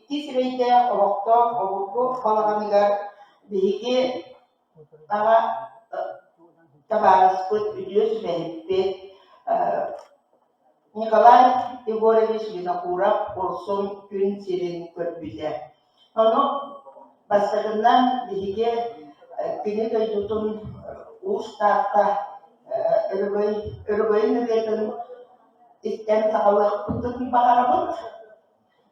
sireyde orokton oburgu kolaganigar bihigi ama tabarıskut üdüs behippi Nikolay Igorovich Vinokurov olsun gün sirin körpüze. Onu başlarından bihigi günü doydutun uç tarafta örgöy nöbetin istem sağlık tutun bakarabıt.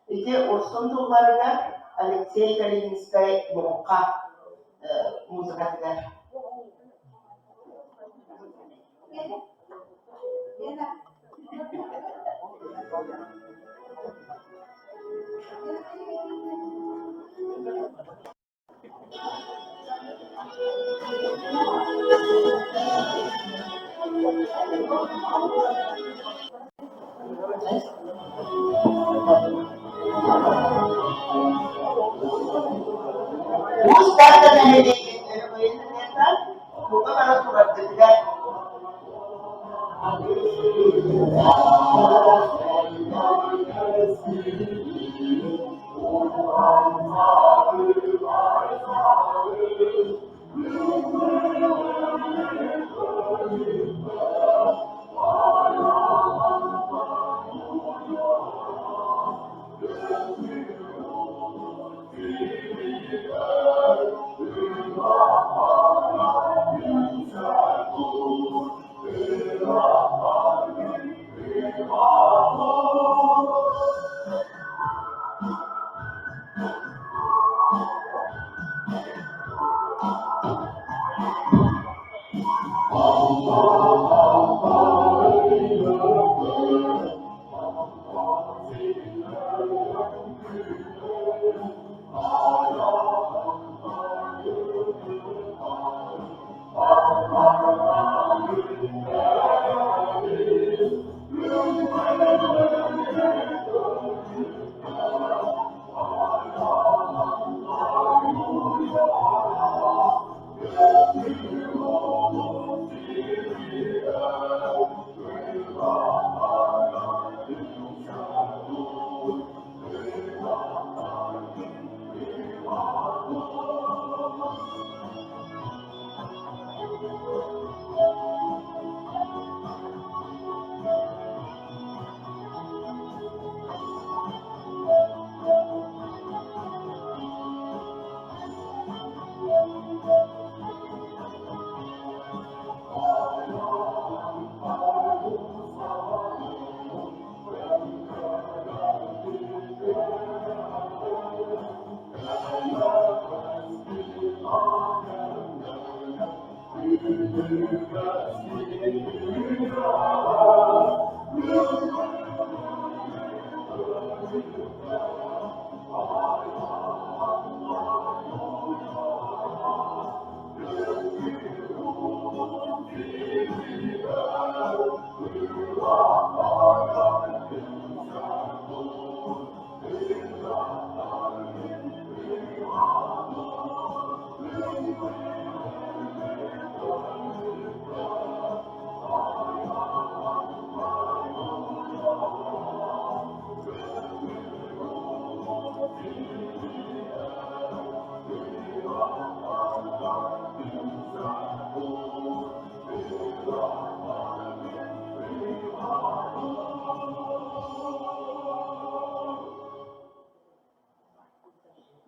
İki olsun dolarına Alexey Kalinskay Bonka muzikatlar. Ustad'da denediği örgüyün nöbetinden bu kadar tutabildiler.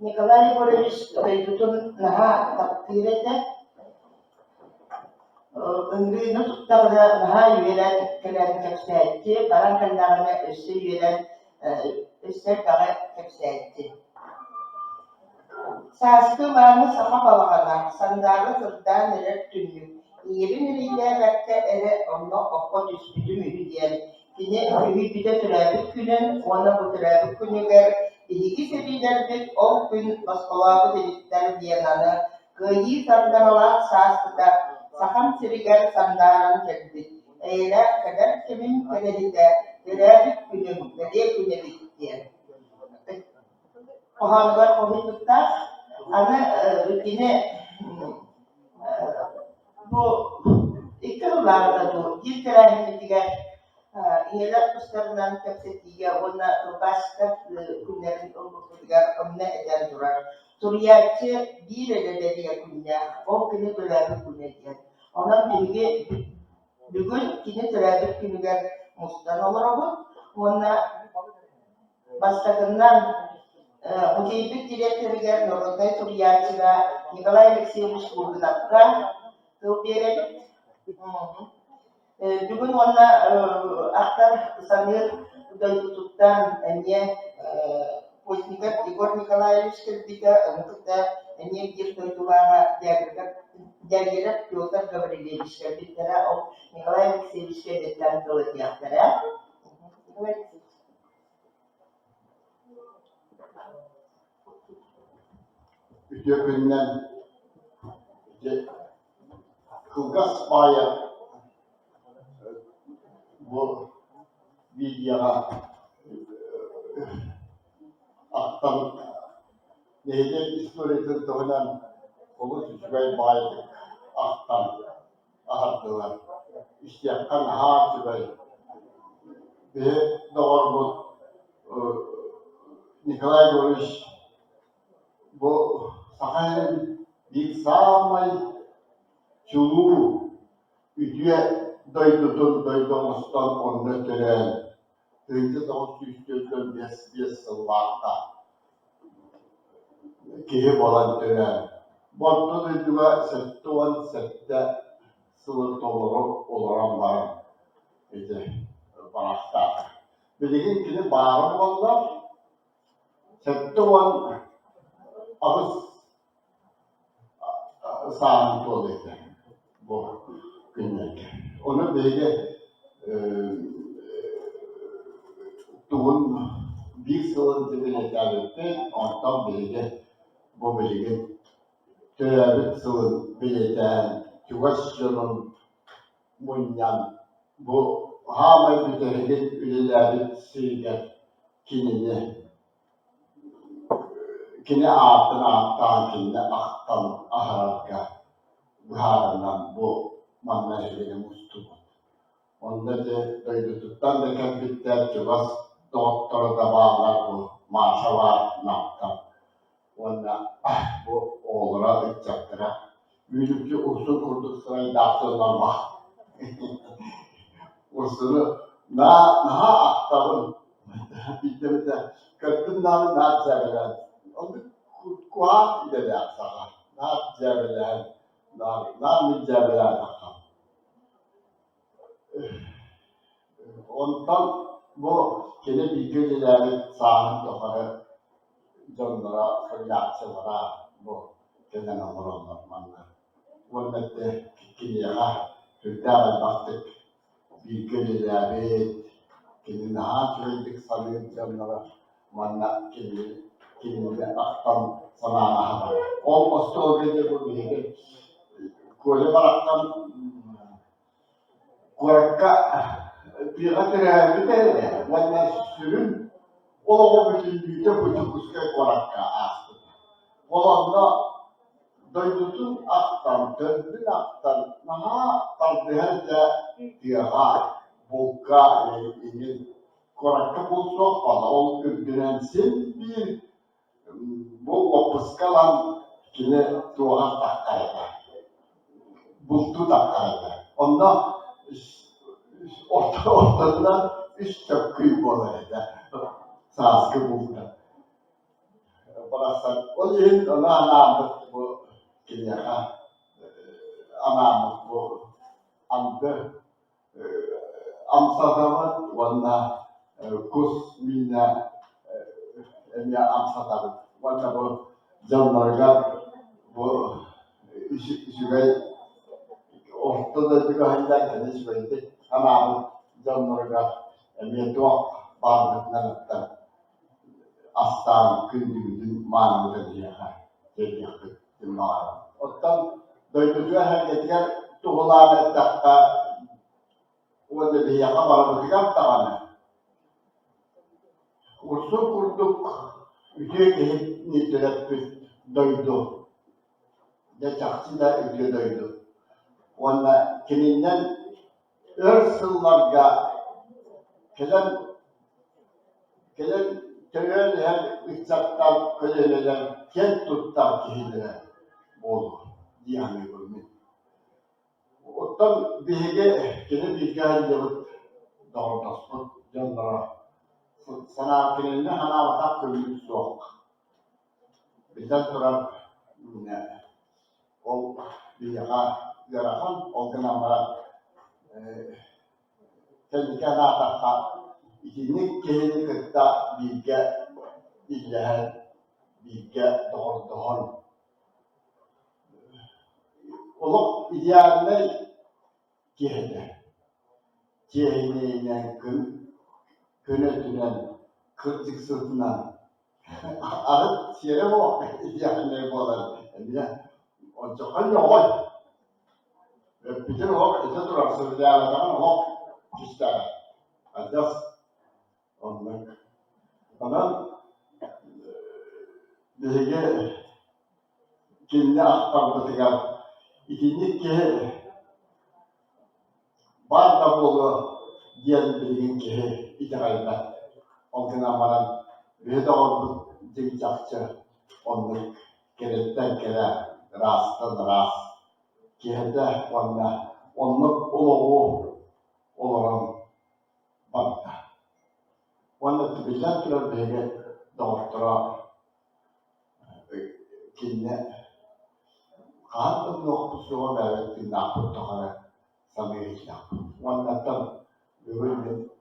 Nikolay Igorovich Kaydut'un naha takdirede ömrünü tuttarda naha üyelen kelen kepsayeti, baran kanlarına üssü üyelen üssel kağı kepsayeti. Saskı bağını sama balağına, sandarlı sırttan neler tünlük. İyeri neriyle bekle ere onu okko düspüdü mühü diyen. Yine mühü büde türabı günün, ona bu türabı günüger, İlgi seriler bir 10 gün Moskvalı delikler diyenanı, gıyı sandanalar saskıda, sakam seriger sandaran çekti. Eyle kadar kimin kadehide, türabı günüm, gede günelik diyen. Ohanlar onu tutar, ama yine bu iki yıllarda bu, bir terahimetiler İngeler kuşlarından tepsetiye ona başka günlerin olmaklıgar onunla eden durar. Turiyatçı bir edederiye günler, o günü dölerli günler. Ona bugün kini dölerli günler mustan olur bu. Ona başlarından Mujibik direktörüger Nurultay Turiyatçı'da Nikolay Alexeyevich Bulgunak'ta Tövbiyerek Бүгін оны ақтар Самир Удайдутуттан әне Постников Егор Николаевич кірдігі ұмытықта әне бір тойтулаға дәргеріп Петр Гаврилевич кірдіктері ол Николай Алексеевичке деттен жылы тияқтары. Үте күннен кылгас байы bu videoya aktan neyden istoryasını tohunan olur sübey baydık aktan ahırdılar. İşte yakkan ha sübey ve doğru bu Nikolay Gorish bu Sakarya'nın bir sağlamay çuluğu ütüye doydumuzdan onu tören, 1905 yıllarda kehip olan tören. Bortu duyduğu sette olan sette sılık doluru olanlar idi barakta. Bilgin kini bağırım onlar, sette olan ağız sağlık oluydu bu günlerde. Onu böyle doğun bir sılın dibine geldi, ondan böyle bu bilgin törevit sılın bileten, Tüvasyon'un munyan, bu hamay büterigin ülelerin silger kini ağıttan kini aktan aharga buharından bu manlaşılığını mustu. Onda da doyduktan da kempitler çıbas doktora da bağlar bu maaşa var naktan. Onda bu oğlura ıçaktıra. Büyülükçü usul kurduk sırayı dağıtırlar bak. Usulu naha aktarın. Bittimizde kırkından naha çeviren. Onu kuhan ilerler sana. Naha çeviren. Naha mücevelen akam. Ondan bu kene bilgileri sahip tokarı canlara, fırlatçılara bu kene namur olmakmanlar. Onda da kiniyaka hüddâbe baktık bilgileri kene naha çöydük sanıyım canlara manna kene aktan sanana var. Olmazsa o gece bu bilgi kule baraktan kurakka bir katır biterle, valla sürün, ola bütün büyüte buçuk uska kurakka astı. Olanda doydutun aktan, döndün aktan, naha tardıhınca diyağa, bulka, inin kurakka bul sohbala, ol gündürensin bir bu opıskalan kine tuğan takkayda, bultu takkayda. Onda ortadan üç çöpküyü bolaydı. Sağızkı buldu. Bıraksan, o yerin ona anamık bu kinyaka, anamık bu andı. Amsadamı valla kus mina emiya amsadamı. Valla bu canlarga bu işi ortada bir haller kendisi böyle anamın canlarga emiyetuak bağırdıklarından aslan gündüzün manavı diye dedi yaptık mağara. Ondan doyduruyor herkese tuğularla takta o da bir yaka varlıklar tabanı. Ursun kurduk ütüye gelip nitelet bir doydu. Geçakçı da ütüye doydu. Onda kiminden örsıllarga Kelen tören her ıçaktan kölemeler kent tuttar kihilere olur diyemi görmek. Ottan bilge kene bilge halde doğrusu canlara sana keninde hana vatak kömür soğuk. Bizden duran o bir yarakan o kadar kendi kanata İkinci kelini kıtta bilge illehen bilge doğrudan. Olup idealine kihede. Kihine könetünen kırtık sırtından arıp siyere bu idealine olan. Yani o çok yoğun. Ve bütün o ete durar sırtlarına zaman o kişiler. Adas ondan. Bana bilge kendi aktardığı ikinci ki var da bolu diyen bilgin ki icrayda ondan amaran ve de onu dikçakçı onu keretten kere rastın rast kihede onu olurum batta. Onu tübülen türer bilge doktora kinne kandım yok bu soğuk evet nakut tohara samiyetler. Ondan bugün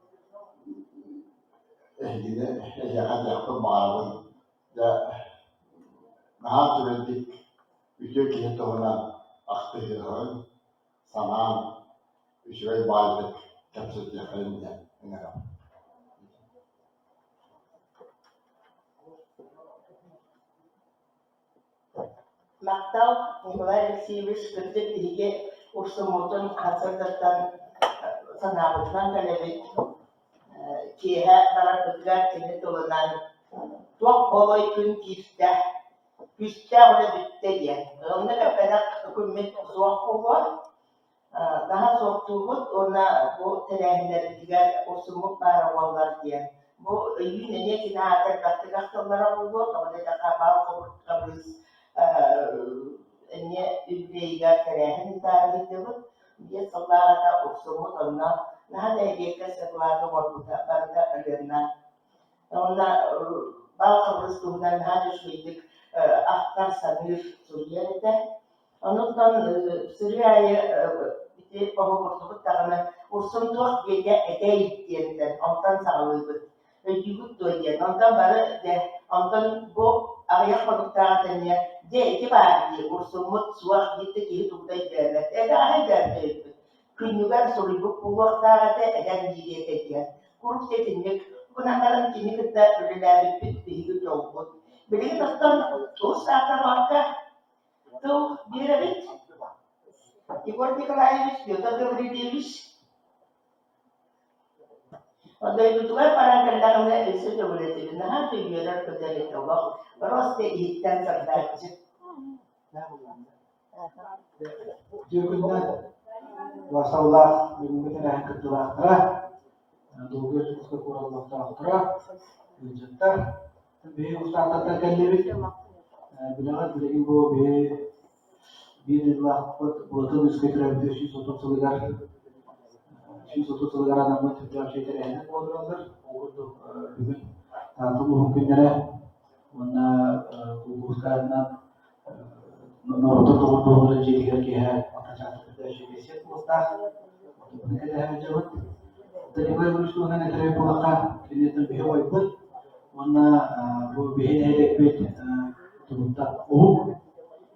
ehdine yakan yaptım bağırdım da daha türedik bütün kilit tohara aktırıyorum sanam üçüve bağırdık kapsıt yakalım diye. Мактау Николай Алексеевич кырдык бириге урсумутун хасырдыктан санабытынан калебит киэһэ барабытыгар кини тулунан туох болой күн кииртэ күстэ оля бүтте диэн онна капедак күммит суох болуа daha soğuktuğut ona bu terehlerdiler ursumut barawallar diyen bu yine ne ki nader baktıkları oldu ama da kabal kabız ne übreyler terehin tarihte bu diye sabahta ursumut ona daha da yeka sabahta orada barda alırlar ona bal kabız tuğdan hadi şuydik aktar samir Suriye'de ondan Suriye'ye bir pahorluk tağına ursumduğuk gece edey diyenden ondan sağlıydı. Ödüğüt doydu. Ondan bari de ondan bu araya konuklardan ya de ki var diye ursumut suak gitti ki tuğday derler. Daha derdi. Künügar soruyup bu vaktada eden diye ediyor. Kurup tetinlik kunakaran kini kita ürünleri bir oldu. Bilin ondan o saatler vakta tuh birebit. Igual Nikolaevich, Piotr Gavrilevich. Cuando el lugar para cantar una ese doblete, nada de violar con el trabajo, pero este y tan salvaje. Jugunda wasaulah menggunakan keturakra, doger sekurang waktu jentar, be ustaz terkendali, bilangan bila ibu be Billah buatın isketler bir şey sotu sılgar adamın tüccar şeyleri elde olurlar. Orada bugün tanıtım hükümlere ona kuruluşlarından notu doğru jadigar ki her atacak bir şey mesele olsa bunu kadar cevap tadi baru bersuara negara Polaka kini terbihe wajib ona bu bihe hedek bet tuntak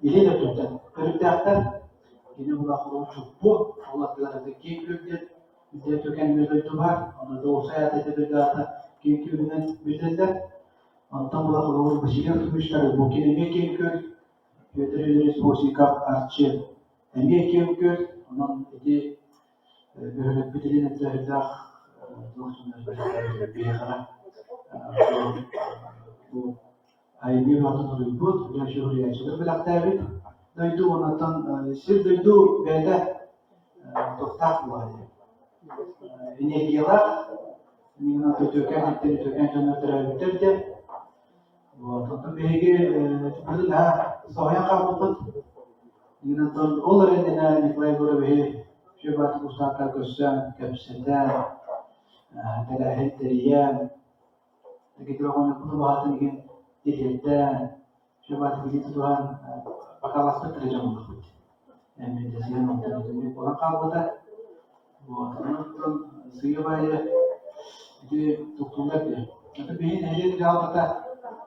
ini de tuntak kerjaan ini melakukan cukup Allah telah beri kerja itu kan begitu var onu dosa ya terjadi ki dengan berbeda antam melakukan bersihkan müşteri bu kelime kekör yönetimleri sosikap artçı emeği kekör onun idi böyle bedelini tercih doktorlar bir kara bu ayni waktu tersebut yang syurga sudah belaktarit itu onatan sir itu beda doktak var. Energiyalar Nina tujukan itu tujukan cuma terhadap dia. Вот, он беги туда соя капут. Нина тон олар эндена Николай Горове шебат кустата көсөн көпсөтөн телахет териян тегитроgon куту баатын ген дилеттен шебат бигит туан бакаласпы тережем кылып. Эми десен онтон болан калбыта. Вот, онтон сыйбайы ди туктулар ди. Это бейин элен жалбата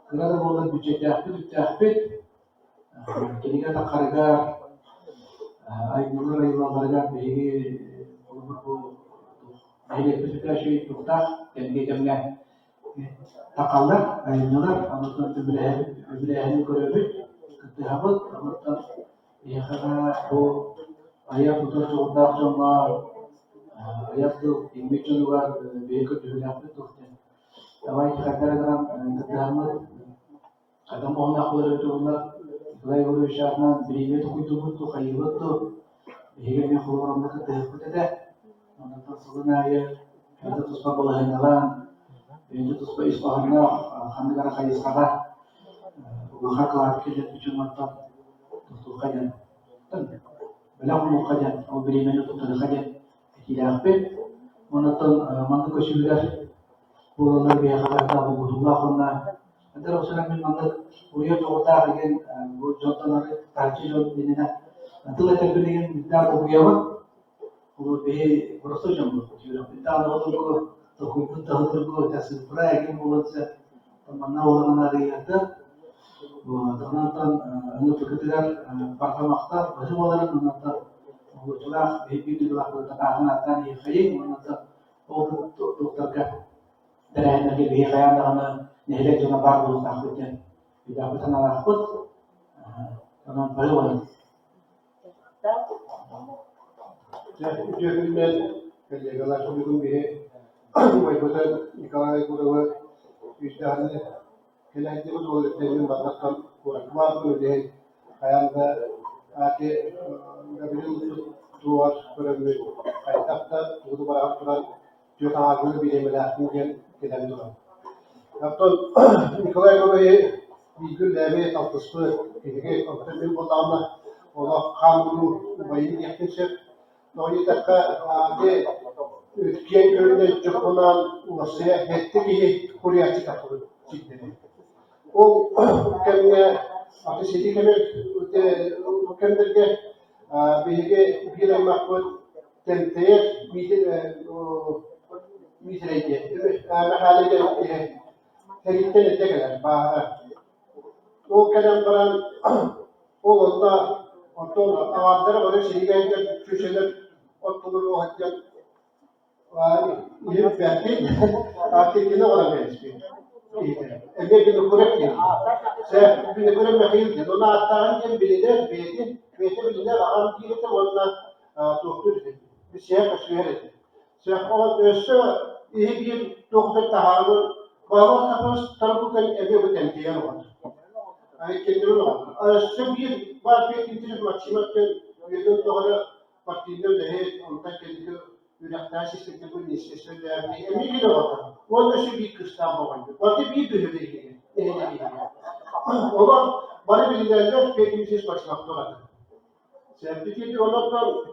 Kırada bollar bütçe kediga da kargar aygular ayılarga begi bu neyle küçükler şey tukta kendi jamne takallar ayılar anlatın öbürlerini görüyoruz kıtlıhabıt anlatın yakada bu ayak tutar çoğunlar çoğunlar ayak da ilmek çoğunlar begi kötüler tukta Awai kadang-kadang ketahamat kadang orang nak boleh betul-betul Kalau guru syarnan beri itu kutu kayu itu Hingga ni kalau orang nak ketahamat ada Orang tak sebenarnya ya Kita terus boleh jalan Itu terus ispahan nak Kami kayu salah Bukan kelak kita cuma tak Tuh kajian Belang mau kajian Mau beri menu tuh kajian Tidak apa Menonton mantu kesulitan Buralar bir yakada bu budullarla Eder olsa ben mantık buraya doğrudaegen bu jontaları tercih edildiğine Atıla tepkilerin iddia buraya var. Bu bir burası hocam bu. Diyorum iddia oldu dokuyup dağıtır tasvir burayaegen bulunsa tamamına olanlar yattı. Bu tanıtan anu tüketiler parçamakta bazı olanlar tanıtan bu çolak bir dudulak takahana atan yıkayın ondan o doktor Terhadap lagi biaya kaya dengan nilai cuma baru takutnya tidak pernah takut dengan baluan. Jadi kerja kalau sebelum biaya, wajibnya Nikolai Gorewa istilahnya kena itu boleh terjadi bahkan kurang tu dia kayaknya ada gabiru dua orang kayaknya tu berapa juga agak biaya melakukan Kita itu. Atau Nikolai Gorewa bilgi lebe tatlısı gibi otelin bodamda ola kanunu bayı yaklaşık Noyu dakika de ülkenin önünde Japon'dan ulaşıya hette gibi Kore'ye çıkartılır cidden. O kendine ateşi kemer o kendine bir makbul temteye mitreydi. Mahalede heritten ettiler. O kadar paran o onda otur avanları böyle şeyler köşeler oturur o hatta yürüp verdi. Artık yine olamayız bir. Eve bir korek yani. Sen bir korek mahiydi. Ona atağın bilgiler verdi. Bilgiler ağam diye de onunla doktor dedi. Bir şey söyledi. Sen o öse iyi bir doktor tahammül bağlar tapos tarafından eve bu temkiye var. Ay kendine var. Şimdi var bir internet maçımaktan yüzden sonra partide de ondan kendine ürettiği sistemde bu nesneler de emin de var. Onda şu bir kıstam var. Orada bir bölümde değil. Onlar bana bilgilerler pekimiz maçımakta var. Sertifikatı onlardan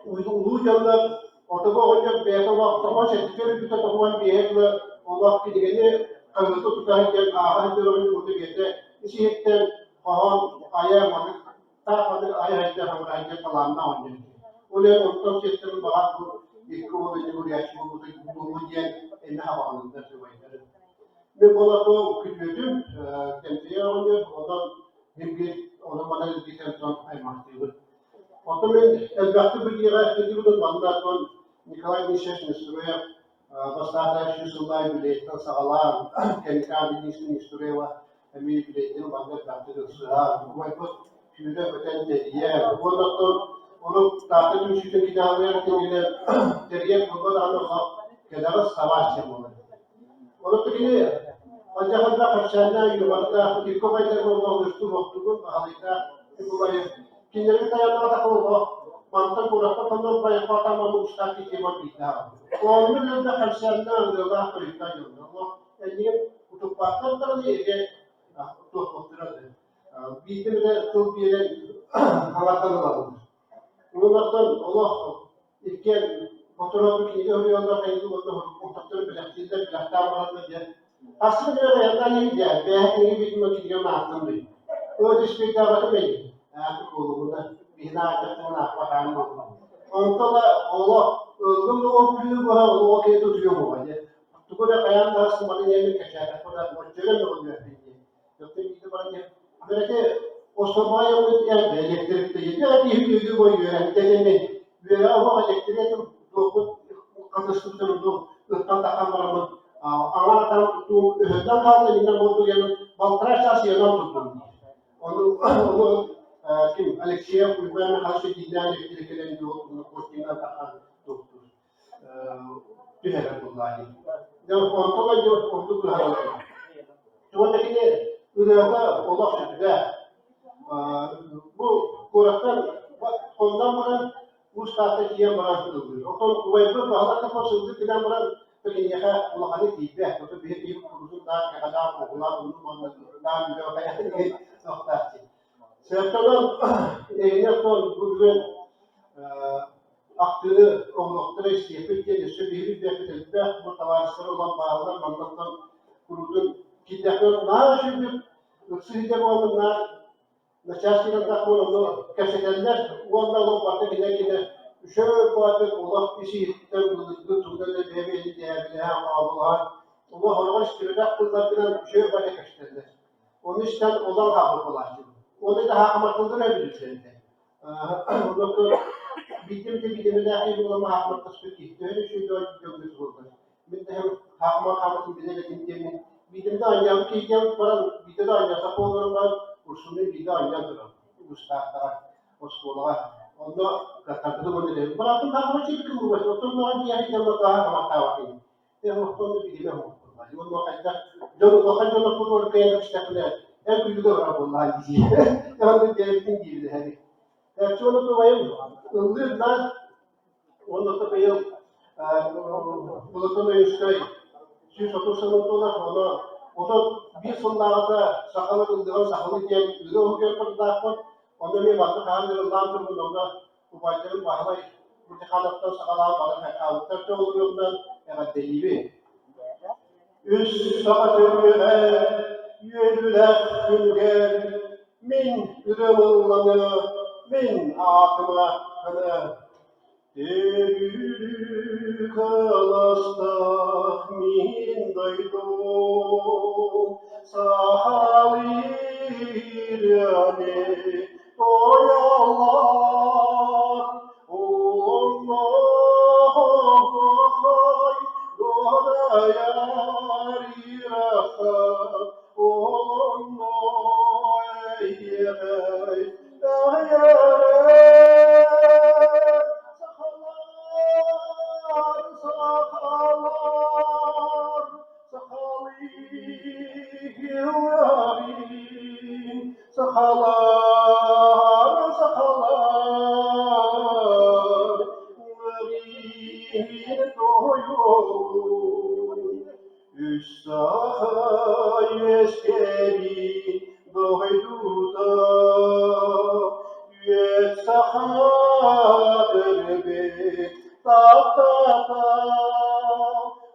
uygulanlar Otoba olacak bir otoba tamam sertifikatı bir tamam bir yerle Allah bildiğini kayıtlı tutacak ahadların burada geçti. İşte falan ayağımız tarafları ayağıyla hamurayla falan da olacak. Öyle ondan sistemi bağlı bu ilk olarak bu yaşamı bu diye en havalıdır söyleyeyim. Ve bu da o kültürün temsiye oluyor. Ondan hem bir ona bana bir temsil ayırmaktır. Otomen elbette bu yere bu bandardan Nikolay Nişeş'in Bastada şu sulay biletten sağlam kendine bilinçli istiyorlar. Emin biletten bandar kaptırır sıra. Bu yapı şöyle öten dediye. Bu nokta onu tahta düşüşte kitabı kendine teriye kurban anlamda kadar savaş yapmalı. Onu peki ancak da karşına yuvarda ilk baytar olmak üstü vaktu bu halinde bu bayır. Kinleri tayarda da oldu. mantan kurata tandan bayar patama mustaki tema kita. Onun da karşısında öyle koyuyor yolda. Yani kutup patlar da diye tuh oturuyor. Bizim de çok bir anlatan var. Bunlardan Allah ilken fotoğrafı ki görüyorlar haydi orada fotoğrafları belirtildi belirtamalarını diye. Aslında böyle yandan iyi diye. Ben iyi bilmek için yaptım diye. O dispekte bakmayın. Artık oğlumda bir nakatına nakatan mı? Ondan Allah öldüm de o büyük var o kez tutuyor mu diye. Tuku da kayan da aslında ne mi kaçar? O da böyle mi oluyor diye. Yoksa bir de bana böyle o sabah yani elektrikte gidiyor bir yüzü boyuyor. Yani veya ama elektriğe dokun katıştırdım ıhtan takan baramı anlardan tuttuğum öhünden kaldı yine buldu yani baltıraş asıyadan tuttum. Onu kim Alexey'e uygulamaya karşı giden elektriklerin yolunu koştuğundan takan doktor. Tühere kullahi. Yani ondan da ordu kullanılıyor. Çoğundaki ne? Üreyata olak şekilde bu kuraktan ondan bana bu stratejiye bırakılıyor. Oton kuvvetli bahar kapasıldı bilen bana pekinyaha ulakani tipe. Oto bir iyi kurulun daha kadar okular bunu mantıklıdan müdafaya noktası. Sebepten eğitim bugün aktörü olmakta isteyip gelirse bir bekletildi. Bu tavarsları olan bağlar mantıktan kurulun kitlekler daha şimdi ıksıydı olanlar Mesajlardan da onu kesedenler, ondan o parti yine şöyle parti olak bir şeyden tutuldu da develi diyebilir ama ama hormon istiyorlar kızlar bilen şöyle parti kesedenler. Onun için olan hakkı bulaştı. Onu da hakkı ne bilirlerdi. Ondan bitimde dahi olama hakkı tasdik öyle şey gördük burada. Bir de hem hakkı bize bitimde aynı ki bitimde aynı sapollarından kursunun bir de aynı durum. Ustahlara, o sekolah, onda katakan bunu dedim. Bırakın kakma çekim bu başta. Oturma diye hiç daha hamata vakit. Oturma bir de oturma. Onu kadar, jono fotoğraf kaynak işlerler. En büyük de var vallahi diye. Yani gerektiğin gibi hani. Çoğunu da bayım. Öldürler. Onu da bayım. Bulutun üstüne. Şu otursanın dolar o da bir sonlarda sakalı kıldığın sakalı diye ürü okuyor kadar onda bir baktık hanımlarından durumunda onda bu başların bahane bu tekanattan sakalan balık hekalıkta da oluyorlar evet değil. Üst sakatırlığa yürüler hünger min ürümullanı min akıma hını Devülük alastak min daydum sahalirane doyallar olmay dorayar irasa olmay Sakalar, mümin doyur, üstah yeskeri doydu da, yetsahadır be, ta,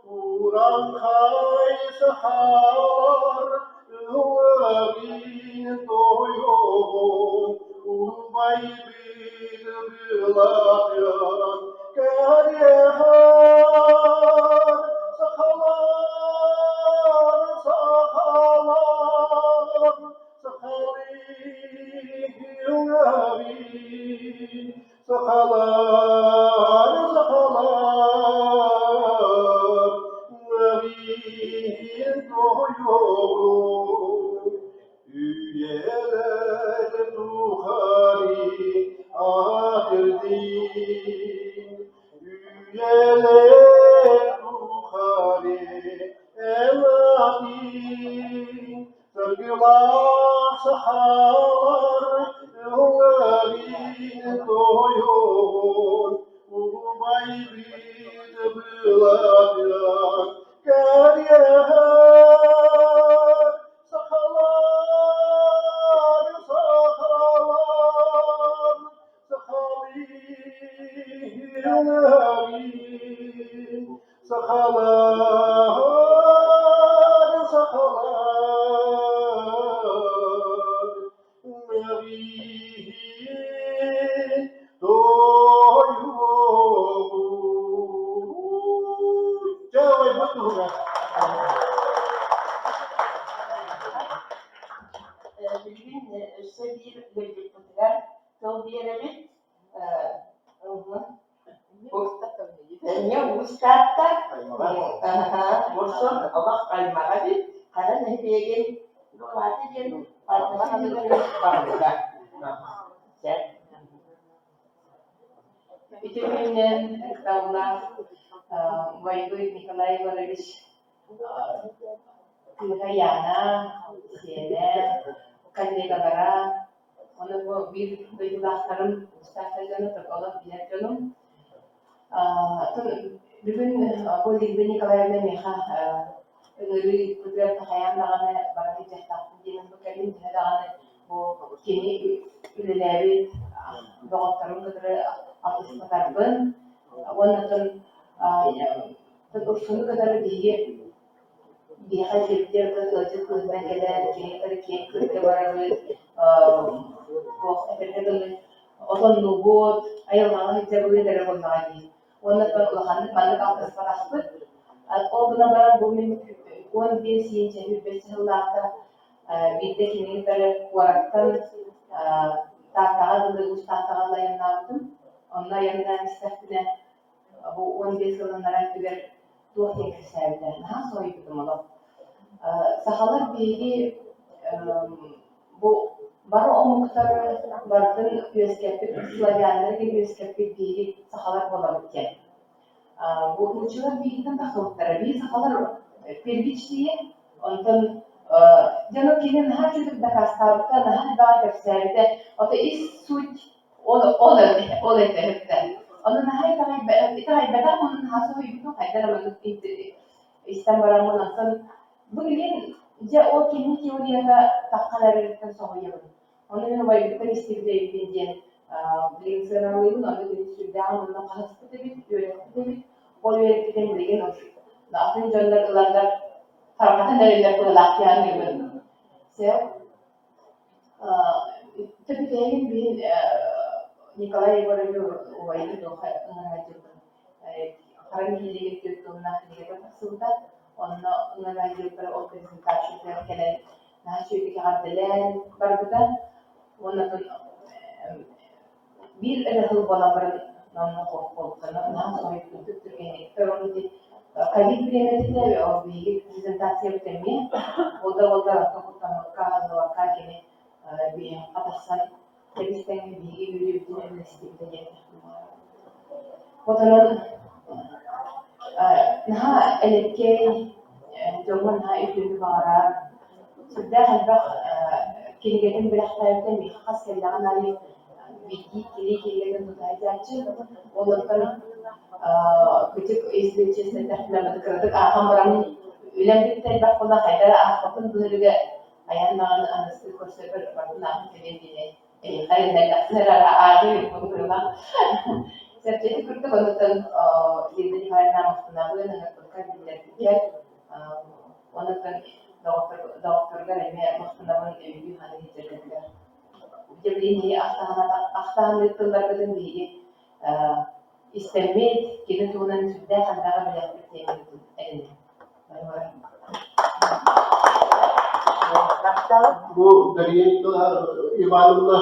uğran hay sahar, mümin doyur, Ubay bir bilayan karihan sakalar sakalar mümin doyur üyeler duhari ahirdin üyeler duhari emadin sargılar sahalar üyerin doyur Sakhalar, sakhalar, Mary, doyu, Jawai betul kan? Bilgin bir birlikteler Saudi Hanya ustadta, bosan Allah kalmaga di karena nahiyagin lumati din patah juga bangga. Itu yang tahulah Waibu Nikolai Varovich Kayana, Siena, Kandigagara, orang bir berjulahkan ustad saja terkolong biar jangan. Bugün bu dilbeni kalayında meha ngeri kutular tahayan dağına barangı cahtahtın diyelim bu kelim dağına bu kini ülüleri doğutlarım kadar atışma tarbın ondan tadurşunu kadar bir hacetler kadar kızdan gelen kini kadar kek kırıkı var bu efendim oton nubut ayılmalı hicabı dari bunlar Wannan kan mana kalau separahpun, atau benar-benar bumi kuan dia sih jadi besar lata, bidek ini terkuatkan tantangan untuk tantangan lain namun, orang yang nanti sebenarnya bu kuan dia sebenarnya juga tuh yang kesehatan, nah so itu malah, sehalat bigi bu baru omuktar barten üyeskepik Slavyanlar gibi üyeskepik biri sahalar bulabilen. Bu uçular birden takılıkları bir sahalar pergiç diye ondan canım kinin her çocuk da kastabıta daha daha tefsirde o da is suç ola tehette. Onun her tabi bedel onun hasu yutu kaydaramanın İstanbul'un nasıl bu ilin o kinin ki oraya takkaları soğuyor. Onun wajibkan istifade edildiğin bilimsel anlamda onun istifade anlamında kahsıtı bir o yönetmenin bilgin olur. Nasıl canlılar tarafından neler kullanılan gibi. Tabii ki bir Nikolay Varovich olayı da anlayacak. Karın hileli tuttuğunda hileli tasarımda onun anlayacakları o prezentasyonlar gelen nasıl kadar barbuda onun bir elhal balabarın namına korktuğunu nasıl yaptığı Türkiye'nin terörü kayıt bilemedi de o bir prezentasyon yaptığımı o da toplumda kahvaltı vakayeni bir atasan temizleme bilgi yürütme meslekleri Odanın nah elke zaman ha ürün var sudah halbak kini berakhtarkan bir khas kelangan bilgi kini tutacakçı ondan küçük izleyicisi tahmin kırdık aham önemli tebak ona kadar ahbapın böyle ayağından anası koşuyor bakımdan sevdiğini hayallerle nereye ağrıyor bu durumda Jadi kita konten di hari nama kenapa dengan perkara dia konten dokter kan ini kenapa ini hari ini jadi ini akhtan itu terkadang di istimewa kita tuhan sudah antara banyak ini Bu dari itu ibaratnya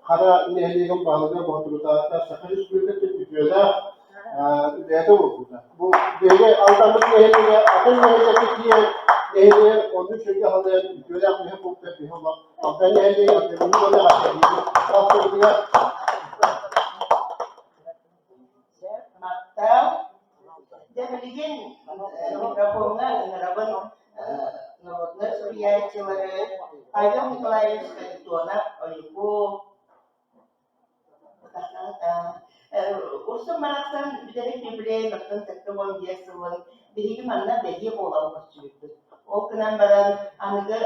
Hara nehliğin bağlıca boğdurda sakırış büyükte tüpüyorda değerli olurdu. Bu böyle altanlık nehliğe, atın nehliğe diye nehliğe onun çünkü halıya böyle hep bu bir hava. Altan nehliğe atın bunu da atıyor. Nasıl diye? Mata, dia bikin mikrofonnya ngeraban ngabutnya Surya cewek ayo mulai sekali tuana oliku Ursun Marak'tan bir de birbirine bakın tekrar bir yazılı bir iki manna belge olan başlıyordu. O kadar baran anıga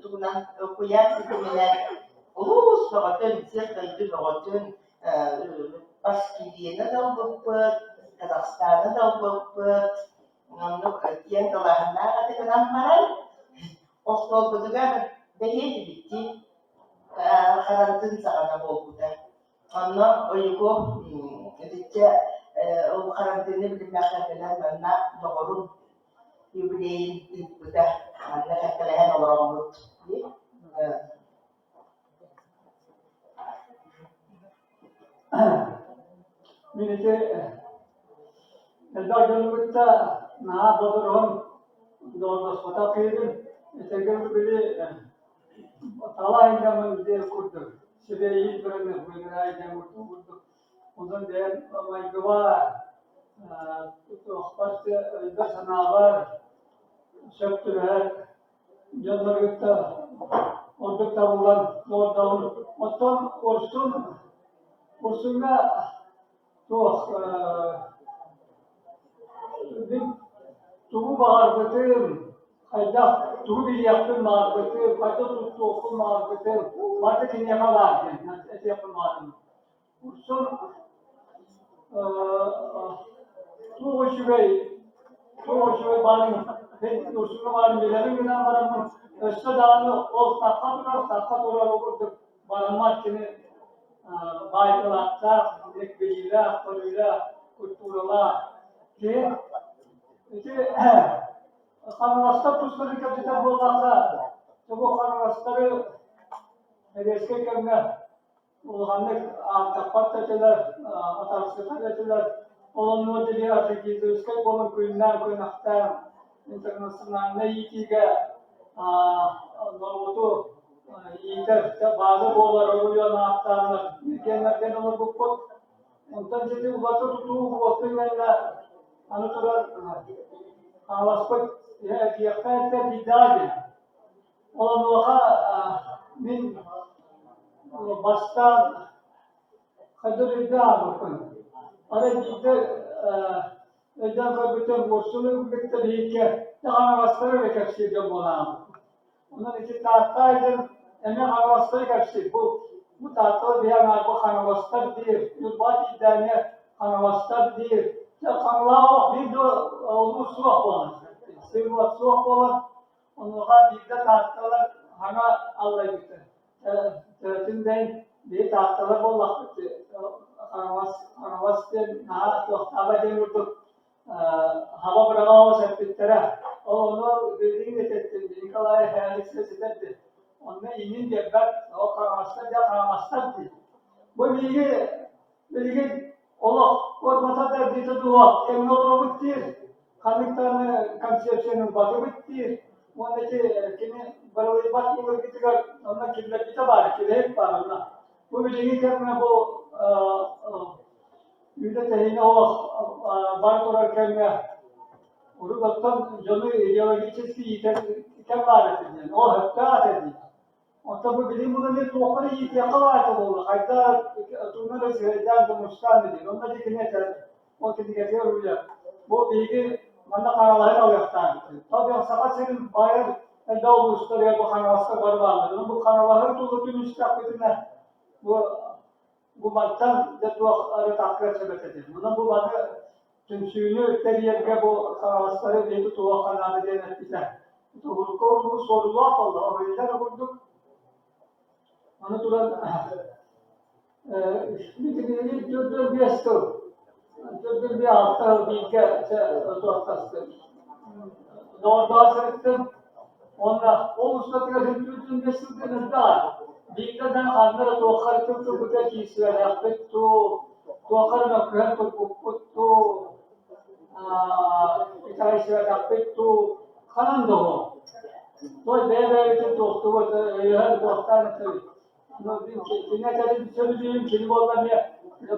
tuğunan kuyar sistemine ulus bagatın sırtaydı bagatın Baskiliğine de bakıp Kazakistan'a da bakıp Onu yang kalahana kati kenamparan. Ostol betuga dehi bitti. Karantin sana bokuda. Onu oyuko editçe o karantini bilimler kadar bana doğru yubileyin ilkuda. Anne kakalayan orang lut. Minite eldaganlıkta na bodurun doğru sota kıydım. Segel biri tala ingamın diye kurdu. Şebe iyi bırakın. Bugün aydan kurdu. Ondan diğer maygıva tutuqpartı da sanavar şöptüler. Yanlarıkta oldukta bulan doğru. Ondan Kursunga tuh bir tuğu bağırdıtım, kayda tuğu bir yaptım bağırdıtım, kayda tuttu okul bağırdıtım, vardı ki ne kadar yani, et yapım bağırdım. Kursun tuğu şüvey bağırdım, ben kursunga bağırdım, bilerim günden bağırdım, öste dağını ol takka durar okurduk, bağırmak kimi baiklah, nekbilah, konulah, kulturlah, ki itu kanalasta pusat kita bolaksa, coba kanalastari reske kerana, ulangnya tepat sajalah, atas sajalah, orang jadi asal kita sekarang boleh kuinakta internasionalnya juga, normal İter bazı boğalar oluyor anahtarlar. Kendilerine onu bukut. Ondan jadi ulatı tutuğu boğazıyla anahtarlar avaspet ya fiyakta didadi. Onun vaka min baştan kadır iddia bakın. Ara ciddi edam kabiten boşluğu birlikte değilken daha vasıfları ve kapsayıcı boğalar. Onun için tahtaydı. Emek havasları kapsayıcı. Bu tahtalı bir yer bu havaslar değil. Yurbat iddianı havaslar değil. Ya kanlağı bir de olur suak olan. Sırvat suak olan. Onlara bir de tahtalar hana Allah gitti. Tümden bir tahtalar bollak bitti. Havaslar nahat vaktaba demurdu. Hava bırakma sepettere. Onu dediğini tetti. Nikolay hayalisi tetti. Onunla inin gebet, o karamazlar ya karamazlar değil. Bu bilgi Allah kormata da dita dua, emin oturup bittir. Kanıklarını konsepsiyonun batı bittir. Ondaki kimi barılı bat yılı gittiler, onunla kimler bita var, kimler hep var onunla. Bu bilgi kerme bu yüzde tehine o bar korar kerme onu baktan canı ideoloji çizgi iken var edildi. O hep daha edildi. Ondan bu bilim bunu ne tohları iyi yakalar oldu. Hatta turna da şeyden demişler dedi. Onda da ne der? O dedi geliyor ya. Bu bilgi bana karaları alıyorlar. Tabii sabah senin bayır elde olmuşlar ya bu kanalasta var vardı. Bu kanalları dolu bir müstakbetine bu madden de tuğları takdir sebeptir. Bunun bu bana tümsüğünü teriyerge bu kanalastları bir tuğu kanalı denettiler. Tuğu bu sorular oldu. O yüzden okuduk. Onu turan bir jodoh biasa, jodoh biasa bilge tuaktastı. Doğru sırtım onda o ustatıra jodoh biasa denizda. Bilgeden hanları tuakkartım tu buda kisler yaptık tuakkar nakıhan tu itaişler yaptık tu kanan doğu. Toy bebe tu her tuaktan tabii. Kini tadi söylediğim kelime olan ya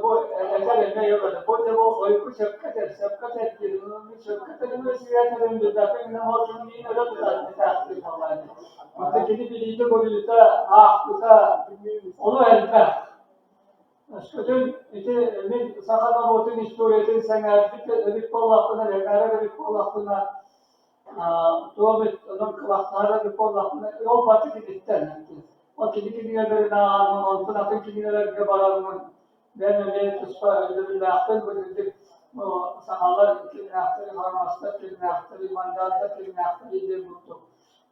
bu eser ne yok. Bu da bu oyku şefkat et bunun şefkat edilme siyaseten bir zaten ne olsun diye ne tutar tahsil falan. Hatta kedi bildiği boyutta kuta onu elbette. Aslında işte min sakala boyutun historiyetin senaryosu bir kollakına rekare bir kollakına doğru onun kulakları bir kollakına yol batı giditten. O kedi yerleri daha onun altına kedi yerleri gebaranın ben puspa ödülünde akıl bulunduk. o sahalar kimyahtari, harmaslar kimyahtari, mandarda kimyahtari diye vurdu.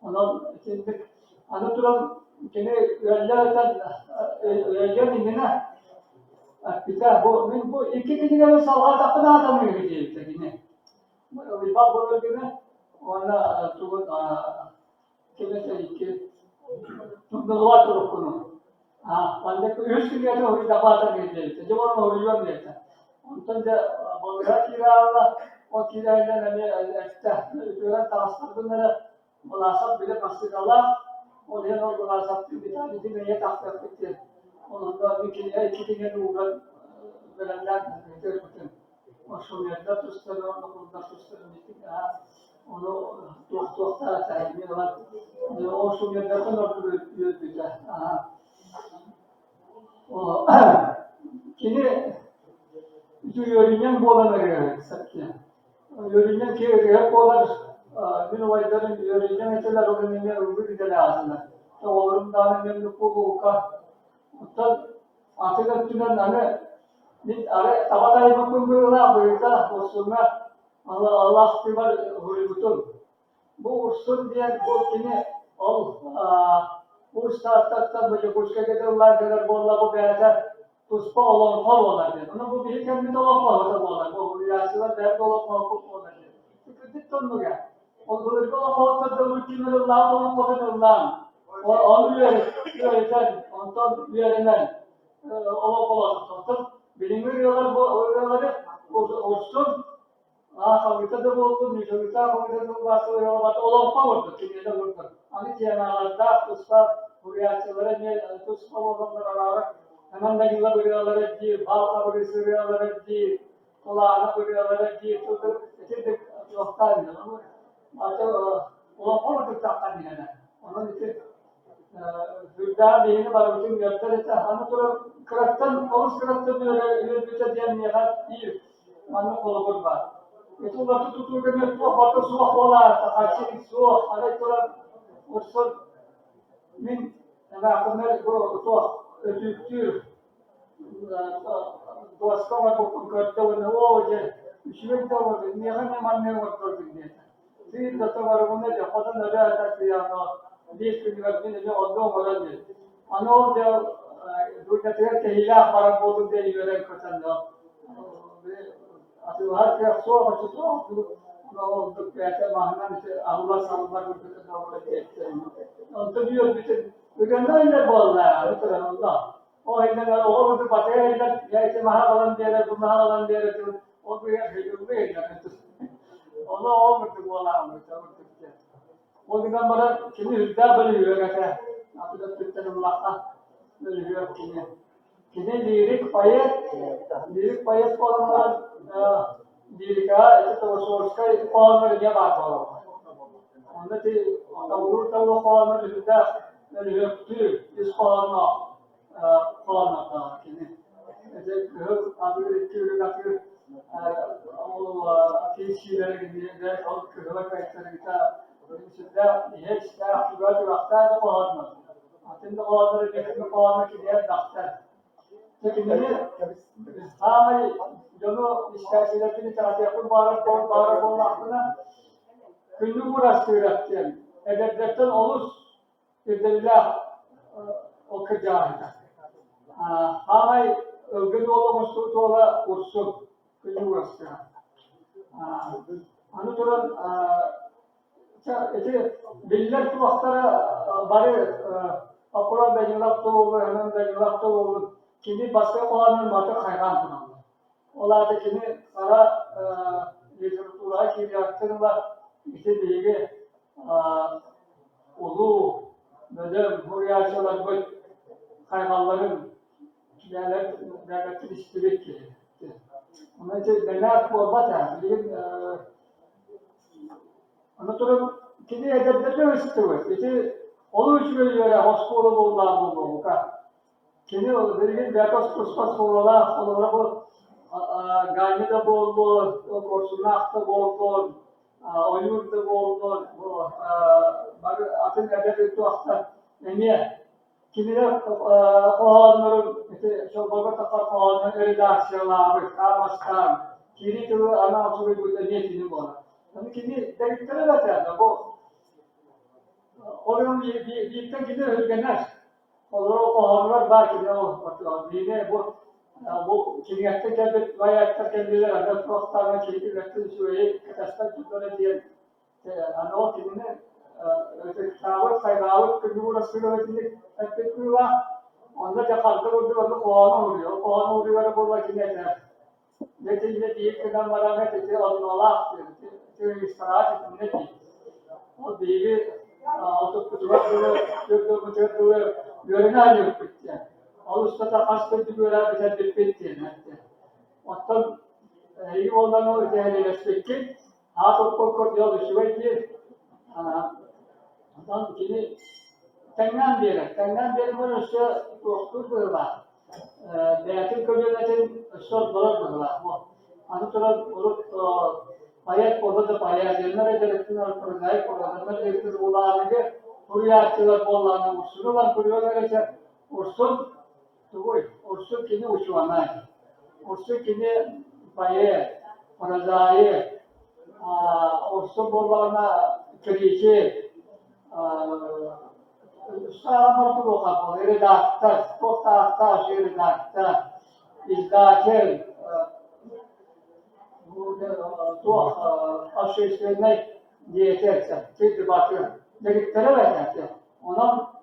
Onun şimdi anlatılan kene yerlerden yerlerine kita bu iki kere sahalar takına atamıyor diye yine. Bir bak böyle ona tuğut kene iki tuğut rokunu. Anda üç kere hori dapata diye. Cuma hori yok diye. Ondan da bolga kira o kirayla ne işte gören taraftar bunlara mulasat bile masjid Allah oraya o mulasat bir tane de neye takdir etti. Onun da bir kere iki kere uğran verenler bütün o şumiyette tüstüler onu burada tüstüler onu doktorlar sayıyorlar. O şumiyette orada yürüdüler. O kini yörüngen boğulanları sakya. Yörüngen ki hep boğular. Bir olayların yörüngen eteler o dönemde uygun gideler aslında. Oğlum daha memnun kokuka. Utan artık ötünen hani bir ara tabatayı bakın böyle usulna Allah istiğfar hürmetun. Bu usul diye bu kini ol bu ustadlar böyle koşka giderler kadar boğular bu beyazlar puspa olan kol olardı. Onu bu bir kendi dolap olardı. Bu rüyasılar der dolap olardı. Çünkü tonlu ya. O böyle dolap olardı da ülkenin lav olan kodanırlar. Onu yönetir. Ondan yönetilen olardı. Bilinmiyorlar bu oraları olsun. Kavita da oldu, nişanlıkta kavita da bahsediyorlar. Olan olurdu. Kimyada olurdu. Hani cemalarda puspa rüyasılara ne puspa olanlar ararak hemen de yıla bölüyorlar ettiği, balta bölüyorlar ettiği, kulağına bölüyorlar ettiği, tutup, etedik yoktan diyor. Hatta olan olmadık taktan yani. Onun için hürdâ beyni var, bütün yörtler etse, hani sonra kıraktan, oluz kıraktan yürütüce diyen yerler değil. Hani kolu var. Itu waktu tutup dengan waktu suah bola, takacik suah, ada orang usul min, karena aku melihat suah ödüktür. Doaskama ko करते हुए वो जे विश्व का वो नियम में मानने वाला तो दिए फिर दत्त वर्गों ने पता न रहा था कि यानो देश के निवासी ने जो औदो मरल जे अनो जो दूसरे के हिला पर बोल दे यूरे को चंदो अतो हर के सो हो नो तो कहते महान से अल्लाह सामने को तो बोले कहते हैं तो भी वो ना इधर बोल रहा है तो ना o hedler o orada bataya hedler ya işte mahalan diye bu mahalan diye o bir hedler bir hedler onu olmadı bu olan o günden bana kimi hüdda bölüyor gata atı da tuttan Allah'a bölüyor kimi lirik payet olanlar lirika itu source olanlar diye bakıyor onda ki tavur tavur olanlar hüdda bölüyor is olanlar falan hatta kini. Mesela abi köyü katı o kişiler gibi de çok kırıla kayıtları kita mesela hiç daha güzel vakta falan mı? Aslında olanları getirme falan ki diğer daktar. Çünkü ne? Ama canı işgalcilerini tarafı yapıp bağıra aklına günlük uğraştırıyor. Edebiyattan olur bir de billah o kırcağında. Hamay ülkede olmuş tutuğla kursun, kıyı uğraştı. Anıtıran, biller ki vaktara bari apura benyulakta olur, hemen benyulakta olur. Kimi başka olanın matı kaygan tunan. Olar da kimi kara literatürayı kimi yaktırırlar. İşte bilgi, ulu, böyle huriyatçılar bu kayganların devletin iştirik ki. Onun için neler kurbata, bilin, anlatıyorum, kini edebiyatı istiyor. İşte, onu üç böyle hoşgörü boğular bu. Kini bilin, bekas kuspas boğular, onlara bu gayni de boğulur, korsunak da boğulur, oyun da boğulur, atın edebiyatı vakta, niye? Kimiler koğanların, işte çoğunluğu takar koğanların redaksiyaları, karmaşkan, kiri tu anak suruh buat ni sini bola. Tapi kini dari mana dah ada? Orang di kita kini harus Orang orang bar kini orang ini bu kini kita kita bayar kita kini ada waktu ada kini kita suai kita juga dia anak kini kawat saya kawat kedua sudah kini kita kedua onda jakal tu orang kawan orang bola kini ada. Jadi dia kita malam itu orang nolak itu istirahat itu ni. O dili auto kutuba kutuba görünüyor yapıyor. Avustralya hasta bir görev bize bitti. Ondan iyi olan o değerleştirdik. Hat okul yol şöyle ondan kini Tengan bunu şu doktor var. Belki köylerin şort bulur var. Anı sonra Payet orada payet yerine gerektiğini kurulay kurulana gerektiği olanı kuruyatçılar bollarına uçurulan kuruyorlar ursun tuğuy ursun kini uçuanay ursun kini payet parazayı ursun bollarına kirici sağlamar turu kapı redaktar tohta redaktar izgaçel tuh aşağısına diyecekse, ciddi bakıyor. Dedikleri verecekse, ona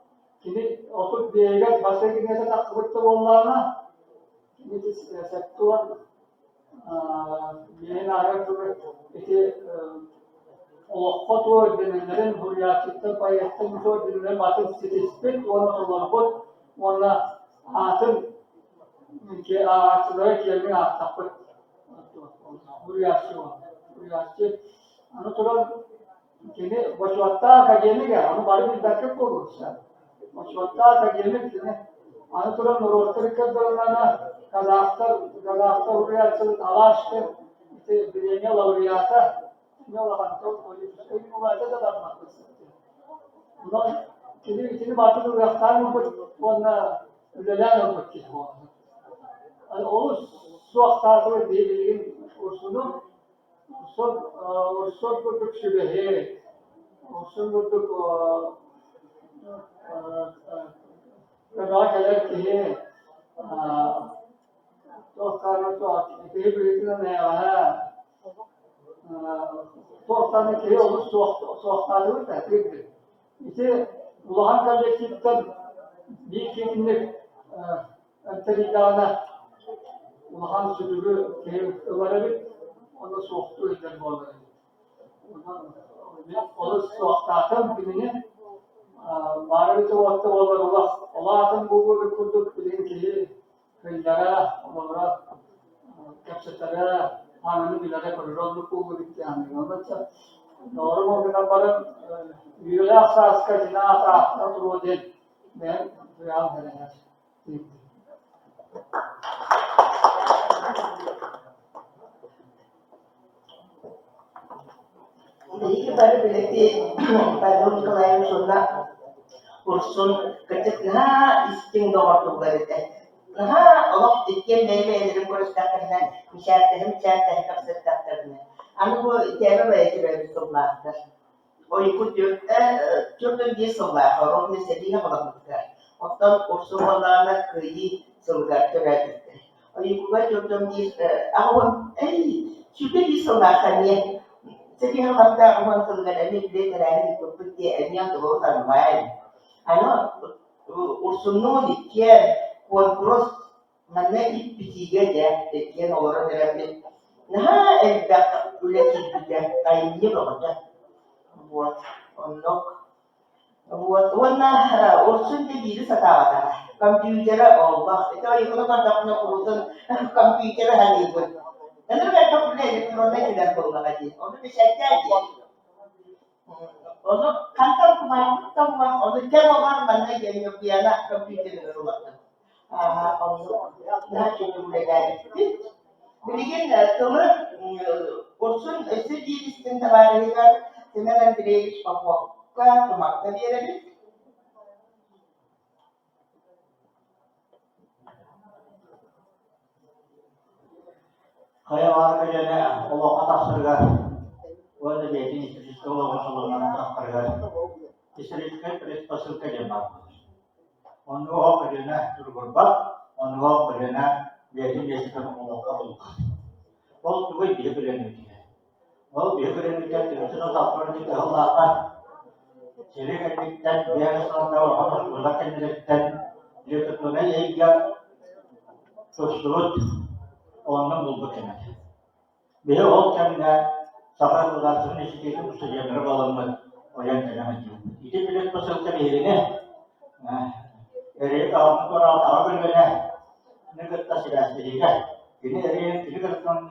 kini oturup bir yere başka gidince takılıp da onlarla kini sektör yeni arayıp iti o foto dinlerin hürriyatçıkta paylaştığım o dinlerin batın sitespek onu kullanıp ona atın ki ağaçları kelime attakıp Huriyatçı. Anu turun kini başvatta kageni ga, anu baru didapat kurusnya. Başvatta kageni kini, anu turun nurutır kadrona Kazakhstan huriyatçı alaştı. İşte birinci huriyata, ne olarak polis, ini membaca da bakmak istiyor. Bundan kini batı huriyattan ona ülkeler olmak istiyor. Anu o suakta değil ursunu ursun untuk şübehe ursun untuk kadar ki tohtanı tohtanı birlikte ne var tohtanı ki olur tohtanı da değil işte Ulan kallecikten bir kimlik antarikana Ulan sürücü kıyım onu soktu özel bolları. Onu soktatım gününü bari bir vakti olur Allah'ın bu kurduk bilin ki kıyılara onlara kapsatlara hanını bilere kurulur bu bitti yani. Onun için doğru mu kadar yüle asas kacına ata turudin ben duyam vereceğim. Jadi kepada belati pada kelayan sunnah ursun kecil isting dokter tu berita. Allah dikian daya ederim kurustaklarına müşahitlerim kapsattaklarına. Anu bu tiada baik dari sebelah. O ikut Jordan dia sebelah orang ni sedih kalau bukan. Waktu ursun walana kiri sebelah terada. O ikut Jordan dia awam sudah di sebelah kannya. Jadi yang kata orang sebenarnya ini dia terakhir itu pergi yang terusan lain. Ano ursunno dikian kuan terus mana ipijiga ya dikian orang dalam nah enggak boleh juga kainnya berapa buat onok buat warna ursun jadi setawa komputer Allah itu yang kalau kadang urusan komputer hal itu. Nanti mereka boleh elektronik tidak boleh lagi. Onu bisa jadi. Onu kantor kemarin, onu kemogan mana jadi piana komputer berubah. Onu nah cukup boleh jadi. Begini teman kursun di sistem tabarikkan sebenarnya tidak Papua kemak tadi ada ni. Kaya var kayana Allah atasırga. Orada bir etin içerisinde olan aktarga. İsrik'e pres pasıl kayana. Onu o kayana durgurbat. Onu o kayana bir etin içerisinde olan aktarga. O tuğu bir kayana. O bir kayana tercihini saptırdı ki Allah'tan. Çelik etikten bir arasında olan uzak etikten bir tutuna yiyecek. Susturut. Onu bulduk hemen. Bir o kendine safar odasının eşitliğini müstecabına bağlanmak o yöntemine gidiyor. İki bilet basıldı bir yerine eriye kalmak var altına bölümüne ne kadar silahsızlığa yine eriye bir kadar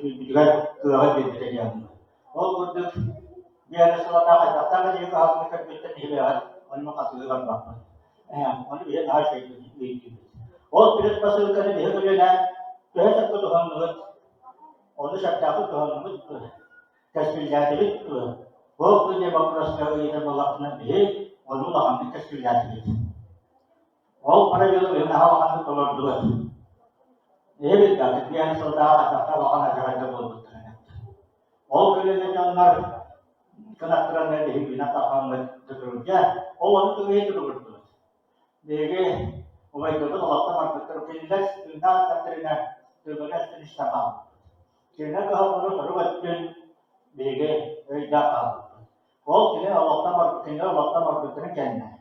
bir kırağa getireceğim. O kurduk bir arasında da diye kalmak kadar bir şey var. Onu katılıyor bak. Onu bir daha şey değil. O bilet basıldı bir yerine tuhaf tuhanlık onu şartları tuhanlık Keskiljati itu, waktu dia berproses itu melakukan ini, onu da hamdi keskiljati itu. O para yolu bir hava kanı tolor dua. Ne bir dakika bir an sonra hatta vakana jarada buldu. O böyle canlar kanatlarına ne bina takamı tuturca, o onu tuğayı tuturdu. Dege o itu Allah'tan marketler kesilmez, ündan takdirine tövbeler istemem. Kena kahapunu sarıbatın Bege dakal. O kene Allah'tan marketlerin kendine.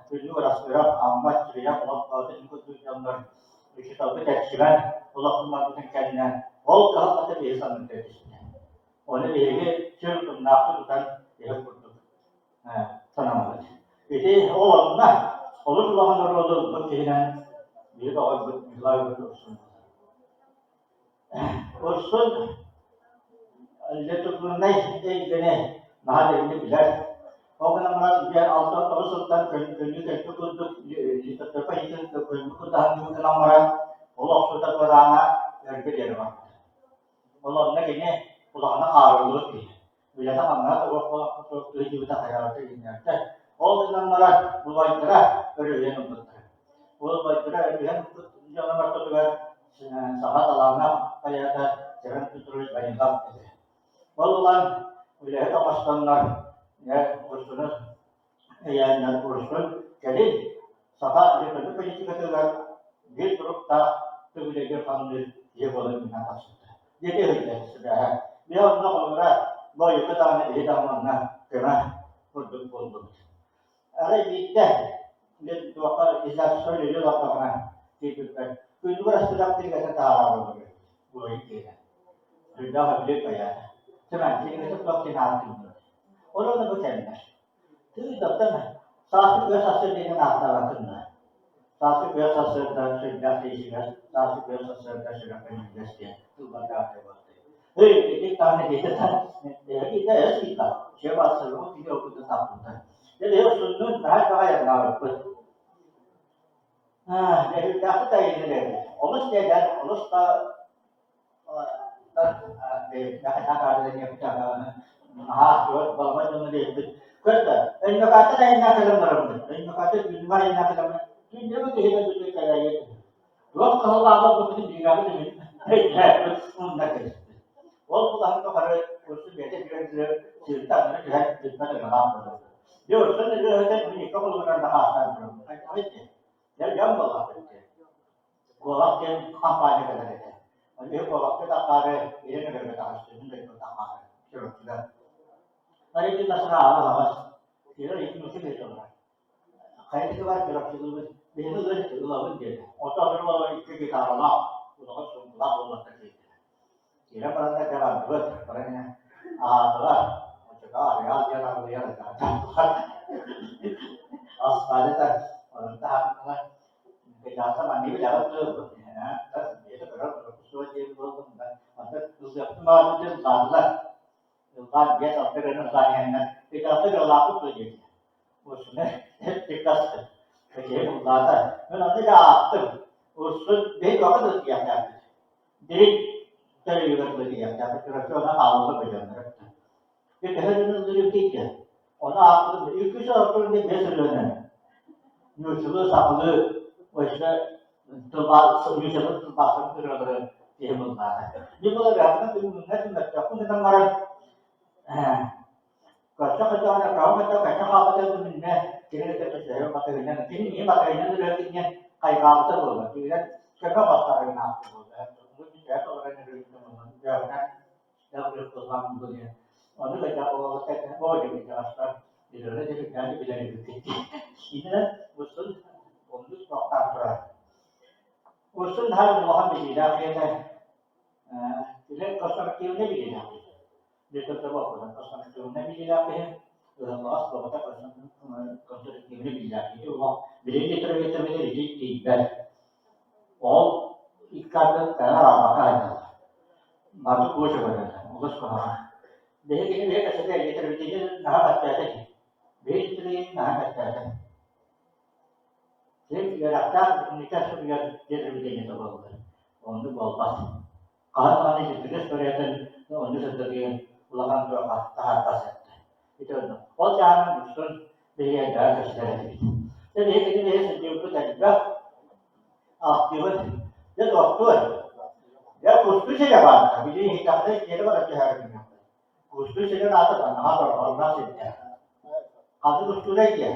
Tujuh rasmira amat ceria Allah itu tujuanlar. İşte tabi tekşiren Allah'tan marketlerin kendine. O kahapta bir insan müddetişine. Onu bege çırpın nakı tutan yere kurdu. Sanamadı. İşte o anla olur Allah'ın orada bu kehinen bir de o güzel olsun. Olsun Letupunay gene mahallenin bilir. O kadar biar altı Sultan könlü tutulduk. Litatörpe için könlü tahan kenamaran. Allah Sultan varana erkeleri var. Allah ne gene kulağına ağırlık diye. Bilene anlar o tutuğu gibi de hayatı dinlerse. O zamanlar bu vaydıra ölüyen unuttur. Bu vaydıra ölüyen canavar tutuyor. Sahat alanına hayata jalan tutuyor bayıldan. Vallahi wilayah Afganistanlar ya kursunuz yani kursun jadi sahabat itu penyidikan di grupta itu dia panggil dia boleh minta kasih. Jadi sudah dia untuk orang bayu kita ni hidup mana kena produk. Ada kita dia dua kali isap sekali dia tak pernah dibuat. Kedua sudah tiga tahun boleh kita. Sudah habis kaya. Sebenarnya itu waktu nanti. Orang itu cendera. Itu dokter. Satu biasa sedang nak tahu. Satu biasa sedang disingkat. Satu biasa sedang penyelesaian. Itu benda apa? Ini karena kita ya kita. Siapa selalu tidak kita tahu. Jadi sunun dah kaya nak pun. Jadi dah kita ini. Olus jaga, olus tak. Nakakada niya kita mahasiswa bawa dengan dia kerja. Ini kata lain nak dalam. Ini kata di mana nak dalam. Ini dia betul betul kaya itu. Dua kalau apa betul juga betul. Nak kerja. Waktu dah tu hari kursus biasa dia cerita dia dengan apa. Dia uruskan dia ada ni kalau orang dah hasan. Dia jam berapa? Gua kan kampanye kerja. Ini kalau kita kare ini negara kita harus ini pertama. Sudah. Hari kita serah mas. Kira itu mesti betul. Kayak itu kan kira itu betul lah betul. Atau kalau kita ralah, udah sudah udah terjadi. Kira pada jalan betul, karena adalah macam real jalan real jalan. Ada tak tahap kejahatan mandi jalan tu. Itu kerana soalnya itu masa tujuh malam itu salah. Kan dia sampai dengan lainnya. Kita tu berlaku tu je. Usne tikas. Kerja mula. Nanti dah tu. Usne dia kau tu dia dah. Jadi cari juga tu dia. Tapi kerana orang awal tu berjalan. Kita hendak jadi tiga. Orang tu itu seorang ni biasa lena. Nusul sambil wajah tempat sebelum tempat terus diye bunlar. Bir bunlar yapmak için ne demek yapın dedim var. Kaçak kaçak kau kaçak kaçak apa tu minne kira kita saya pakai minne ini pakai minne berarti kayak kau tu loh. Kira siapa pasar yang nak tu loh. Mungkin siapa orang yang dari teman-teman jangan jangan berkesan dunia. Orang kerja orang kerja boleh kita asal di dalam jadi kerja bila itu. Ini usul untuk faktor. Usul hal muham bila kita ini customer care ni bila dia terbawa dengan customer care ni bila kita Allah sebab kita customer care ni bila itu bila dia terbawa di feedback all ikat cara apa kan मातो कोश बदलता उगस कहा देह के लिए कैसे दे ये तरह चीजें ना बच्चा है भेज लिए ना बच्चा है सिर्फ ये रखता निकास को ये तरह चीजें तो बहुत है और तो बहुत पास कहा माने जितने स्टोरेजन तो उन्हें सब जगह उलाkan तो तार पास है itu और jangan muncul dia ada kesadaran jadi ini sejauh itu juga aktif dia dokter ya kustu saja kan, tapi ini kita ada kira berapa hari ini. Kustu saja ada kan, ada orang saja. Ada kustu lagi ya.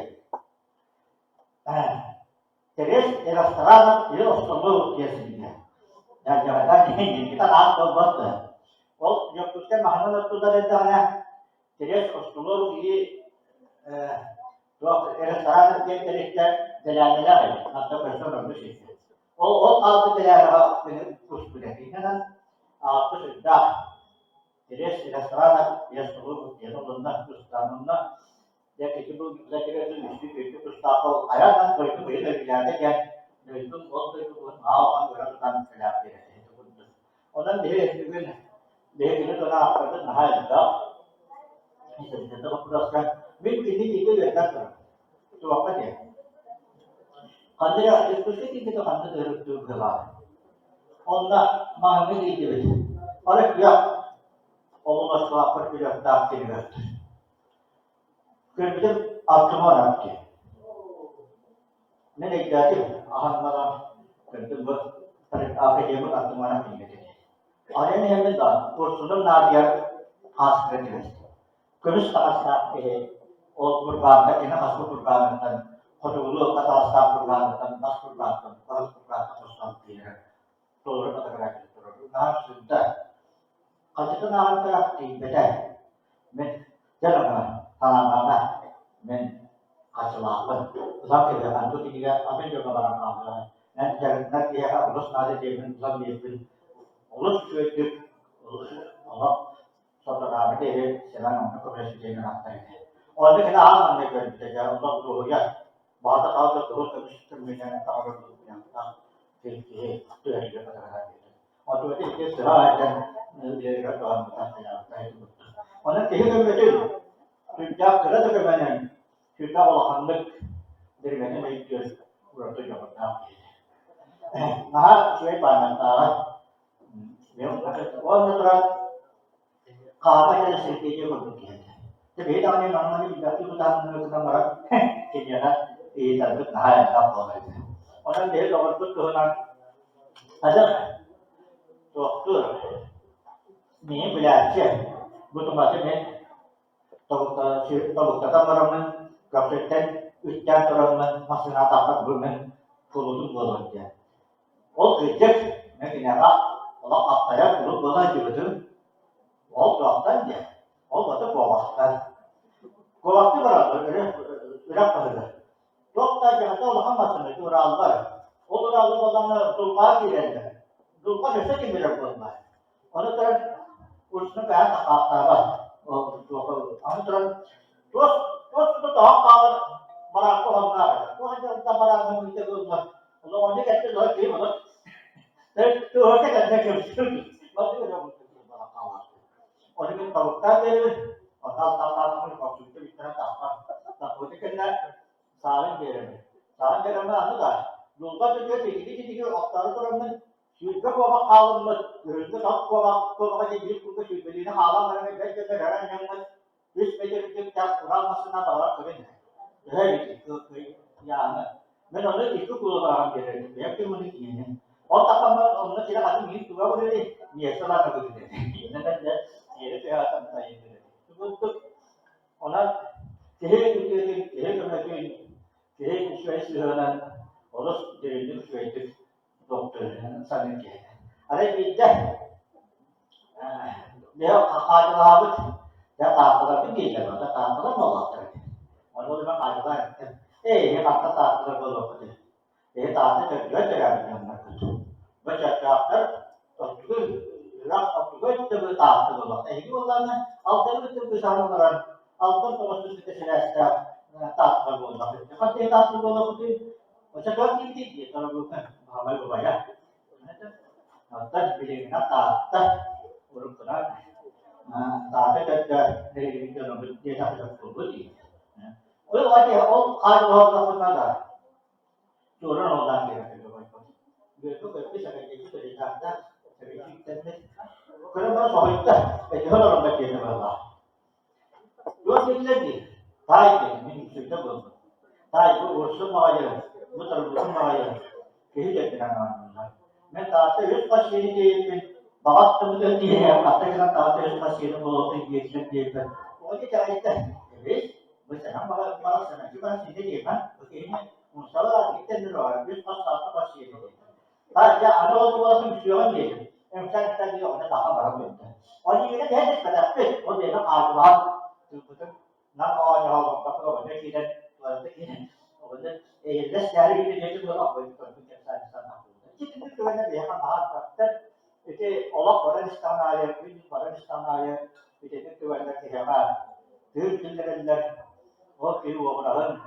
Terus restoran itu semua dia sendiri. Dan jangan ini kita nak buat. Oh, yang kustu mahal itu dari sana. Terus semua ini restoran dia terus jalan jalan atau restoran bersih. O altı değerli benim kusturekinden altı sudah. Jadi restoran ya sebelum dia nonton kustanunna dia kecil kita kira itu kustako ayat dan itu beda beda kan itu waktu itu mau orang kan kerja itu betul. Orang dia itu orang apa nah ada itu kita teruskan mungkin ini itu kan itu apa dia Kandira itu sih kita kan terus bergerak. Onda mahal ini dia. Oleh dia, Allah setelah pergi tak tinggal. Kemudian agama nanti. Ini jadi ahad malam kemudian tarik apa dia pun agama nanti gitu. Ada yang hendak kursunum nadia khas kerja. Kerus khas oh berbangga ini khas berbangga Kalau dulu kata staf perbankan, pas perbankan, pas perbankan terus nanti, turun atau kerja turun, nah sudah. Kalau kita nak kerja beda, men jangan tangan men kacelakan. Sampai dia antu tiga, apa juga barang apa. Nanti jangan dia harus nanti dia men sambil dia, ulus cuci, Allah saudara dia sekarang untuk presiden nanti. Oleh kita aman dengan kita untuk dulu ya. बहुत out of whole commissioner में जाना था और यहाँ फिर ये तो है ये पता लगा दिया और तो ये सहा है ये का तो हम बता सकते हैं और ना कहीं कहीं बेटे फिर क्या करा तो क्या मैंने फिर क्या वाला हम लोग देर मैंने नहीं किया पूरा तो क्या बता ना शुरू पाना था ये और मतलब कहाँ पे जैसे चीजें बनती हैं जब ये दाने मानने की जाति को दान में उसका मरा कि जरा ये तब नहाया था बहुत है और हम देख और कुछ तो ना अच्छा तो ini belajar butuh macam ni tahu kata orang men kapten ujian orang men masih nak dapat bermain kalau tu boleh je oh reject ni kenapa kalau apa ya kalau boleh juga tu oh dokter je oh betul waktu berapa ada dokter jangan tahu lah macam itu orang orang tulpa dia tulpa biasa kita berbuat orang terus उसने कहा था काफा और जो हम terus itu tahu kalau barang ko हमला तो हज उतना बड़ा हम नीचे को लोग ने कहते लोग के मतलब तो होते करने के मतलब जो बड़ा काम और ये तवक्का दे और ताल में को सुनते इतना तापा तब होते करना सावन दे रहा है लोग का जो टिक अवतार को हमने Sudah kau bakal itu tak kau bakal jadi itu sudah beli nak halang mana baik kita orang yang mana bis meja kita orang masih nak bawa keren, jadi itu ya mana, mana itu kulo orang jadi, dia tu mana ini, orang tak mana orang tidak ada ni tu orang bu dedi. Niye sorar bu dedi. Neden de yeri hayatım sayın dedi. Bu ona tehe gömleği tehe şüphesi öğrenen orası derinlik şüphesi doktor sanın ki. Araya bitti. Ne hakikaten ya tahtalar bir gece var. Tahtalar mı olacaktır? Onu da hakikaten. Yang kata tahtalar kalau betul. Tahtalar juga tidak ada baca tahtalar. Waktu itu tahtalar kalau. Ini orang altar itu bersama orang. Altar terus kita selesai tahtalar kalau. Kalau tahtalar kalau betul. Macam dua titik kalau bukan. Hamil berbayar. Tahtalar pilih tahtalar. Urut-urut. Tahtalar dari dalam dia tak ada betul. Oleh wajah kalau ada turun orang dia itu bisa kayak gitu dari kata dari internet. Kenapa soal itu? Kalau orang dia berapa? Dua titik lagi. Tahu ini sudah belum. Tahu urusan mawar, betul urusan mawar. Kehidupan orang. Mereka itu pasti ini bawa teman dia. Katakan tahu itu pasti itu bawa pergi dia. Oke cara itu. Bersama malah sana juga sini kan, begini masalah kita nilai habis pas satu pasti ini. Tapi ada orang yang dia, yang kita dia orang tak apa berapa. Orang ini dia pada fit, orang dia nak agak betul. Nak orang yang apa orang dia orang les dari dia tu berapa itu kita sana. Jadi itu kan dia kan itu Allah orang istana ya, orang istana ya, itu kan dia Terus Oke, orang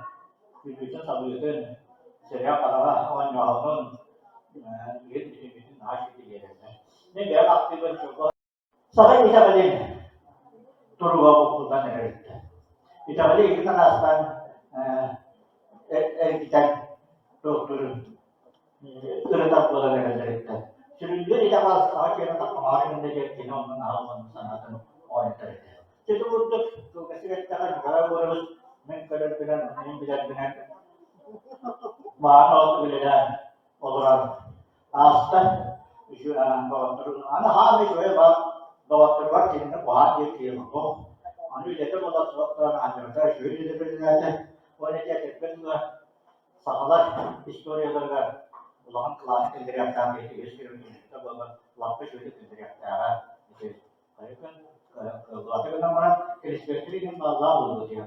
itu sahaja saya katakan orang yang gitu nasi dia. Ini dia aktif bercoba. Saya bisa balik turun waktu bukan negara. Bisa balik kita nasban kita turun tak bukan negara. Jadi kita pas akhirnya tak kemarin menjadi kena mengenal sana orang itu. Jadi untuk kasih kita kan kalau harus mengkader-kader dengan mahal beda orang asal isu bahwa terus anak hal itu bahwa terbuat ini bahwa dia kira bahwa anu itu bahwa orang ajar isu itu berbeda orang dia terkenal sahabat histori bergar ulang kelas kendirian kami itu kita bahwa lapis itu kendirian cara itu kan kalau kita nama krispetri kan malah dulu dia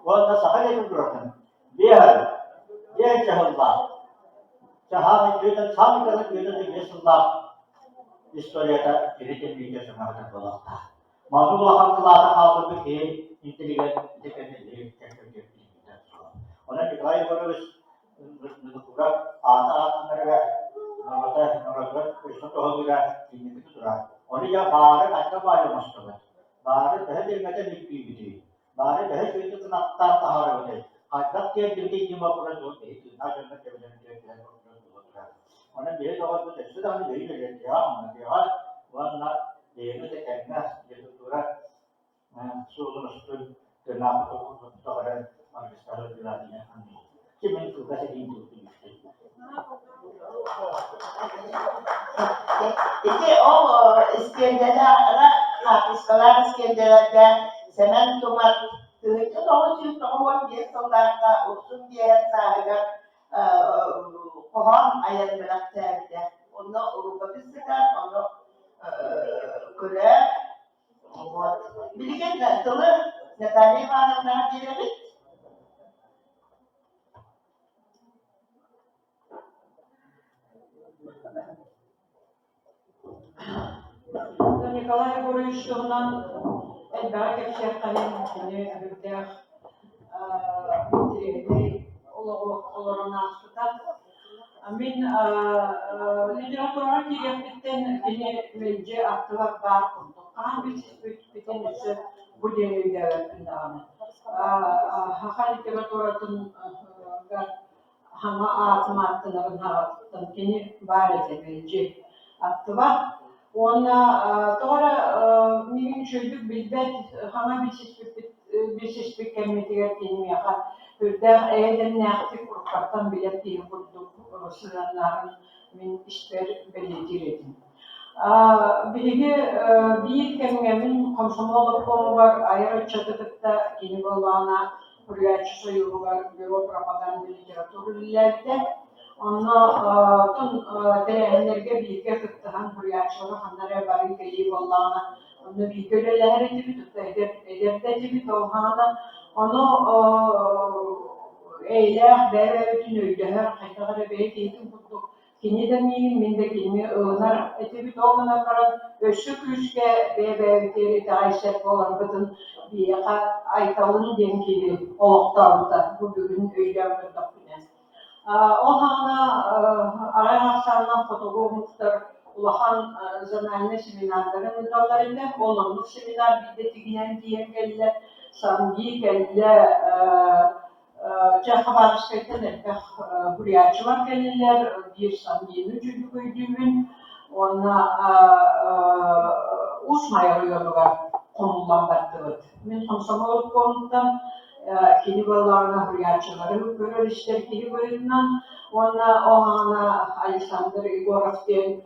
wah sahaja itu berarti biar insyaallah sahaja itu dan sama dengan itu insyaallah historia ini sama dengan Allah manusia kelas hal berpikir intelijen orang diklaim harus mengukur ada mereka itu juga ini itu sudah orang yang baru ada banyak masalah baru dah dia macam ini बारे बहस हुई तो नक्ता कहा रहे आजकल के ड्यूटी की बात पूरा जोड़ दे तो ना जन्नत के वजह से क्या होता है उन्हें ये जगह तो ऐसे तो हम यही ले क्या हमने क्या वरना ये तो कहना ये तो पूरा सोलो नस्ल के नाम तो है और विस्तार दिला दिया हमने कि मैं तो कैसे दिन तो Jadi Iskandar lapis kelas Iskandar Semen tumat itu kalau sih kawan dia saudara usun dia sahaja pohon ayam berakar dia untuk urut biskan untuk kuda buat bilikan tak tuh netani mana nak dia ni Николай Егорович, что нам البركة في قليل من البداخ من oloruna tutar. Min literatürün diyetten beni bence aktıva var kondu. Kan bütün ise bu deneyde öğretmenlerine. Haka literatürün hama atma attıların haratın beni var ede bence aktıva. Ona sonra benim çocuk bilbet hama bir şey biz hiçbir kemmetiye bilmiyorlar. Hürder eğden neaktif kurkartan bile diye kurduk sınırların min işler belirtirdin. Bilgi bir kemiğimin komşumoluk konu var, ayrı çatıkta yeni olana Hürriyetçi soyulu var, büro propaganda literatürlerde. Onu terehenlerge bilgi kıttıhan Hürriyetçileri hanlara bari geliyi olana onu bir göreler edibi tuttu, ederde edibi doğana onu eyler ve bütün ülkeler kayıtları belki eğitim tuttu. Kini de min de kini ınar edibi doğana karan öşük üçge ve biteri daişet olan kadın bir aytalın dengeli oluktarda bu bugün öyle yapıldı. O hana arayaksandan fotoğraflar ulahan zamanlı seminerlerin müdahlarında olumlu seminer bir de tiginen diyen geldiler, samimi geldiler, Cahavarsketten elbette hürriyetçiler geldiler, bir samimi üçüncü köydüğümün ona uçmaya yollar konulandı. Min komşumalık konudan kini ballarına hürriyetçileri görür işler kini bölümden ona o hana Alexander Igorov'ten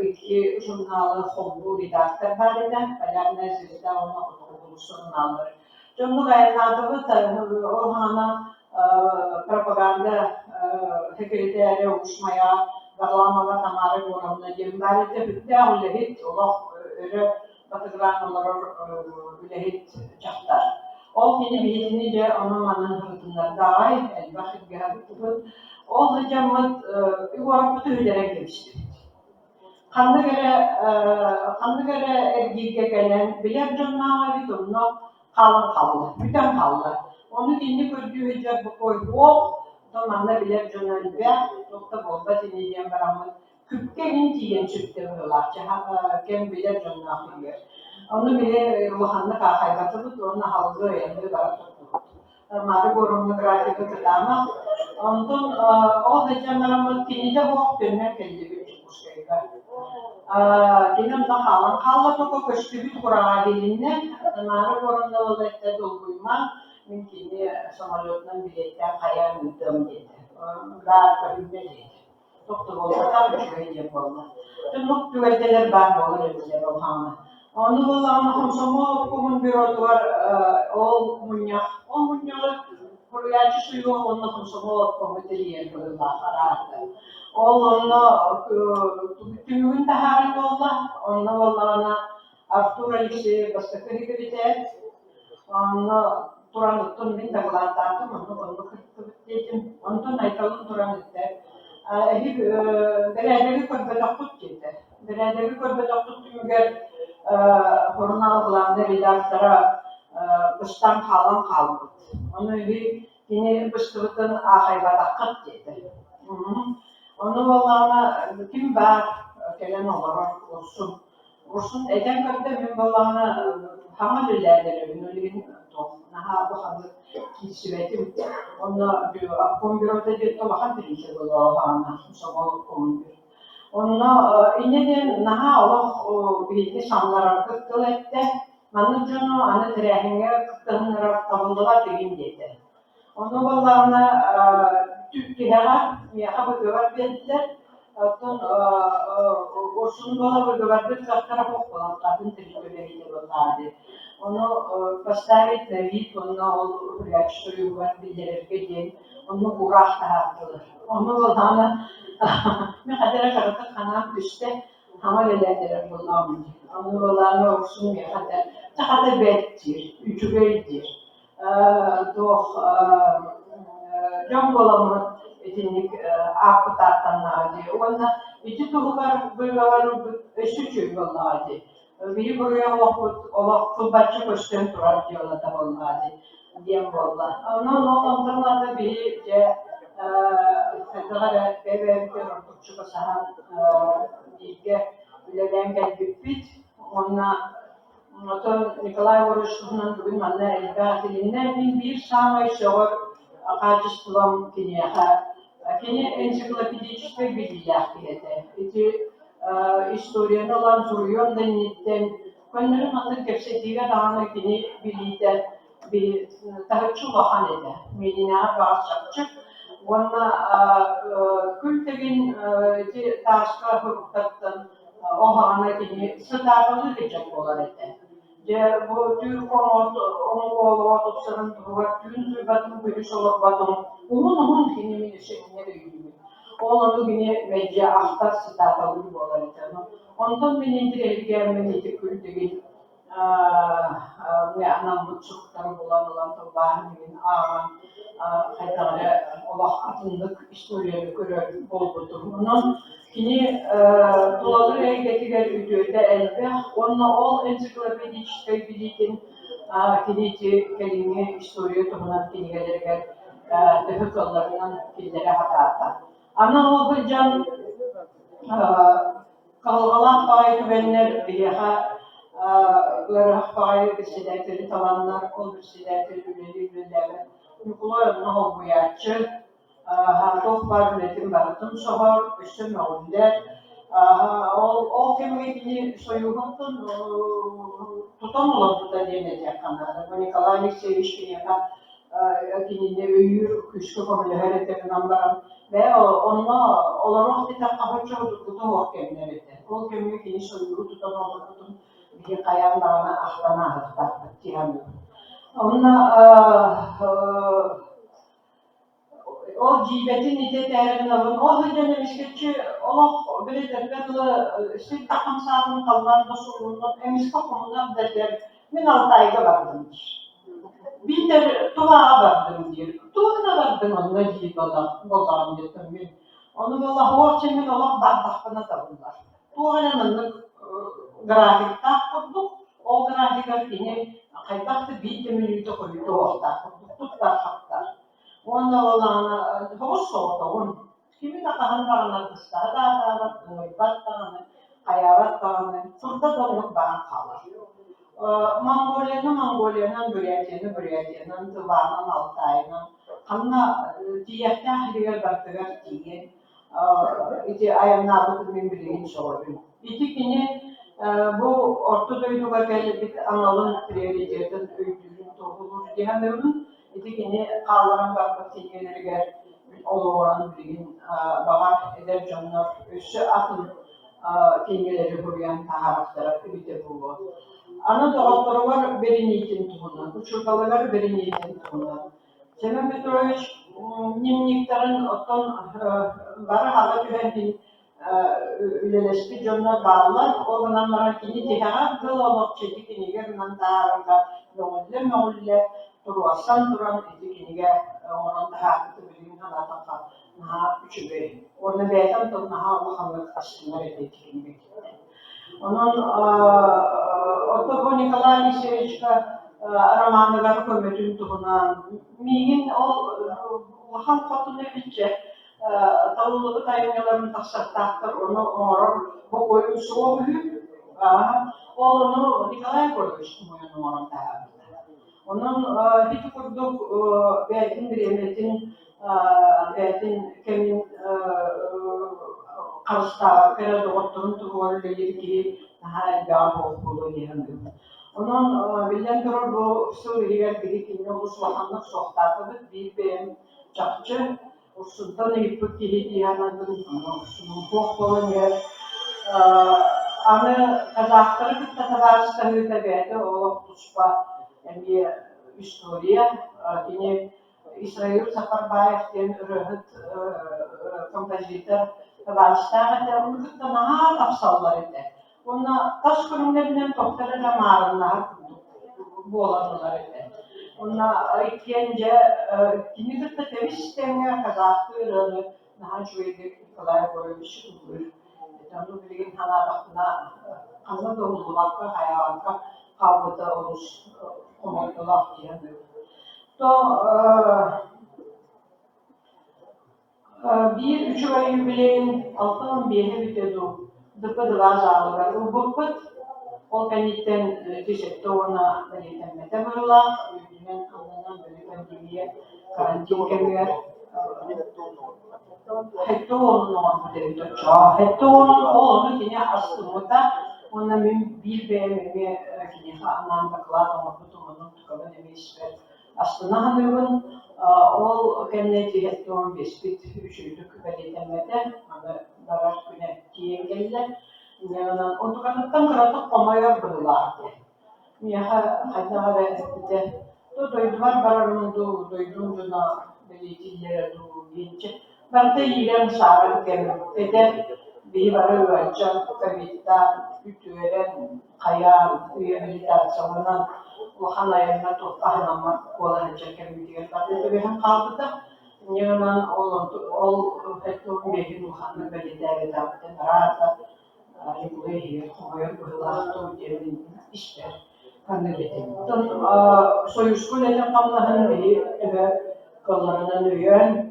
iki jurnalı Hombu redaktör barinden Bayan Nezir'de ona okulu jurnalları. Cumhur Aynadığı o hana propaganda hekayetleri oluşmaya bağlamaya tamarı oranına gelmeli de bitti öyle hit Allah öyle batıgran olarak öyle hit çaktar. O kini bilince onun manın hırtından daha iyi elbette bir hırtı. O hıcamı yuvarlak tüylere gelişti. Kandı göre ergiye gelen bilen canına bir durumda kalın bütün kaldı. Onu kendi gördüğü hicab bu koy o zamanda bilen canına bir nokta bomba dinleyen baramı küpkenin diyen çıktı diyorlar. Kem bilen canına biliyor. Onu bile ruhanlı kahaybatı onu halgı öğrenmeyi var. Marı gorumlu grafik tutama. Ondan o hıcamlarımız kini de bu dönme kelli bir çıkmış şeyler. Benim de kallı toku köşkü bir kurağa gelinle, marı gorumlu olayda dolguyma, mümkün samalotdan biletten kayar müddüm dedi. Gar kabinde dedi. Doktor olmadan bir şey yapalım. Tüm güvendeler ben olur ediler o hana. Onu bulan komşumu kumun bürodu var, o munyalı hürriyetçi suyu onunla komşumu komiteli yapıyorlar kararlı. Onunla tümün taharın onunla Artur Alişi başka kriter, onunla turanıttın bin dağlar tartım, onu kırıktım, ondan aytalım turanıttı. Hep berederi körbede kut dedi. Berederi körbede kut tümüger Hornalılarında redaktara baştan kaldı. Onu yine başkırıkın ahayvada kıt dedi. Onu vallahi kim var gelen olarak olsun. Olsun eden köpte min vallahi hamar ilerleri ünlüğün naha bu hamar kisivetim. Onu kombirota bir tobakan birinci vallahi musabalık kombir. Onunla ineden naha Allah bilgi şanlara kıttıl etti. Manıcını anı direğine kıttığınlara tabıldılar degin dedi. Onu vallahi Türkiye'ye miyaka bir göver verdiler. Orsunun bana bir göver bir traktara kokmalar. Kadın tercümeleriyle vallahi. Onu gösterip verip onunla o hürriyetçi soyunlar bildirirken onu uğraş taraftılar. Onu vallahi ne kadar karıtı kanat düşte hamal ederler vallahi. Onu vallahi orsun ya kadar bettir, üçügeydir. Doch Jombolamın etkinlik akıtartan nadi. Ona içi tuğlar bölgeler eşüçü vallahi. Biri buraya vakit kılbaçı koştum turar diyorlar da vallahi. Diyem vallahi. Ondan da bir Federal BBM'de Türkçe sahan bilgi bilen gelbit. Ona Nikolay Voroshkin'in bugün bana elbette bir sağlayış şoğur kaçıştılam kini ensiklopedik bir bilgiler bilete. İti historian olan soruyor da nitten. Konları mantık kepsetiyle daha kini bilgiler bir tahıçı bahan ede. Medine bağışçakçı. Ona kültegin taşka hırkattan o hana gibi sıdarlı diyecek olan ede. Bu Türk onu otobüslerin var, tüm batın bölüş olarak batın. Onun kinimin şeklinde de yürüyor. Onu beni medya aktar sıdarlı gibi olan ede. Ondan beni direkt gelmeni kültegin ve anlamlı çocukları bulan tılbağının ağan hayatları Allah adınlık istoriyalı görür bol budur. Onun kini doları getirir üdüğünde elbe, onunla ol ensiklopedik işte bildiğin kinici kelime istoriya tohunan kinigelerine dıhı kollarından filleri hatata. Ana o hocam kalgalar bayı güvenler biliha Irak bayı bisiletleri talanlar, ol bisiletleri üleli. Nukula nahol buyatçı, hartof var üretim baratım sohar, üstün oğuller. O kemikini soyuğundan tutan olan bu da deneyecek kanalda. Nikolaylık sevişkin yaka kininde öyür, küşkü komülü heretemin ambaran. Ve onunla olarak bir takı hoca tutu o kemiklerinde. O kemikini soyuğu tutan olan tutun. Bir kayan dağına ahlana ahlıkta tiyanıyor. Onunla o cibetin ite değerini alın. O hıcan emişketçi olak biledir. Ve işte takım saatin kallarında sorunlar emiş kapımından derler. Min altı ayda vardımdır. Bir de tuvağa vardım diyor. Tuvağa vardım onunla cibe olan dedim ben. Onu valla o çemin olak bardakına da bunlar. Tuğanın grafik takıldık. O grafikler yine kaybaktı bir minüte koydu orta. Tutlar haklar. Onda olan havuz soğukta on. Kimi de kahanlarına kıstar. Dağlar, battanı, hayavat dağını. Turda donluk bana kalır. Mongolia'nın Buryatya'nın, Tıvan'ın, Altay'ın. Hamna diyette haliyer baktılar diye. İti ayağına bakımın bilgin sorun. İti kini bu Ortadoğu'da böyle bir analın prioritetin öykünün doğulur diyenlerin İti kini kağların bakıp tilgeleri gel olan bilgin bağır eder canlar üstü atın tilgeleri huruyan taharatlara ülke bu. Ana doğalları var beri niyetin tuğuna, uçurtalılar beri niyetin tuğuna. Semen Petrovic nimliklerin otan barı hala güvendiğin üleleşti canlar bağlar. O zamanlara kini tihara kıl olup çedik kini görünen dağarında doğulle duruasan duran edi kini onun tahakkı bilgin hanataka naha üçü beri. Onu beytan tut naha Allah'ın aşkınlar edi kini onun o Nikolay Nisevич'ka romanları koymadığım tuğuna migin o halk fatını bitecek tavulları dayanyalarını taşlattaktır onu bu koyun soğuk büyük oğlunu Nikolay koymuştum oyunu onun tarafında. Onun hiç kurduk belki bir emretin belki kemin Karşıda kere doğuttuğun tuğlarla ilgili daha elbağ hokuklu diyelim. Onun bilden durur bu Suriye'ye birikimli oluşu vatanlık sohtatı bir benim çakçı Ursun'dan yapıp geri diyanadın Ursun'un hokuklu yer. Ama Kazakları bir tatavarışta hüdebeydi o tutuşma bir istoriya. Yine İsrail Sakarbayev'den röhüt kompozitör Kıvanç'ta onu da naha tapsallar edi. Ona taş kurumlarından doktorlara mağarınlar bu olanlar edi. Ona ikinci kimi de tevi sistemine kazaktığını naha şöyle kolay koymuş olur. Onu bilgin hanabatına kanı doğulmakta hayvanka kavgada oluş omurdular diyendir. Bir üçü ay jubileyin altın bir bitedi. Dıpı vazarlar. O bıpıt o kanitten teşekkür ona belirten meteorlar. Ülkenin anlanan böyle pandemiye karantin kemiyor. Hatta onun orada dedi. Hatta onun yine aslında ona bir BMW yine anlamda kılar ama bu tutumunun Торабын емеспер. Астына ханыбын ол кәнне тиеттуан беспит үшүлдүк бәлетеммете, аны барар күне тиен келлер. Онтуканаттан кыратык комайар быдыларды. Мияха хайдаға бәлетте. Дойдуар барарымды, дойдун жына бәлетиллері ду генче. Барда ирен сағыр кәміппеде бей бары өйчан кабитта ütüeren каян реабилитацияланан улахан айына тоқпағынама оларын жәкерім деген барды бейін қалды да негенан ол әттуын бейін улаханны бәлетәге тапты барада регулы егер қоңайыр бұғылақты өтерін іштер каннелетен. Союз көлетен қамлағын бейі көлларынан өйен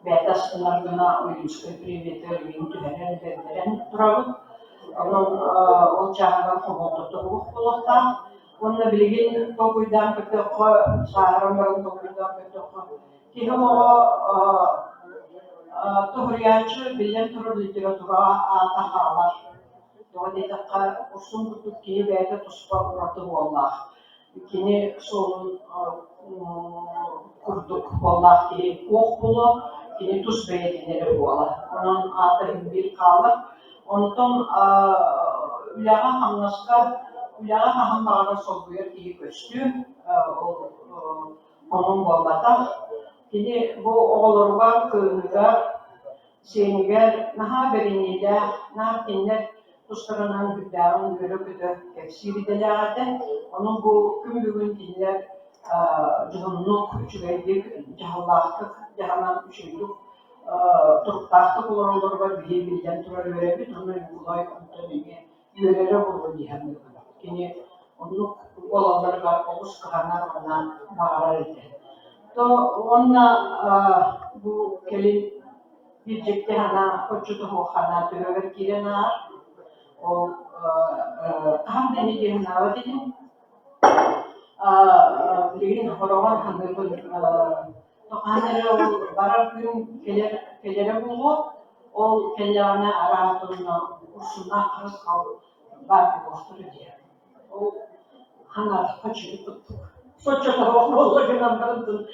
бәтастылар гына ойыншқы приветер үйін түбәрен бәрдерен тұрабын. Ол жағынан қомылтыты бұқ болықта. Оны білген тоқойдан көтіқі, сағырын барын тоқойдан көтіқі. Кейі оға тұғыриячы білен тұры литератураға ата қалар. Доға детаққа ұсын күтіп кейі бәйді тұспа ұраты боллақ. Кені солын күрдік боллақ кейі оқ болу. Kini tuz beyetleri bu ala. Onun adı bir kalır. Ondan ülağa hamlaska, ülağa hamlağa sokuyor ki göçtü. Onun bolada. Kini bu oğulurga, köyüga, seniger, naha beriniyle, nakinler tuzlarından güdağın görü kefsiridelerdi. Onun bu kümbüğün dinler cıhınlık, üçügeydik, cahallahtık, jahanan üçüydük, turuktartık olurlar biye bilden turar öğrenip, onu bulay komutanıya yörere bulur diyenler. Kini onu olanlarga oluz kıhanar ona bağırar edi. Onunla bu gelin bir cepte hana, koçudu hana döver giren ağır. O tam deneydi hana dedim. Bilgin horoğan hanımın toqanları barar gün kelere bulgu, ol kellerine aratığına ursuna kırız kalı barbi boştur diye. O hanar kaçırı tuttuk. Soçata oğlu günanlarından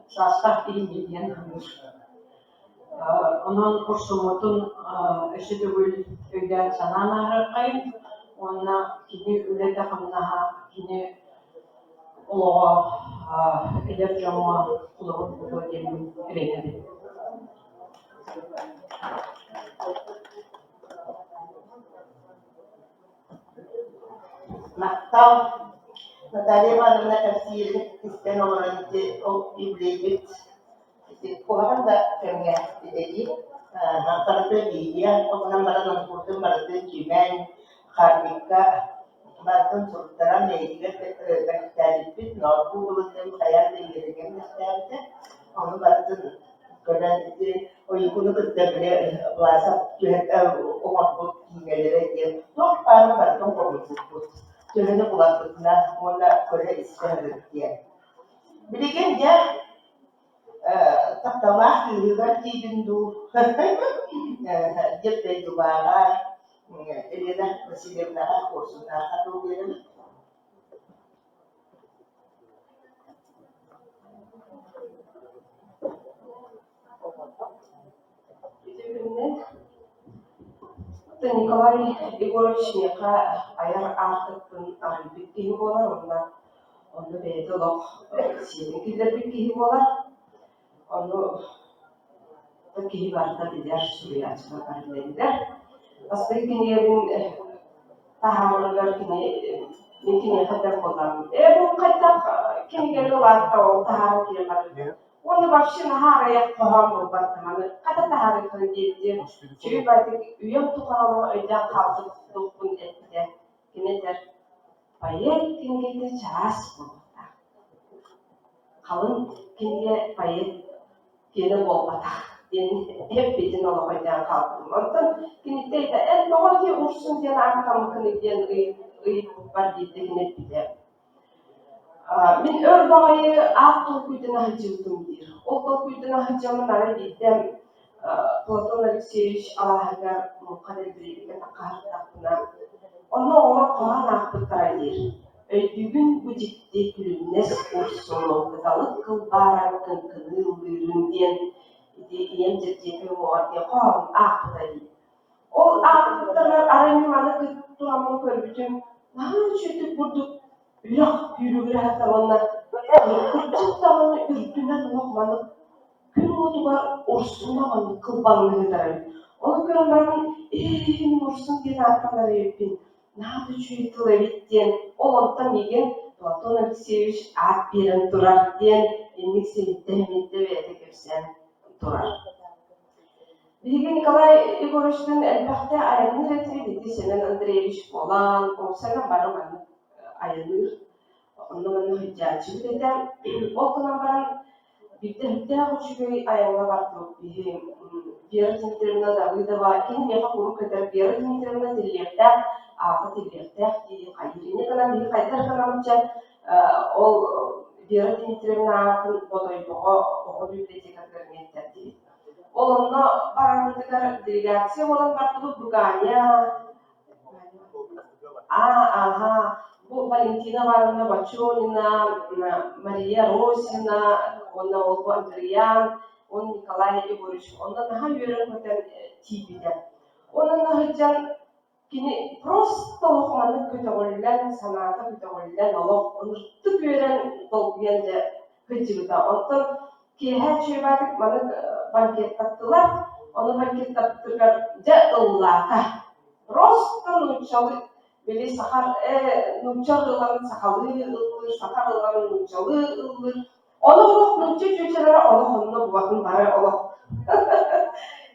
sastah bilmeyen hanır. Onun kursumutun eşidi bül öyden sanan ağırkayım. Ona kini ülede hamlaha, kini oğa eder cama kulağın bulu gelin ereğini. Maktav, Natalia Madonna tafsir isten olarak o ibleyit. Kuharan da kemya dedi. Kartı bilgiya, onun bana kurtum barıtın cimen, harika, barıtın sultanan neydiğe bekleripit, norbu bulundum hayal değirgen isterdi. Onu barıtın gören o yukunu kıttabile vasap cühet o makbut kimgelere diye. Çok pahalı barıtın komiksit bu. Cüheti kulaklıkına ona göre isterdi diye. Bilgin ya, takdamah dilihat di bindu, jadi dubara, ini dah presiden dah kursus dah satu dia. Nikolay Igorovich Neka ayar artık arifik gibi olar onu bedolok sizinkiler bir gibi olar onu da gibi varsa diğer sürüye açmak dediler. Aslında kinerin tahammüller kine kadar kullanılır. Bu kadar kine geliyor varsa o tahammül var. Onu başına haraya koyamıyor batmanı. Kadar tahammül diye. Çünkü batık üyem tukalı öden kaldı dokun etti. Kine der. Payet kine de çağız bu. Kalın kine payet kine bolbata. Yani hep bizim olaydan kaldım. Ondan kine de en doğal diye ursun diye arkamı kine diyen var diye kine bile. Ben örneği akıl kuyduğuna hacıldım diyor. O kuyduğuna hacılımın araya gittim. Platon Alexeyevich Allah'a mukadder bir takahır tapına. Onu ola kalan akıttırayır. Öydüğün bu ciddi külünnes kursunu kıtalık kılbaran kınkını ılırından iyem ciddi muaddi kalan akıttırayır. O akıttırlar araymanı kıttıramın körbütüm. Nahan çötük burduk. Ülak yürügüre hatta onlar. Kırcık dağını ürtünen lokmanı. Gün odular orsunlamanı kılbanlığı kıtırayır. Onu görünmem ursun diye arkaları yapayım. Nadı çüytül evitten, olantan egen Platon Alexeyevich at birin durar diyen enlik semitte verdi kepsen durar. Bilgi Nikolay Igorish'ten elbette ayanır etriydi. Senin Andreevich olan, o sene barımanı ayanır. Onu bana hüccacı dedem. O kadar baran bir hoşçakalın ayağına vardı. Vira Dimitrievna da var. Kendi bir kuru kadar Vira Dimitrievna dilekte, ağda dilekte. Hayırını kadar bir kadar kanalımca o Vira Dimitrievna ağın bodoyluğu o bibliotekatlarını tertip. Onunla paramedical delegasyon olan bakılı Bulgarya. Bu Valentina Varovna Bachonina, Maria Rosina, ona oldu Andriyan, on Nikolay Igorich, ondan daha yürüyen koten tipide. Ondan daha can kini prosto lokmanı kötügüllen, sanata kötügüllen, onu tık yürüyen dolguyanca hıcıgıda. Ondan ki her şey vardık bana banket taktılar, onu banket taktırlar, Allah'ta. Prosto nuçalı, böyle sakar, nuçalıların sakalı ılır, sakarların nuçalı ılır. Onu nuçalı çöçelere onu bakın bari onu.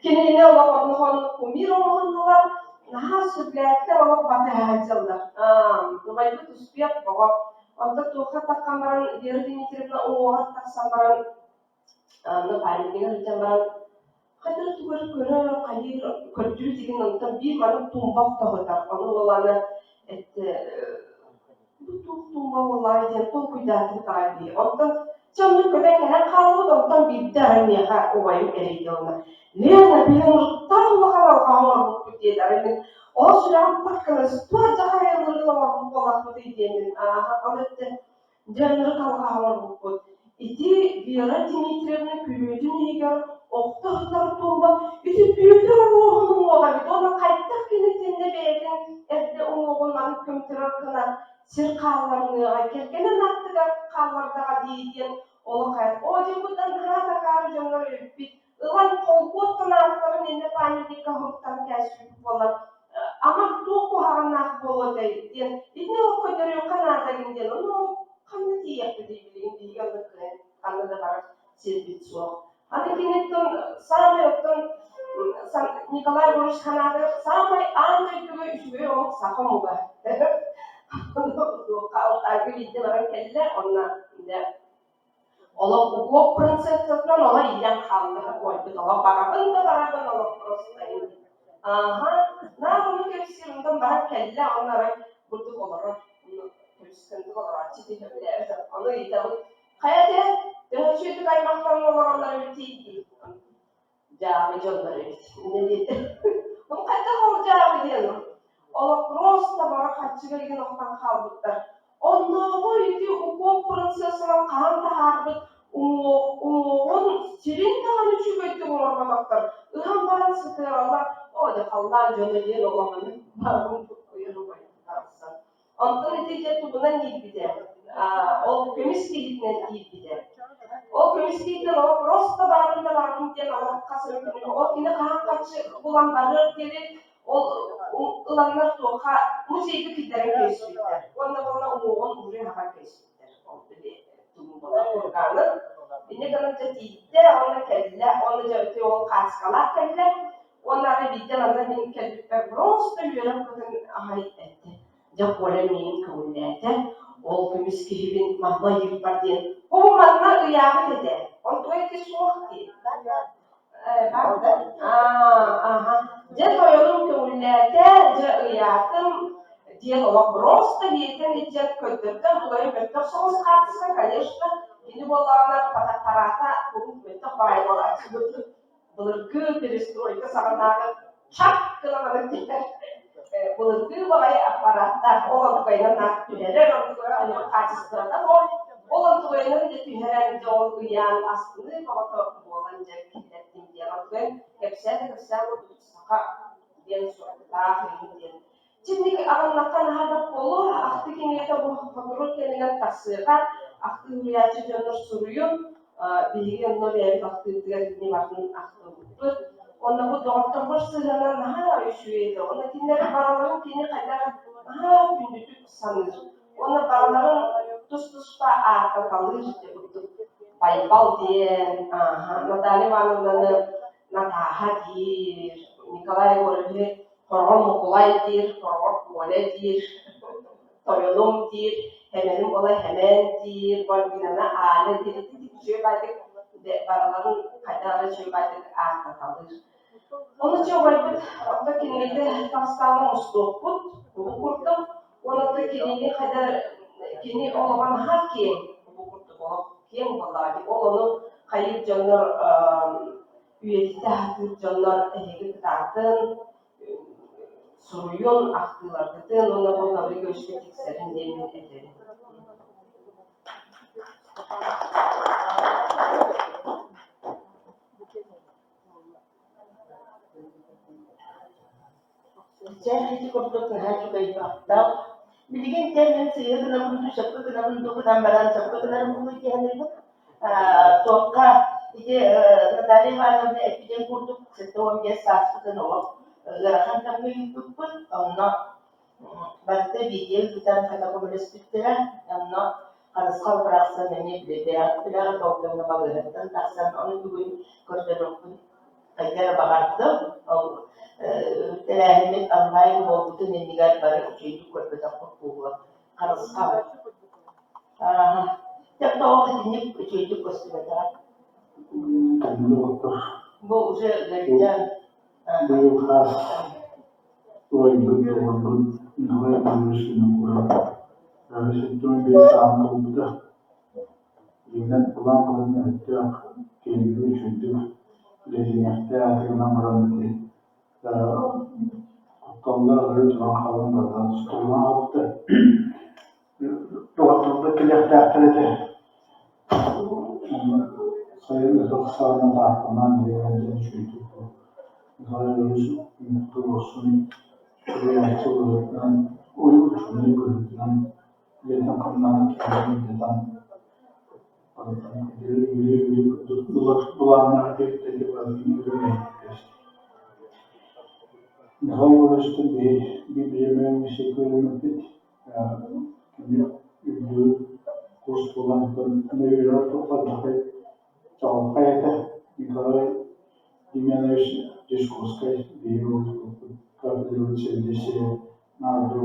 Kenine onu kumir olanlar, naha sürdükler onu batayacaklar. Dolayı bu tuspiyat baba. Onda tuha takamaran, Vira Dimitrievna uğrat takamaran, ne paylaştığını hıcamaran. Kadar tuğra köre kayır kötülü dikin ondan bir manı tumbak tahıtar. Onu olanı bu tumbak olayı diye to kuydatı tabi. Ondan canlı köden gelen kalıbı ondan bir derine ha olayım eriydi ona. Lena bilen tağla kalal kalmar bu diye derin. O süren bakınız tuğa cahayalırı var bu olaklı diyemin. Alıttı. Canlı kalmar bu. İti Vira Dimitrievna külüydün eğer oktahtar tomba iti büyütür ruhunun oğa bit. Ona kayıttak kenetinde beydin ette oğulmanın kömtürür kınar sir kallarını kerkenen attıga kallardaga deydiyen ola kayıt. O cebuddan hata karı jonlar öpbit. Ilan kolbottan artların ene panikika hurttan kəşfip olar. Ama toku hağınak bolu deydiyen. İtne o ködürüyor kanada ginden. Onu kanı diyekti deybileyim diyelim. Kanada var sirbit soğuk. Hadi kinetten sama yoktan Nikolay Igorich Kanada sama anca gibi üçüge o sakamuga. Kal takip etti var kelle ona de. Ola bu prenseslerden ola ilan kaldı koydu. Ola barabın ola prosayın. Na bunu kepsirimden bara kelle onlara bulduk olarak bunu kepsirimden olarak çiğdemler. Onu idam. Hayatı dönüşüydü kaymaktan olanlara bitiydi. Cami canları bitti. Ne dedi? Bunu kaçta olacağı diyelim. Ola prosta bara kaçı gelgen oktan kaldıklar. Onunla boyutu uku prensesinin kan tahardık. Umuğun sirin tahanı çüböttü ormanaklar. Ilhan baran sıkır Allah. O da kallar canı diyen olamanı. Barın uyarı koyun tarafsan. Ondan netice tutunan ilgide. O kömiskiylikten ilgide. O kömiskiylikten o prosta barın diyen Allah kasırın künü. O yine kan kaçı bulan barır deri. O ılanlar toka museydi kitlerin keşfetler. Onunla umuğun uğrun haber keşfetler. O böyle tuğun bana korkanı. Ne kadar tetiğde ona kelle, ona cevapte o kaskalar kelle. Onlara bitten anda benim kellikler prosta yürüyen kadın ahayet etti. Japole meyin kavulete. Ol kömiskiyibin mahna yırtlar diyen. O mahna ıyamet eder. Onu eti soğuk değil. Je koyalım kavulete, je ıyatım. Diyen ola prosta yeten içen kötürden dolayı better soğuz katısın конечно. Ini bolana parata untuk bentuk baik bola sebetulnya berke perestroika sangat çak kelamaan kita bulunduğu olay aparatlar olan koyunan tüheler onu kacısında o olan koyunan de tüheler de olmayan aslında baba olunca kilitledim diye ben hepsine bu saka diye sordular diye. Şimdi anlattan hada polo aktif niyete bu fakir kelinden tasarruf aktif riyacı canlar soruyor bilgilerin oraya aktif diğer bakın aktif onda bu doktor başlarına daha üşüyordu. Onda kinleri paraların kini kadar daha gündüzlük sanır. Onda paraların tuz pa kalır işte bu Baybal diye, Natali Vanovna'nın Natahadir, Nikolay Gorevli, Hormon Mokolaydir, Hormon Moledir, Toyolumdir, hemenim olay hemendir, Borginana Aledir, dedik şey baydık, paraların kadarı şey baydık kalır. Onun için orada kinlerde taslağına mustuput, bu kurdum. Onun da kinli kadar kinli olan hakim bu kurdum olup kim vallahi olanı kayıp canlar üyesi tahtı canlar ehli tahtın soruyun aktılardı. Ona bu kadar görüşmek isterim demin ederim. Jadi kalau kita juga ibadah, bikin jangan sih kena bentuk siapa kena bentuk gambaran siapa kena bentuk jangan itu, toka itu tadi malam ni epijen kurtuk setuan biasa seperti no, gerakan kami itu pun nak berarti video kita kata komunis kita nak harus kau berasa ni belajar kau kena belajar tentang san orang itu kerja pun kerja bahagia. Terahmet Allah'ın olduğu nedigar bari uçuydu korkata korkuwa karıska. Tek doğru dinip uçuydu kostumata. Bu uca geleceğim. Bu khas oyun bir sağlık da yine kullanılan ihtiyaç kendini çünkü ihtiyaç numaralı Kutsallar lütfen kalınmadan tutulma yaptı. Doktorda kilitlerdi. Sayın doktorların tarafından verildiğini düşündük. Zararımız mutlu olsun. Rüyatı olarak uyuşunu görülen ve takımların kendiliğinden bulanlar tek vaziyeti görmeye geçti. Daha uğraştı bir birime bir şey görmedik. Ünlü kurs bulanların ne bir topladık. Çoğu hayata bir kadar dinlenir diskurskay bir kapitalizm sevdisi nardo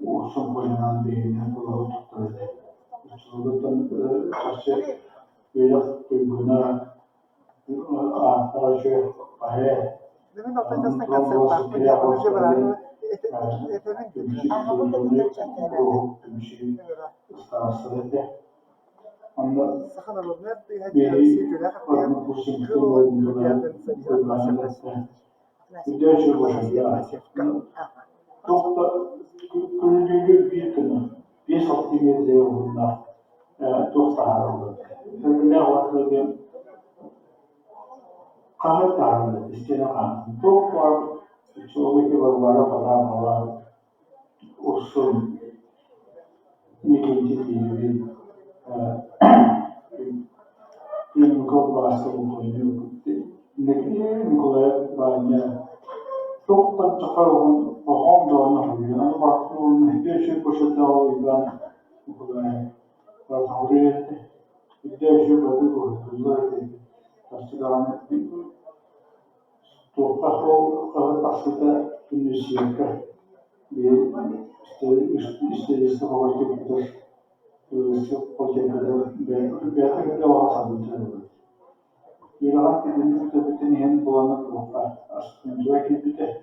o son koyulan bir ne kulağı tutturdu. Çocuktan çarşı böyle duyguna ağaçı pahe Demin noktada sakat sepak, yapıcı bırakıyor. Sakın alınır, bir hediye sivriler, bir santimetre yolunda çok sağlıklı. Ne var kahve tarihinde isteyen kanun çok var. Çoğu ki var falan var. Olsun. İkinci bir bir kopası oluyor. Ne kolay bence çok da çıkarım baham da ona yani baktığım bir şey poşette alıyorum kolay. Oraya bir de şu böyle oluyor. Aslında toprak o aslında Tunusiyaka bir işte havacılıktır. Politikada ve devasa İran bütün hem bulanık var. Aslında bir de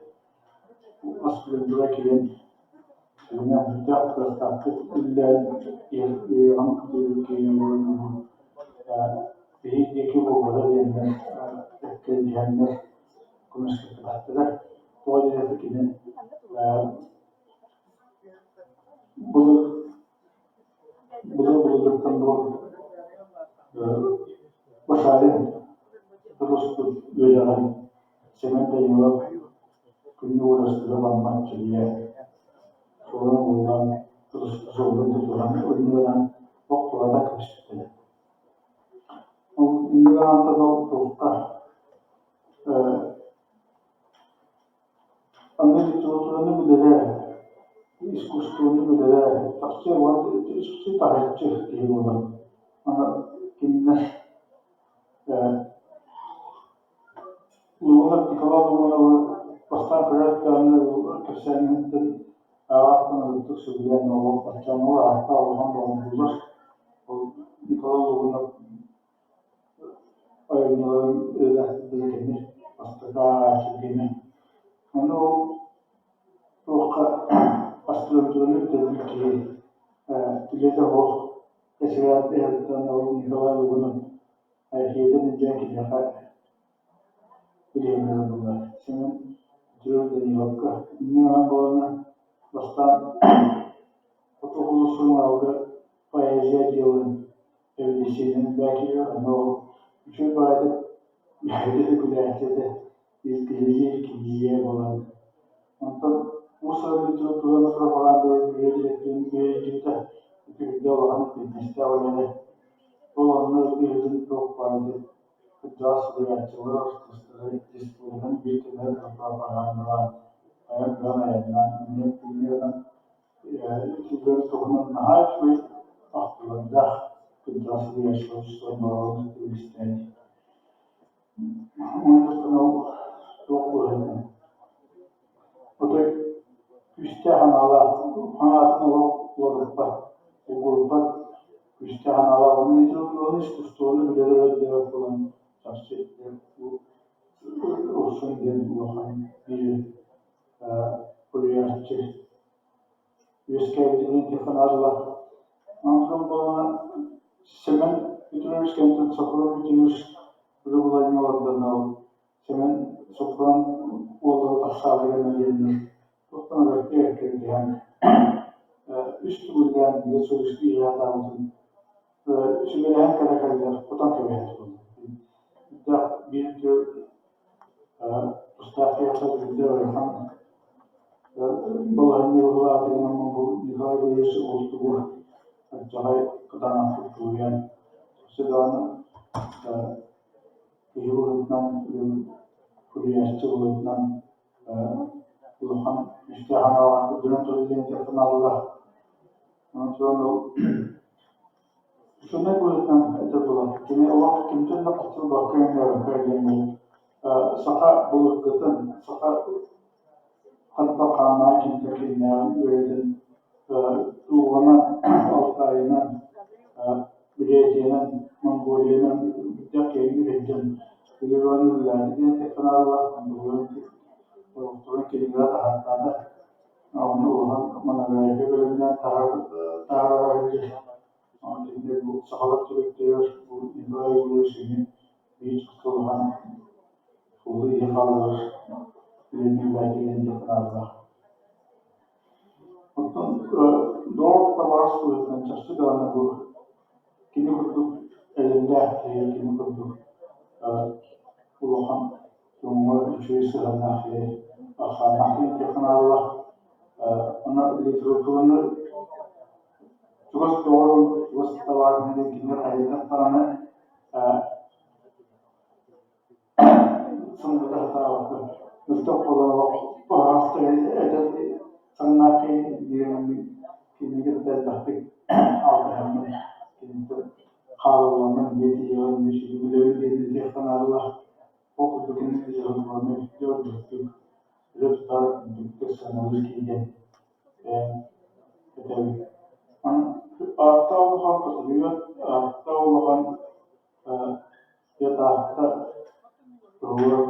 aslında bir de İran ülkenin bir bu kadar yerler ülkeler konuştukları Doğru fikrini bulduktan doğru başarı terus berjalan semen tayyor kunyu uğraştığı banmak çeliye sonra buradan terus zorlu tutulan oyunlardan doktora kaçtı. O indiğinde doktora anne tutulanı bile iskustuğunu bile takçı var iskustu tarihçi diye olan ama kimden Luğunlar dikala luğunlar bastan kırat kanlı kösenin ağırtını ıttık söyleyen oğlum açanlar hatta olan bağımlılar o dikala luğunlar ayınların öğrettiğini bastığa açıldığını onu o astronotunu bitirdik ki bilete o eşyaat eğitimden oğlum dikala luğunlar ayşe'den önce yapar bilemiyorum bunlar. Senin diyor yok. Ne var bu bastan otobüsün aldı. Poeziye diyorun evlisinin belki ama o üçüncü ayda bir gülercede izleyiciye ikinciye olan. Ondan bu sırada literatürün propaganda ürettiğinde bir de olan bir istavane olanlar bir çok fazla Kudras üreticiler disiplinlerin bir temel propagandalar ayaklarına yönetiminden ikizlerin toplumun her şey aklında kudras üreticiler sorumluluğunu isteyen. Onun çok önemli. O da üstte hayatın olup bu grupa üstte onun iskustuğunu bile öğretmek olan gerçekten bu olsun diye bir projeyi yüzkevdiğini defanarla antren bana semen bütünüz kentin saklı bütünüz ruhlarını olduğunu semen sokağın olduğu sağlayamadığını toplanarak bir yani üstü bulgan diye sonuçta icat aldım. Şimdi hem karakterler potansiyel oldu. Bir tür Mustafa yapabilir olan balayı yollarda ama bu nihai böylesi oldu bu acayip kadar tutuyan sedanı yolundan kuriyasçı yolundan ulan müstehana dönem turizmde yapılanlar sonra şuna koyulan edebilir. Çünkü o vakit kimden de katıl bakıyorum kaydemin. Saha bulutların, saha hatta kanal kimdekinden öğretin. Tuğana Altay'ın, Bilezi'nin, Mongolya'nın müddetlerini üretin. Biliyorlar diye teknolojiler kullanılıyor. Doktorun kelimeler hatta da onu olan maneviyatı bölümünden tarih Şimdi bu sağlık süreçleri, bu iddia evolusyonu bir tutulan olduğu yakalar, bilimli belgelerinde kadar. Ondan doğru da var suretinden çarşı dağına bu kimi kurduk elinde kimi kurduk uluhan yoğunluğu üçüncü sıranın ahsanaklı yakınarlar ona literatürünü Terus doğru, terus tawaran dengan ayat tanah semudah tahu. Untuk kalau bahasa ada sangat kini kita dapat awalnya kita kalau orang dia mesti belajar dia Allah. Fokus begini dia orang dia betul betul betul sangat kita Tauhan tersebut, tauhan kita keluar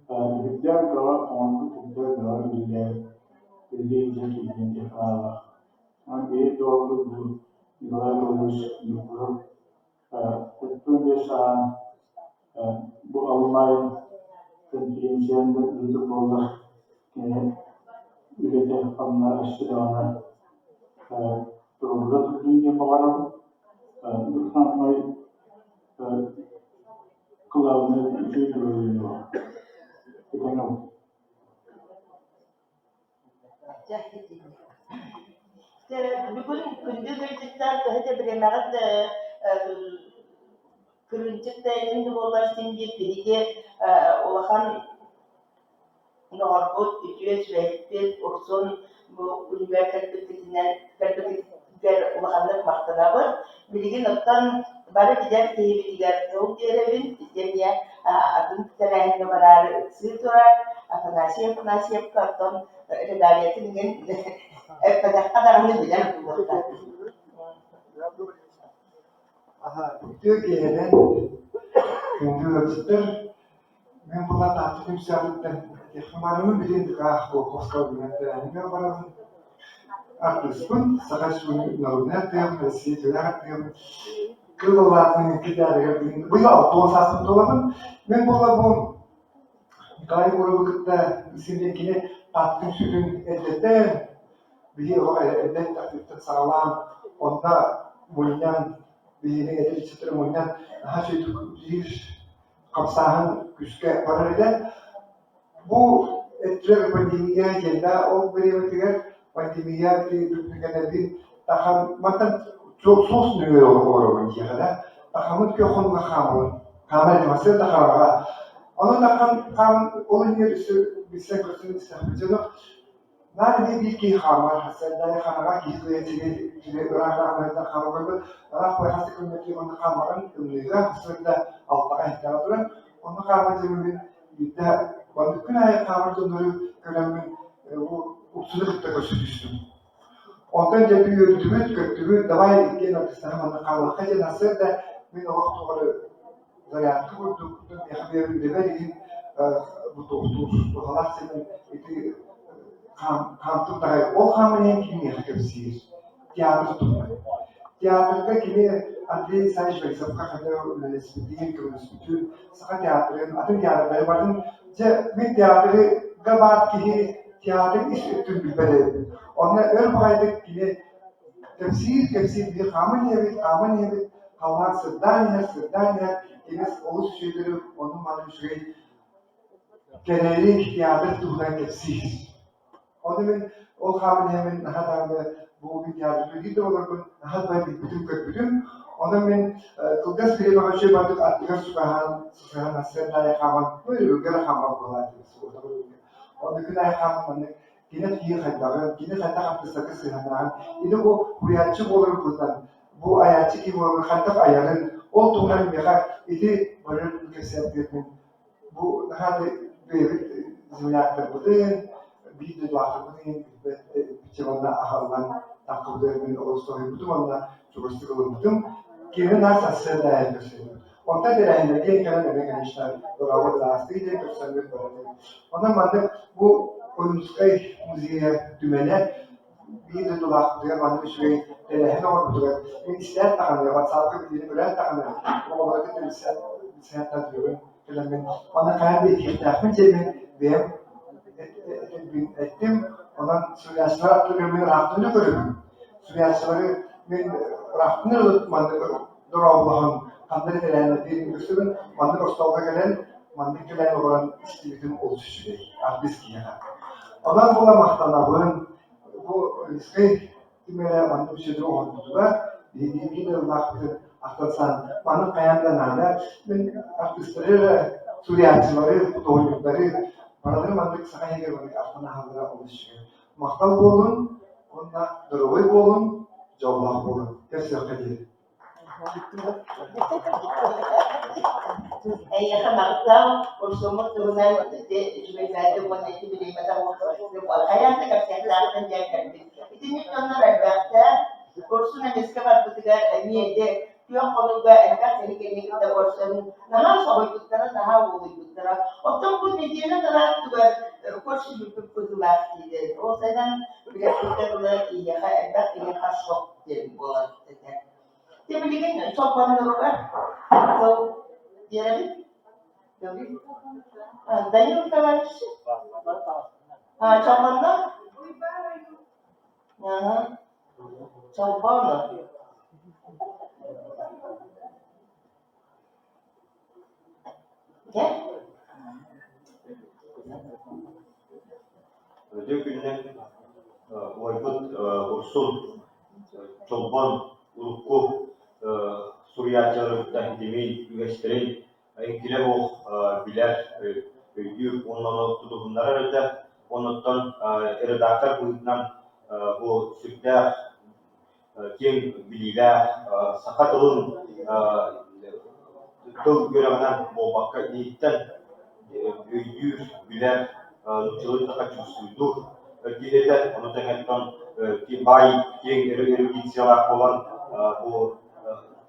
kerja keluar untuk kerja keluar jadi jadi Allah. Nanti itu mulai lulus diukur itu biasa bu online конференцияны өтіп болды. Ülkede kanlar aşırılarına durumda durduğunca bakalım. Dursanmay kulağını duyuyor. Efendim. Bugün gündüz öldükten daha bilemeğe de kırıncık da elinde olar şimdi birige olahan Norbut, Ütüye sürekli olsun bu üniversitesinden perspektifler olahanlık mahtanabı. Bilgin ottan bari gider gider yol diyelim istemiye adın terahine barar sığ durar afanasiyep karton redaliyetinin kadarını bilen bu. Türkiye'den üniversiteler ben buna tatlı müsaadetten ihtimalimi bilindik bu Koskal Üniversitesi'ne varalım. Artık savaş günlerinde temsilci olarak kırılarının giderleri bu yıl doğasının dolabın ben bu Gaygurulukta isimdekini tatlı sütün elde bir elde takipte sağlam onda bundan bir elde çıtır bundan daha şey bir kapsahan güçke paralelde bu etkiler pandemiye geldi o bir pandemiye bir daha matan çok nüvey olur da daha mutlu konu kamera masal daha onun da onun yerisi bir sekreterin istihbaratı Nadi bilgi hamar hasilleri hamara gizleyicileri bırakmadan hamarı bırakma hasikundaki onu hamarın ümlüğü hasilde altta ihtiyaçları onu hamarcının bir de bandukun ayet hamarcının göremin bu usulü de koşuştum. Ondan yapıyor düğüt davay gene istedim hamarı kaçın hasilde bir vakti zaten kurduk bir haberin de verin bu doktor halat senin Kantıklar, o hamlenin kimi hepsi tiyatro tutmak. Tiyatroda kimi adli sayış ve sabıka kadar üniversiteyim ki üniversiteyim. Saka tiyatroların, adın tiyatroları vardı. Bir tiyatro gabat ki tiyatro işlettim bir böyle. Onlar öyle bakaydık ki tefsir bir kaman yevi, kavak sırdan yer, deniz olus şeyleri onun malum şey. Genellik tiyatro tuğdan tefsir. Onun o hamlemin hatta bu videoda bir de olur hatta bir bütün onun kılgas bir başka batık atlar suhan asırda yakan böyle bir hamle var onun kadar hamle yine hatta sakısından yine bu rüyacı olur buradan bu ayatçı gibi olur hatta ayarın o tuğlan bir böyle kesinlikle bu hatta bir ziyarette budun bir de lahmacun biçiminde ahalan takıldığı oluştuğu bütün onlar çok sıkıldım. Kimin nasıl aslında yapıyorsun? Onda derinde gençler de mekanizmalar doğru lastik de göstermek var. Ondan sonra bu oyuncular müziğe dümene bir de dolaştığı bana şey hele oldu. Ben ister takımı WhatsApp'ta bir böyle takımı. O vakit bir saat diyor. Kelimenin bana kendi ihtiyacım ve ettim. Ondan süreçler atlarımın rahatlığını görüyorum. Süreçleri ben rahatlığını Allah'ın kanları gelen bir gösterin, mandır ustalığa gelen, mandır gelen olan istiridin oluşu artist ki ya. Ondan bulamaktan bu şey kimere mandır bir şeydir olmadılar. Bir de vakti aktarsan, mandır kayandan hala ben artistleri, süreçleri, doğrulukları Paraları mantık sahaya gelmemek aklına hazıra oluşuyor. Maktal bolun, onda duruğu bolun, cevap bolun. Hepsi yok değil. Ayah maktal, ursumut turunan de cümlelerde bu neti bilimde bu hayat kesehatan jaga. Ini contoh ada kursus yang sekarang ketika ini ada yang kalau enggak ini kita kursus nah soal itu nah boleh itu Otong pun dia nak juga kursus itu lagi. Oh saya bila kita lagi ya ada yang khasok jadi buat dia belikan sopan orang so dia ni Данил Николаевич? Чалманда? Чалбана. Ya? Ödül gününe Oygut Ursul Çolban Urukku Suriyacılarıkta demeyi üniversitenin enkile o biler büyük onları tutumunlar arada ondan redaktor boyutundan bu süper kim bilgiler sakatılın tüm görevden bu bakka iyitten büyük biler nutçuluğu da kaçmıştır. Ülkede onu tanıtan ki bayi yang erudisiyalar olan bu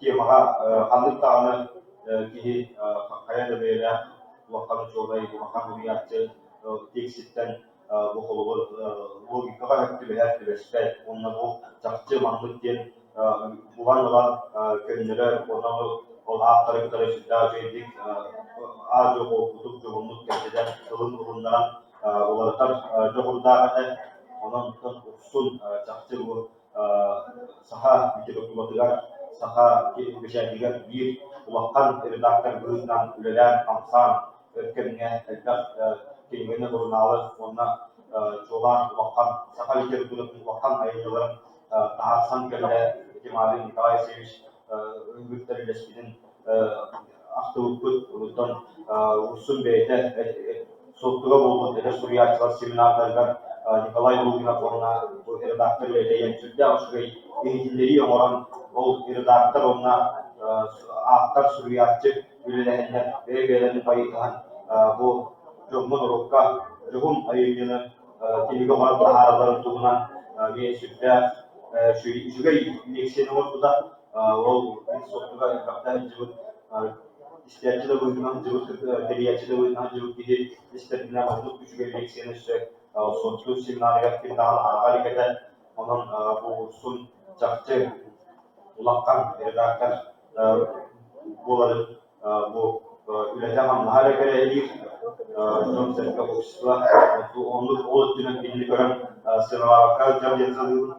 temaga handık tağını ki kaya da böyle vakanı çoğulayı vakan hürriyatçı teksitten bu kolu logikaga hepsi onunla bu çakçı manlık diyen bulan olan könüllere onları o aktarı sütta şeydik az yok okutup çoğunluk gerçekten kılın bulunduran olarlar çoğunluğa onun usul çakçı bu saha bitirokulatılar saha beşerdiler bir ulakkan redaktor bölümden ülelen kamsan ötkenine elbet kelimeni burnalı onunla çoğulan ulakkan saha bitirokulatılar ulakkan ayıcıların taharsan köle Kemal Nikolay Seviç Ürgüpleri Leşki'nin Ahtavukut Ulus'tan Ursun Bey'de Sotluğa buldu dedi Suriyatçılar seminarlardan Nikolay Bulgin'a onunla bu redaktör Bey'de yemçülde şurayı eğitimleri oran o redaktör onunla aktar Suriyatçı ülelerinden ve beylerini payıtan bu Cumhur Uruk'a Cumhur ayıcını Tilgi olarak taharaların tuğunan ve sütler şurayı leksiyonu ortada o Sotluğa kaptan cıvıt İstiyatçı da buyurunan cıvıt, teriyatçı da buyurunan cıvıt gibi istediğine bakılıp düşük eleksiyonu işte sonuçlu seminarya bir daha harekete onun bu ursun çakçı ulakkan redaktör bunları bu ülkeden anlara göre edir John Serka Ofis'la onluk olup dünün birini gören sınırlar kalacağım yazılıyor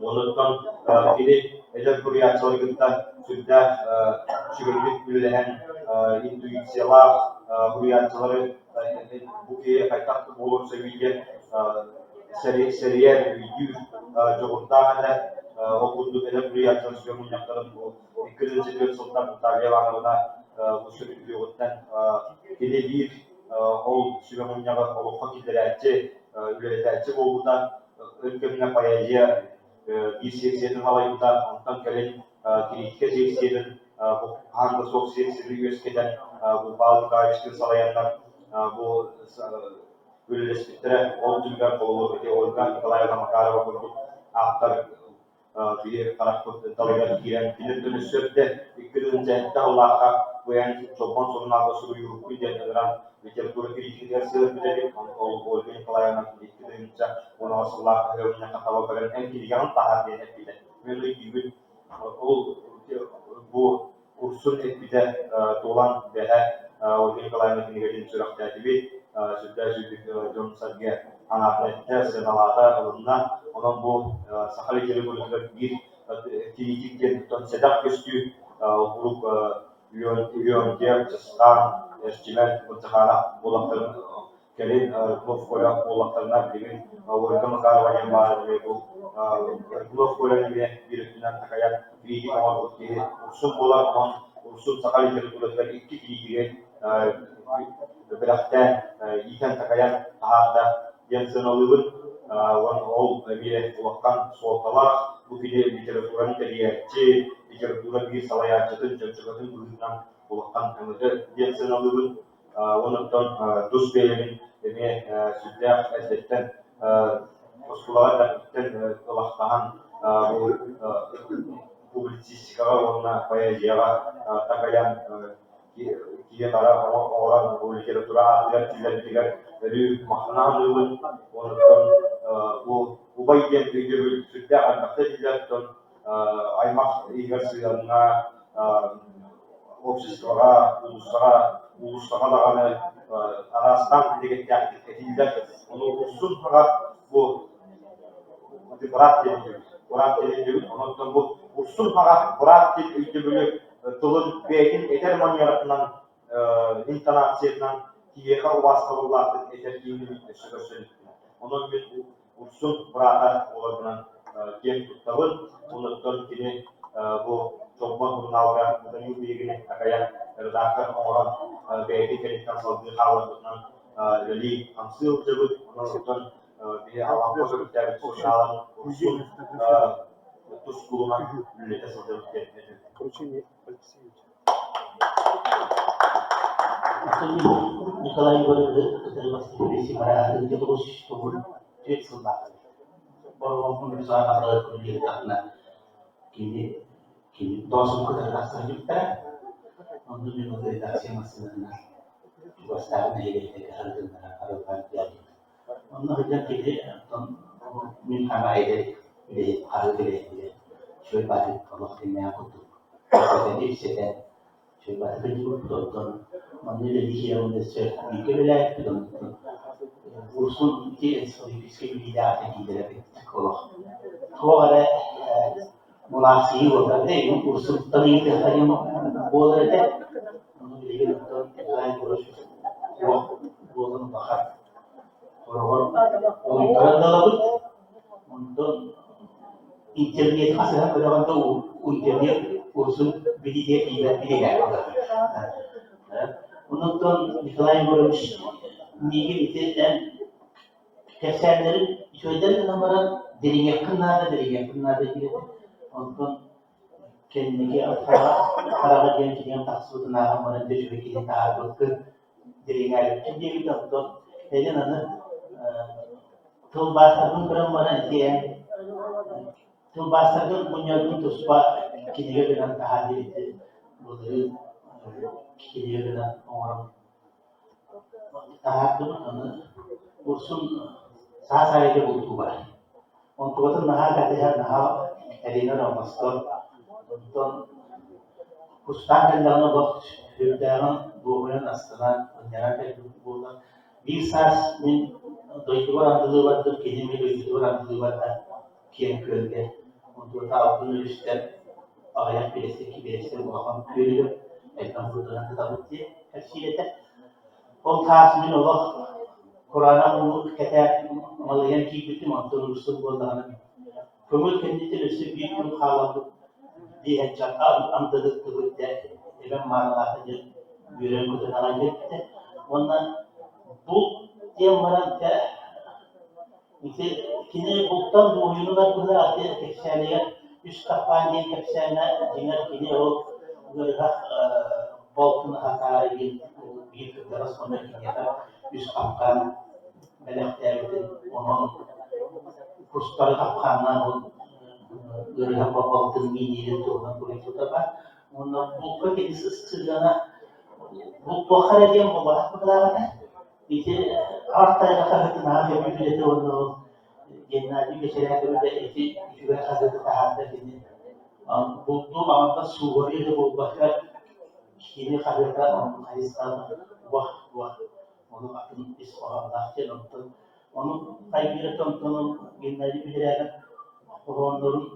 ondan biri edep hürriyatçılıkta sürdür şükürlük ülülen intuisiyalar hürriyatçıları bu kere kaytaklı olur seviye seriye büyüdür çoğunluğa da okuduk edep hürriyatçılık süremunyakların bu 2. Sultan Mutalya Vanı'na bu sürüklü yoldan kene bir ol süremunyağı olup fakirlerce ülülerce olduğundan ülkemine payacıya bir seksiyonun halayında ondan gelen kritik seksiyonun bu hangi sok seksiyonu üyeskeden bu bazı karıştırı salayanlar bu ülüleştiklere olduklar kolu ve organ Nikolay'la Makarova kurduk aktar bir karakter dalıya giren bilir dönüşürde ikilin cehette Allah'a bu yani çoban sorunlarda suru yuruklu denildiren literatürü kritik dersiler bilelim organ Nikolay'la ikilin onu asıllar öğrenme katalogu veren en kirganın tahar denip bile. Böyle gibi bu kursun etbide dolan veya organ Nikolay'la dinleyelim sürekli gibi sürekli John Serge anlatmaya senalarda alınma onun bu sakal içeri bölümler bir kritik tutan sedap göstü grup Lyon diye çıkan estimen mutlaka olakların gelin bu kola olaklarına bilin organ kararı var ve bu kolanın bir üstünden takayan kritik ama ki usul olan usul sakal içeri bölümler iki kritik beraktan ikan takayan tahada yang senalun ol bile wakkan sotalar bu video literaturan teriyatçı literatura bir salayatçıdır cevcekatın bulunan wakkan kemudian yang senalun ondan dus beylerin demi sudah edetten postulat dan telah tahan publisistika ona payah takayan dia para orang bu literatura atlet tidak dari makna dulu ondan bu bagian video sudah ada tidak dan aymak igasnya обществоға, улустаға дағаны арастан деген тәктік етілдер. Оны ұлсын ғаға бұл брат делендеуін, онықтан бұл ұлсын ғаға брат деп өйдебілі тұлын бәйін етер манияратынан, интонациятынан киеға ұбастығылардың етер кейінгі мүттесі көрсөліктін. Оның мен ұлсын брата оларынан кен тұттағын, онықтан кені бұл Жобан журналға мұдайы бейгіне ақаян редактор оңыран бәйді керектен салды қалығынан лі қамсыл жығыт, онықтан бейі алан қосырыптағы журналын ұлсын тұс құлынан үллеті сылды өткен. Николай Борисович Марат, где-то очень что-то тет солдат. Борисович bisa ada kuliah karena kini dosen kita rasa juga untuk redaksi masalah juga sekarang ini kita harus melakukan jadi untuk jadi minta ide harus ide cuy balik kalau ini aku tuh jadi bisa cuy balik juga tuh menjadi dia menjadi mikirlah itu urusan itu visibilitas yang tidak kalau ada munafsi होता है उस तरीके से हम बोल रहे थे लेकिन तो लाइन वो बोलने बाहर और करने लगे तो इंटरनेट का से हम लोग तो इंटरनेट उस विधि के विधि है उन्होंने तो निकलाइन बोल नीचे इतने कैसे अंदर जो इधर हमारा दिल्ली करना है untuk kini para bagian yang tak sudah nama dan juga kita tahu ke diri kita jadi kita untuk jadi nana tuh bahasa pun kurang mana dia tuh bahasa pun punya tuh sebab kini kita dengan hadir itu boleh kini dengan orang tahap tu nana urusan saya itu butuh banyak untuk itu nah kata nah Elina Ramastor untuk pustakan dalam waktu hidupnya bukan asalan penjara itu bukan bisa min dua orang dulu waktu kini min dua orang dulu waktu kian kerja untuk tahu penulisan ayat biasa bukan kerja ekam bukan tetap dia kasih itu podcast min Allah Quran menurut kata Malayan kita mantul usul bukan Kemudian kita lebih bikin hal dia cakap antara tu dia even mana saja biarkan kita nak kita mana buk dia mana dia ini kini buktan dua yunan tu lah ada kesannya istapan yang kesana jangan kini gerah buktan akar ini begitu terus mana kini ada istapan banyak dia itu orang Pustal kapanan gerah bapak tinggi itu orang boleh kita kan, mana buka kita segala buka hari dia membahas perkara itu arti yang kita nak yang itu orang jenazah biasa itu itu juga ada tahap ini, buku apa suara itu bukan ini kalau kita mengais wah orang akan iswah lah jadi Onu kaybeder tonton günleri bilir orang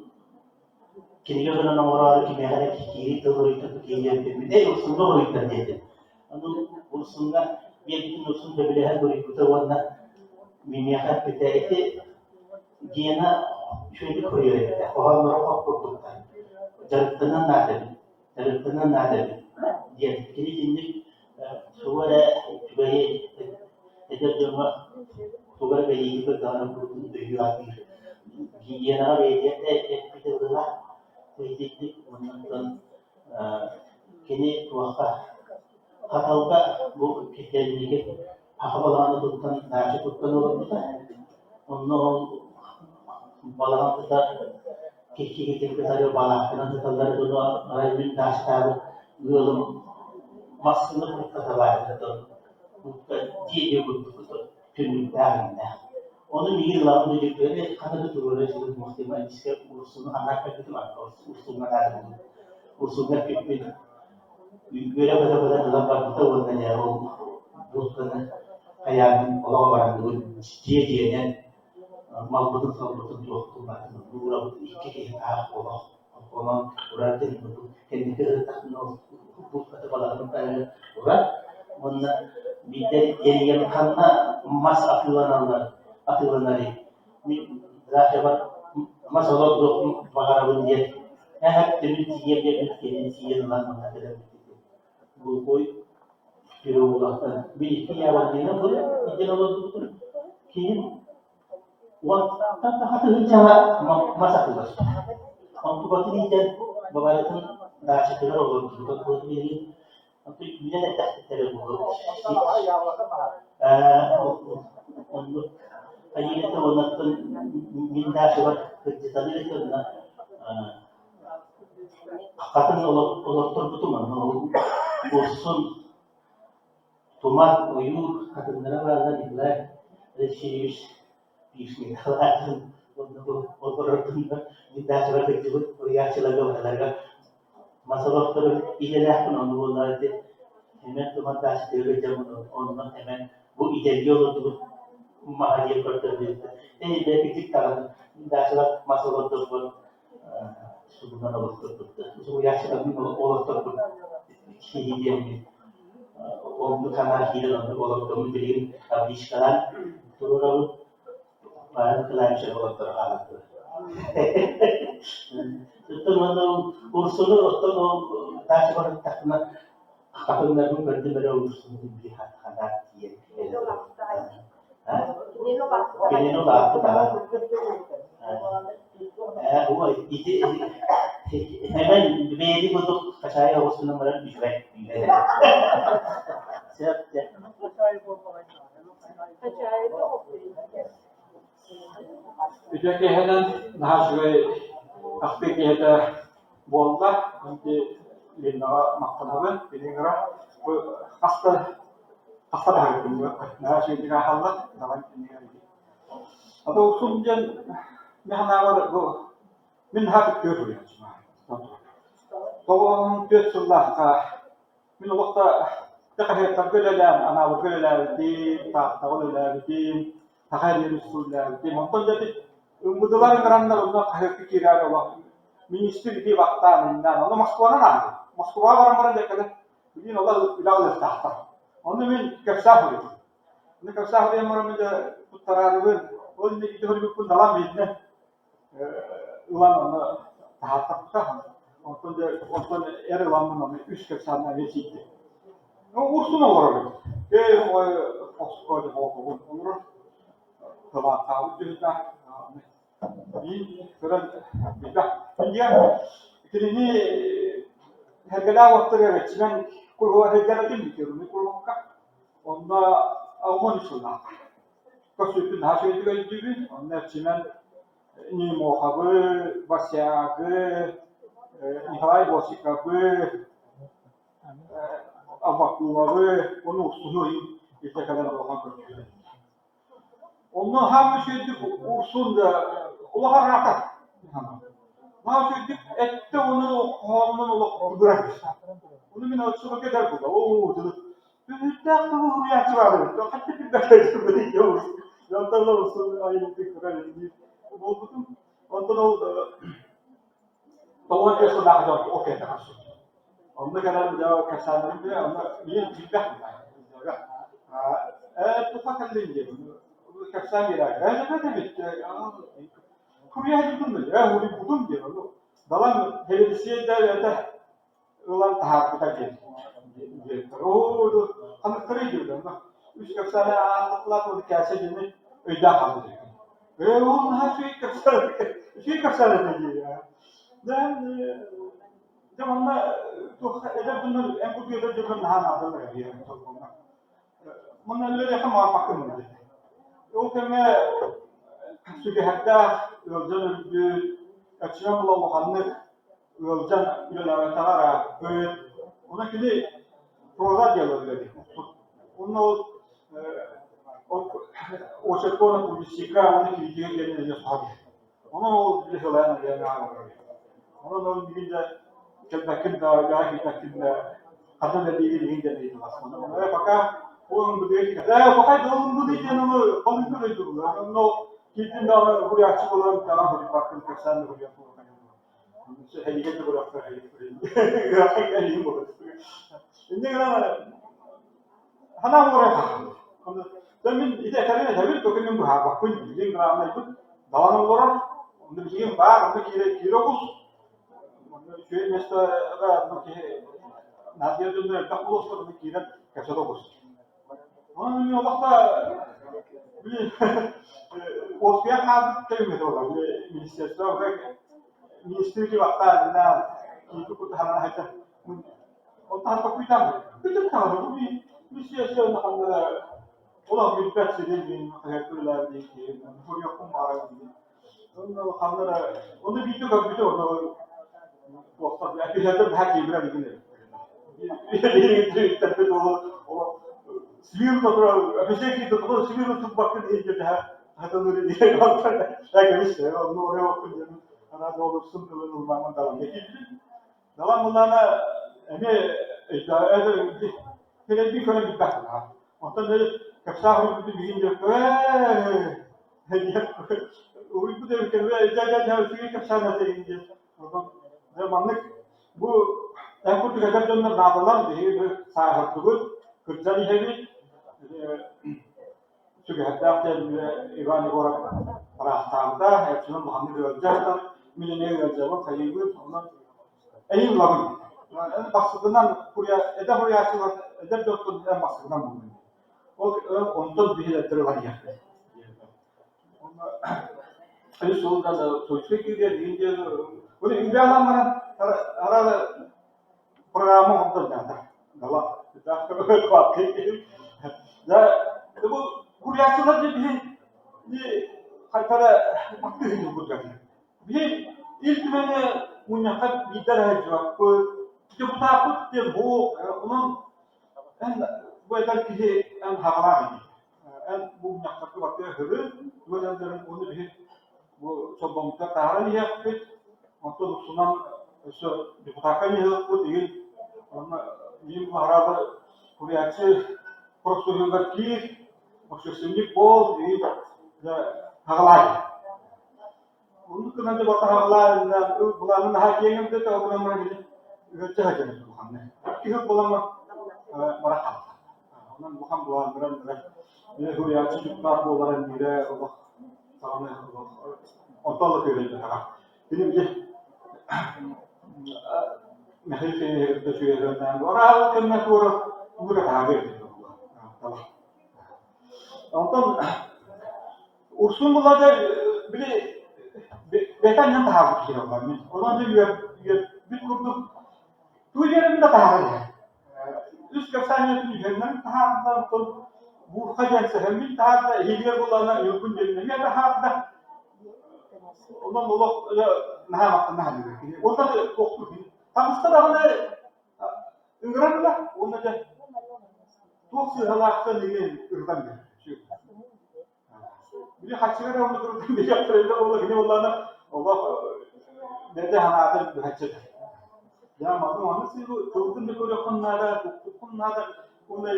kini kalau orang kini ada kiri tu kiri itu usul itu terjadi. Onu usulnya dia itu usul berbeda itu warna minyak kita itu dia na cuci koyor kita. Orang apa produk Jartenan ada dia kini jenis suara juga itu cuma Sugar bayi itu dalam produk tujuh hari. Dia nak bayi dia kita berlah bayi menonton kini tuaha. Kalau tak bu kita ni apa balangan tu kan nasi tu kan orang kita. Ono balangan kita kiki kita ada balangan kita kalau tu orang minta nasi belum masuk nak kita bayar tu. Bukan dia betul. Tunjukkan Onu yıllar önce böyle kanı tutuyorlar muhtemelen işte usulunu anlatmak için var. Usuluna kadar usuluna pek böyle kadar da wannan ya bu kana hayatın ola barandı diye malbutun salbutun yoktu bakın bu iki kere ola olan uğraştı bu kendi takımı bu katabaların da uğraş bunlar bir de yeni kanına mas atılanlar zaten mas olur bakarabın diye hep demin tiye lan bana kadar bu boy bir oğlaktan bir iki yabancıyla bu izin oldu ki waktu hatu cara masak tugas. Untuk waktu ini dan beberapa dah sekitar orang kita ini untuk ini dah terlalu untuk ini itu untuk minta sebab kerja itu na kata orang terbutuh mana usun tomat uyur kata mereka ada di belakang resipis bismillahirrahmanirrahim otorotunda mindaşlara tekibut riyaçılarga banalarga masalahları ilerlerken onu bunlarda hemen tomatdaş devlet camını ondan hemen bu ilerliği oldu mahalliye kurtarıldı. Belki küçük tarafı mindaşlar masalahları bu sunulan oluşturdu. Bu yaşlarının oluşturdu. Şey diyeyim onu kanal hilalını oluşturdu bileyim abi işgalan turunu bahan kelancar dokter alat. Itu mana urusan itu tak seperti takna kakaknya pun berarti urusan lihat anak dia. Ini no waktu dah. Itu hemen bedi untuk saya urusan nomor dua. Siap siap. Öteki hemen daha şöyle aktif yerde bolda şimdi linda maktanı bilinir bu hasta da yapıyor. Daha şey diye halde zaman dinliyor. Ama usulden mehnalar bu min hafif görüyor. Doğum götürürler. Min vakta tekrar böyle ana böyle di tak böyle di takayır usuller di monton jadi umudular karanlar onlar kahir pikiran Allah ministri di vakta mindan Allah Moskva'na nada Moskva barang-barang dekada begini Allah bilang tahta onu min kesah itu ini kesah dia meramida putararun onu itu hari pun dalam bidne ulan onu tahta ondan Erdoğan'ın onu üst kesahına geçti o ursun olur o Moskva'da olur Kebak tahu juga, ini keren, beda. Dia ini harga waktu dia cuman kalau harga lagi mikir, ni kalau kak, onda awal sudah. Kasih hasil juga itu, onda cuman ini mau kabe, basyaga, Nikolai Bosikabe, Abakuabe, onu usulü işte kadar olan konuşuyor. Onun hem şeydi ursun da olarak rahat. Ne şeydi ette onu kanun olarak bırakmış. Onu bir nasıl kadar bu da. Oo dedi. Bir de bu rüyası vardı. Hatta bir dakika böyle diyor. Yanlarla olsun aynı bir karar edildi. Buldum. Ondan oldu. Tamam ya sonra da okey tamam. Onda kadar da kasandım diye ama bir feedback var. Tufakan değil. Kapsamıyla. Ne demek ya? Kurye hedildin mi? Ya bunu buldum diyor. Dalam helisiye de olan tahakküta geldi. O kanıtları diyor. Üç kapsamı anlatılar o hikayesini öyle kaldı. Ve onun her şey kapsamı diyor ya. Dan zamanla edep bunlar en bu diyorlar diyor daha nadir diyor. Bunlar öyle yapamam bakın dedi. O keme sugi hatta yolcan öldü, kaçıran bulamakanlık, yolcan ilerlemeler böyle, ona kili prolar diyorlar dedi. Onu o çekona publisika, onu kili diye gelene yapar. Onu o bir şeyler yani ağır. Onu da bilince kelbekin de, gayet de kadın da değil de aslında. Fakat bu değil. Fakat doğum bu değil ama balık da dururlar. Onu gittiğinde ama buraya açık olan tamam bir bakın sen de buraya Helikopter bıraktı, helikopter. Grafik elini bıraktı. Şimdi kadar hana buraya. Demin ide karena David dokumen bu hak pun jadi ramai itu dalam orang untuk bikin bar untuk kira kus. Cuy mesta ada untuk nanti itu mereka plus untuk kira kasih kus. Orang ini waktu beli ospiak ada kelima tu lah. Minister ki waktu na itu kutahan aja. Otak apa kita tahu ni minister nak Ola bir petçinin hayatıyla ilgili, bu yapım var gibi. Onu kanlara, onu video kapıcı onu WhatsApp ya bir yerde daha kimler ilgili. Bir tabii o sivil fotoğraf, bir şey ki fotoğraf sivil tutup bakın iyice daha hatırları diye baktılar. Ya gelişti, onu oraya okuyunca ana doğrusun kullanılmama devam ediyor. Devam bunlarla bir konu bir bakın. Ondan böyle kapsahı bir bilince hediye uyku da bir kere cacık kapsahı deyince zamanlık bu en kötü kadar dönemler dağıtılan diye bir sahibi kırcali hevi çünkü hatta İvan olarak Rahat'ta hepsinin Muhammed Öcalan milyoner Öcalan kaybı ondan iyi bulamadı. Yani baskından buraya açılan edep yoktu en baskından bulundu. Ondan bir de var ya. Hani solda da Türkiye gibi deyince bunu imzalanmadan arada programı ondan da. Allah da kuatli. Bu buraya açılan bir haytara baktığını bulacak. Bir ilk beni munyakat bir derece var. Bu takut diye bu onun bu eder ki en havalar en bu munyakatı vakti hırı bu ederlerin onu bir bu çobanlıkta taharan yapıp ondan sunan şu deputakan yapıp değil ama bizim harada kuryaçı profesörler ki profesyonel bol değil havalar onu kınanca batı havalarından bulanın hakiyemde de okulamalar gibi göçecek bu hamle. İlk bulama merakal. Onun bukan bulandıran ne huyacı çocuklar olarak bile Allah sana ortalık öğrendi ha. Benim ki mehirfeni de şuyeden sonra kendi burada haber tamam. Ondan ursun bulacak bile betan yang tahu kira kami. Orang tu bir kurdu. Tu yerim de tahu. Üst kapsanya tu yerim tahu da bu kacan sehemin tahu da hilir bulana yokun jenim ya tahu da. Ondan dolayı nah diyor. Ondan da koktu. Tamsta da bana ingranla ondan da toksi halakta diye ırdan diyor. Bir haçıra onu durdu bir yaptırıyor olur yine onlarla Allah nerede hanadır bir haçı. Ya madem anası bu çoğun bir böyle konularda onu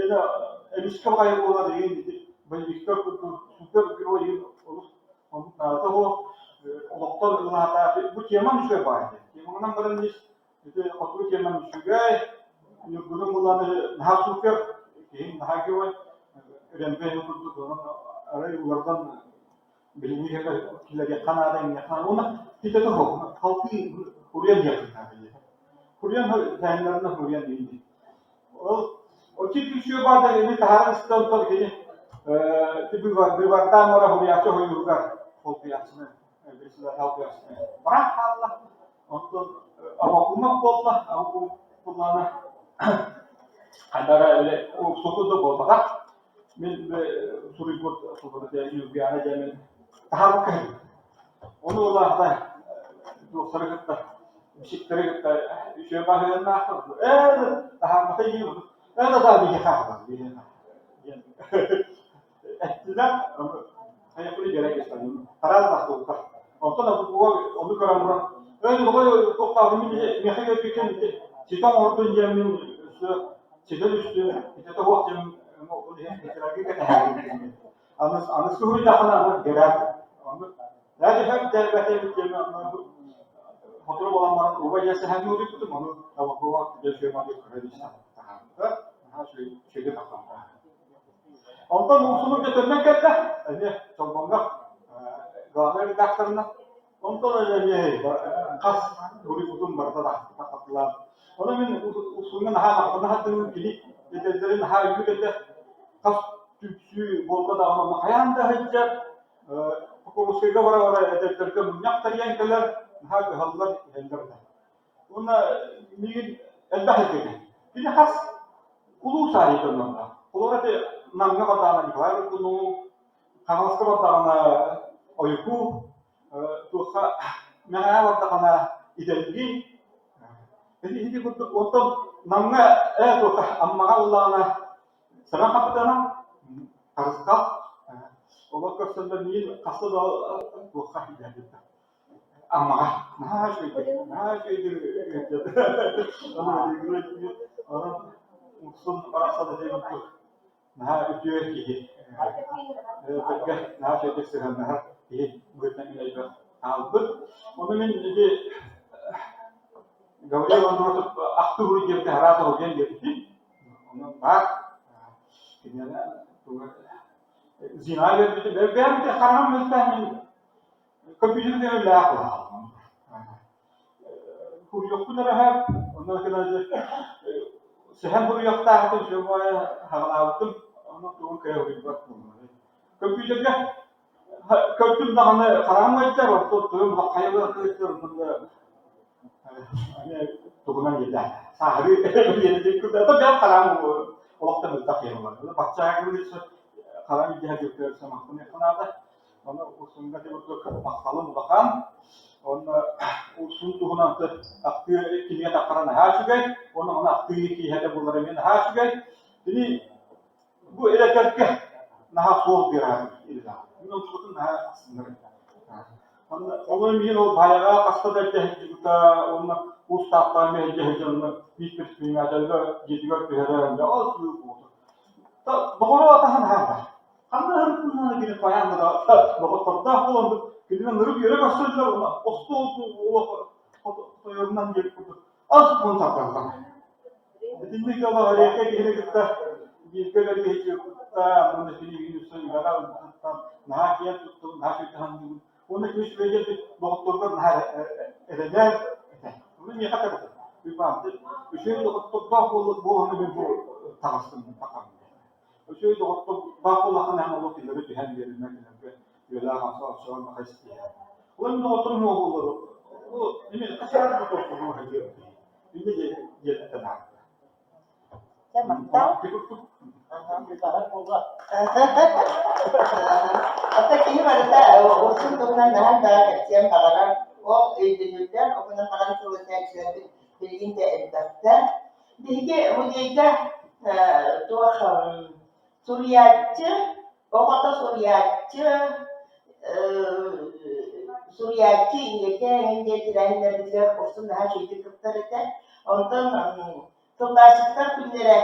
ya ilişki kayıp olan değil ben işte süper bir oyun olur. Onun da o doktor ilahata bu keman şöyle bağlı. Kemanın kadar işte oturup keman şöyle bunun bunları daha süper daha ki var. Rempe oturdu onun arayı ulardan bilinci kileri kanadın yakan ona kita tuh halkı Kuryan yakın tabii. Kuryan kendilerine Kuryan değil. O çift şu bazı bir taharat istiyor ki bir vardan var Kuryan çok iyi var. Halkı yaşını birisiler halkı yaşını. Bırak Allah. Ondan avakumak bolla avaku kullana kadar öyle o sokuda bolmak. Ben surikot sokuda bir ana cemin tahap kah. Onu olahda doktora gitti. Bisiktere gitti. Şöyle bakıyorum ne yaptı? Tahap kah iyi oldu. Da bir hafta. Ettiler. Saya pun jalan ke sana. Taraz waktu tak. Ondan da bu onu karamura. Öyle doktor ini mihayya bikin. Kita orada yemin üstü, çetel üstü, bir de o cem o diye bir kere anız kuru da falan gelir. Yani hep devlete bir cem fotoğraf olanların o vecesi hem yolu tuttum onu ama bu vakti geçiyor kredi sahamda ha şeyde takıldı. Ondan usulü getirmek geldi. Yani çobanlar gamer redaktoruna ondan öyle bir kas duri kutum barda da takattılar. Onun men usulünün ha gidip dedelerin ha yürüdü kas tüpsü bolda da ama hayanda hacca hukumusuyla var edetlerge munyak tariyan keler ha hallar henderdi. Ona bir elbette dedi. Bir kas ulu sahibi onunla. Olarak namga badana diklar kunu kanalska badana oyku tuha mengaya badana idelgi. Jadi itu untuk namga tuha amma Allahna serang kapitana haruskat. Allah kersende bil kasda tuha idelgi. Amma nah şey orang usun arasa da değil bu. Nah ötüyor ki. Nah şey tekrar nah iyi buatnya ini juga. Albert, onun menjadi gaulnya untuk aktu huru jadi harap hobian jadi. Onun bak, ini tuh zina jadi berbeda kita karena mesti komputer dia lah. Kuryoktu da hep ondan sonra sehem kuryokta hatta şu var havaldım onu tuğun kaya bir bak bunu. Kompüterde kompüter dağını karanlıkta var tuğun bak kayıp kayıp bunda hani tuğundan geldi. Sahibi yedi kuda da bir karanlık olakta mutlu yapıyorlar. Bahçeye gidiyorsa karanlık diye diyor sama bunu kanada onu usulünde de bu bakalım bakalım. Onu usul tuhuna aktif kimya takarana haşugay, onu aktif ki hede bunları men haşugay. Jadi bu elektrikte naha soğuk bir hal illa. Bunun tutun naha sınırı. Onun min o bayağı kastada tehlikta onu ustahtan mehcehcen bir kimyacıda gidiyor bir herhalde az büyük oldu. Ta doğru atahan ha. Kanda hırpından bir koyan da doktorda oldu. Kendine nırıp yere başladılar ona. Osta oldu, toyundan gelip kurdu. Az bunu takarlar. Dindik yola hareket gerekip de bir köle geçiyor. Bunu şimdi Yunus'un yara nahakiyet tuttu, nahakiyethan gibi. Onu güç verecek doktorlar erenler. Bunu niye kadar? Bir baktı. Üçüncü doktor da bu onu bir bu takastım bakalım. Üçüncü doktor da bu lakın hem olur ki bir hem verilmek gibi. Yola masal soğan bakıştı. Onun doktoru ne olur? O ne kaçar doktoru mu hediye? Bir de yeter. Tamam. Hatta kini pada usul turunan nahan dah keciam pagaran o idinuldan o kena pagan turunnya jadi bilgin te edakta. Dihke mujika tuah Suryatçı, o kata Suryatçı İngilizce direnler bizler olsun daha şeydi kıptarıken ondan tokaşıklar günlere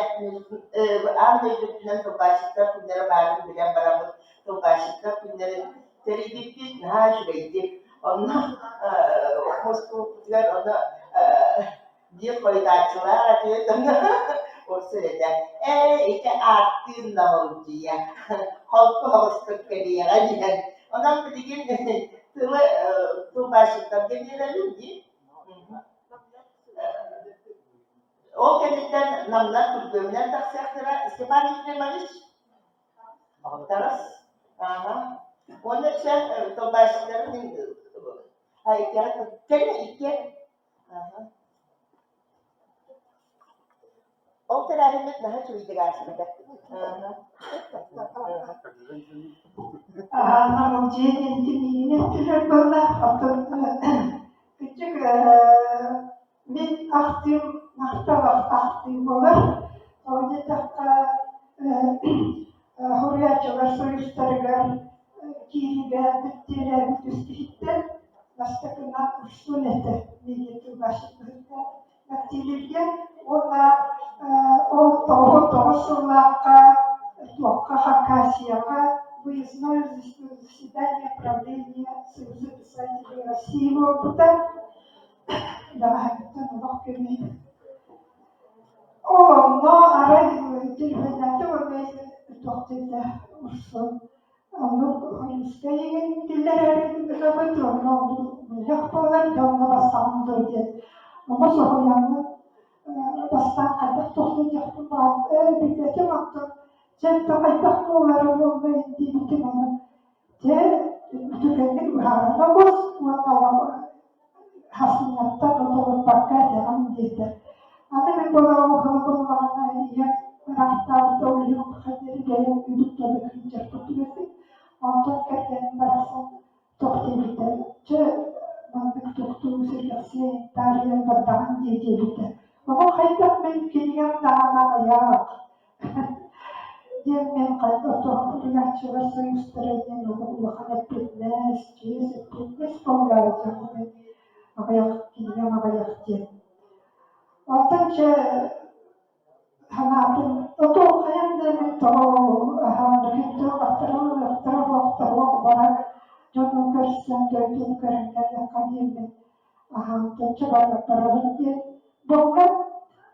Anadolu'dan tokaşıklar günlere bağlı bilen baramız tokaşıklar günlere teribip daha şeydi ondan Moskvalılar ona bir koydaçılar atıyor o sırada işte arttığın da oldu ya halkı havastık geliyor hadi ondan bir gün tüm başlıklar gelirim ki o kendisinden namlar tutuyorlar da sektöre Stefan İsmail'miş Taras onun için tüm başlıkların hayır kendine iki o terahimet daha çok iyidir aslında. Anam cehennem yine bana atıp küçük ben aktım aktif olur. O da hurriyatçılar soyuşlarıgar kiribe bittiler üstühitten baştakından uçsun ete. Bilgi başlıklarında baktilirken Ona o того сулака, только Хакасияга, выездное заседание правления Союза писателей России в Опыта. Да, это новоками. Но арай телевизионный он тохтыда урсон. Русские дилеры работают, но легко давно бастан дойдет. Но мы бастан кадак тохтыда бар. Бигете мактан. Чем-то кадак молары дибити мана. Те тükенlik uharına boz. Ona hasınatta oturup bakar devam eder. Anne ben okulun bana raktar oluyor, kaderi geliyor, üdükleri kırınca tutuyorsun. Ondan kerkenin barasın, toktelite. Mandık toktuğu sirkası, tarihin badağın diyecekti. Ama haydak ben kiliyem daha ya. Diyelim kayda tohumluya çıvarsa üstlerinin uluğuna fitness pomlayacak. Ama yok kiliyem ama yok diye. Ondan hanatın oto kayanların toho hanatın aktarı bana canım karşısında döndüğüm karakter yakalıyım. Hanatın çabalı paralım diye. Bunlar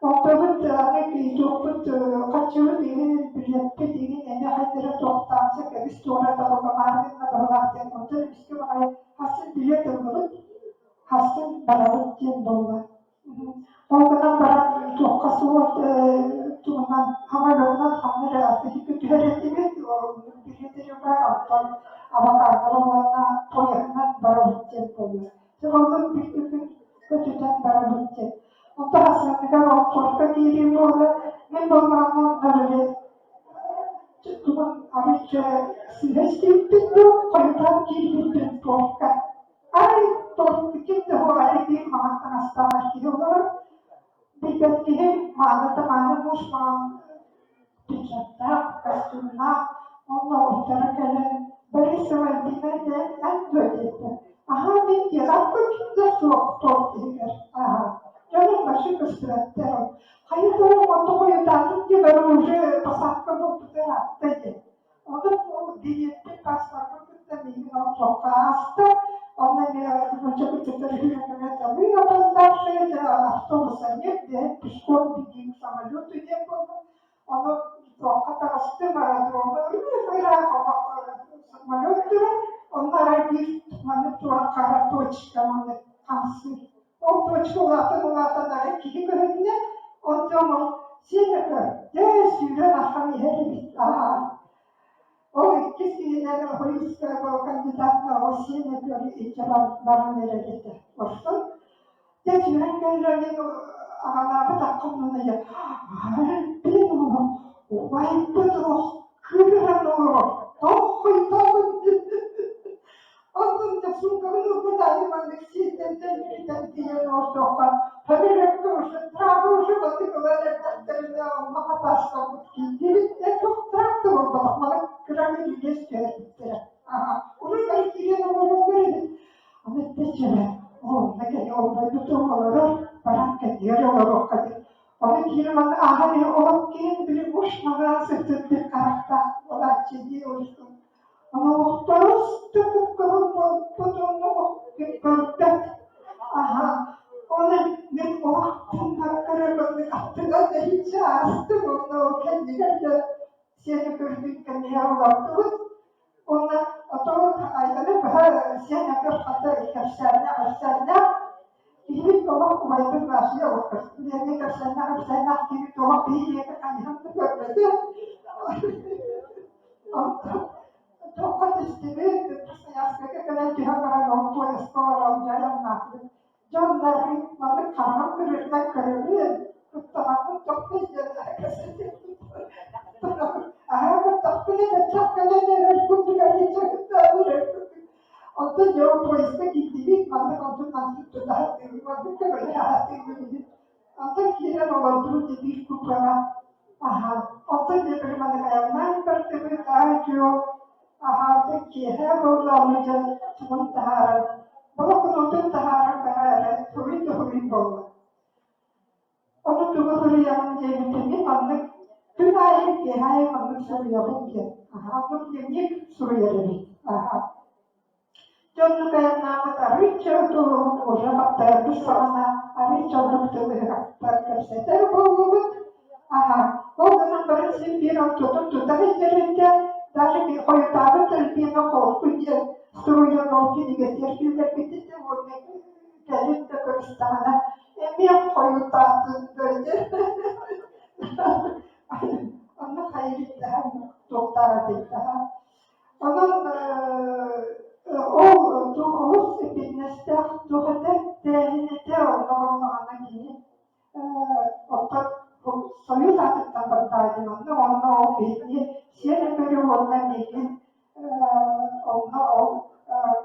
otobüs hani toput kaçıyor diye birlikte diye ne kadar toplansa ki biz sonra da o marketine bağlarken oturup işte hasıl bilet alıp hasıl paralım diye dolar. Ondan baran çok kasıvat tuğundan havalarından hamle artık kötü öğretimi birileri var alttan avakarlarına toyağından barabıtacak oluyor. Sonra bir kötüden barabıtacak. Ondan hastalıklar o korka giriyor orada. Ben bunlardan böyle tuğun arıca silestim bitmiyor. Koyudan giriyor korka. Ay torka kimde o arayı mahatan hastalar giriyorlar. Dikatliğim mağazada Osman Dikat'ta, Kastum'la, onunla ortaya gelen bari söylediğime de en böyleydi. Aha ben yaratmak kimde soğuk tortiler. Aha, canım başı kısıtlarım. Hayır doğum otoyu dağıtıp ki ben ucu pasakta buldular attıydı. Onu bu diyette pasakta kutlamayın o çok hasta. Ona çok çıtırıyor tabii yapınlar şeyde avtobusa gitti, pişkon gideyim samolyotu yapalım. Onu çok tarastım aradığımda öyle samolyotu onlara bir manipüla kara toçka kansı. O toçka ulatın kili görünce ondan sinekler de süren ahami heri bitti. O ikisiyle polis kandidatla o sinekleri icabı bana nerede olsun. Geçiren gönderdiğim ağaları takımını ya. Ben onu, vay bu kırıran olur. Tohuy tohuy. Ondan da sunkarını bu dalimandık sizden diyen orada. Tabii rektoruşu, travruşu batıkları rektorlarına olmaya başlamış ki. Devlet çok traktör oldu. Bana kıramı gösterdi. Onu da giren olur böyle. Ama teçere. Ne kadar oldu tutuyorlar, paran kediyor kadar. Onu kirman ahane olup kirin bir uçmadan sırtı karakter olan çizgi olsun. Ama muhtarız tutup tutuğunu gördük. Aha, onu ne vaktin karabalık attılar da hiç astım onu kendilerine seni gördükten yaralandı. Ona oturup ayları bahar seni bir hatta ihtiyaçlarına Ini tolong kembali rahasia waktu ini kesana ini tolong ini kan yang berbeda. Tolong istimewa saya sebagai kalian para orang tua sekolah jalan nak. Jangan dari mana kamu kerja kerja tetapi tapi jadi kesana. Tapi macam kalian yang kumpulkan itu kita Ondan jauh polisnya gittik, bana konsultansı tutar, bana böyle hatırlıyorum. Ondan kira oldu bir kupara, aha, ondan bir bana kayanlar bertemu tahu, aha, tu kira olunca cuma taharan, baru penonton taharan berada, turin bola. Ondan Suriye'nin cebindeki manlık tüm ayet gehayı manlık Suriye'nin ki. Anlık yemek Suriye'nin. John kaya nama Richo tu orang kata bersama Richo tu kata kerja bagus. O zaman berisi bir tutup tapi derece dari bir koyu tabi terbiye korkunca Suriye nolki diye terbiye bitti o ne gelip de Kırgızistan'a emiyor koyu tabi böyle. Onu hayır daha doktora değil daha. Onun o doğrusu fitness'te doğru değerinde olmamana gibi otak soyut atıktan bakardığımda onunla o bilgi şeye göre onunla bilgi onunla o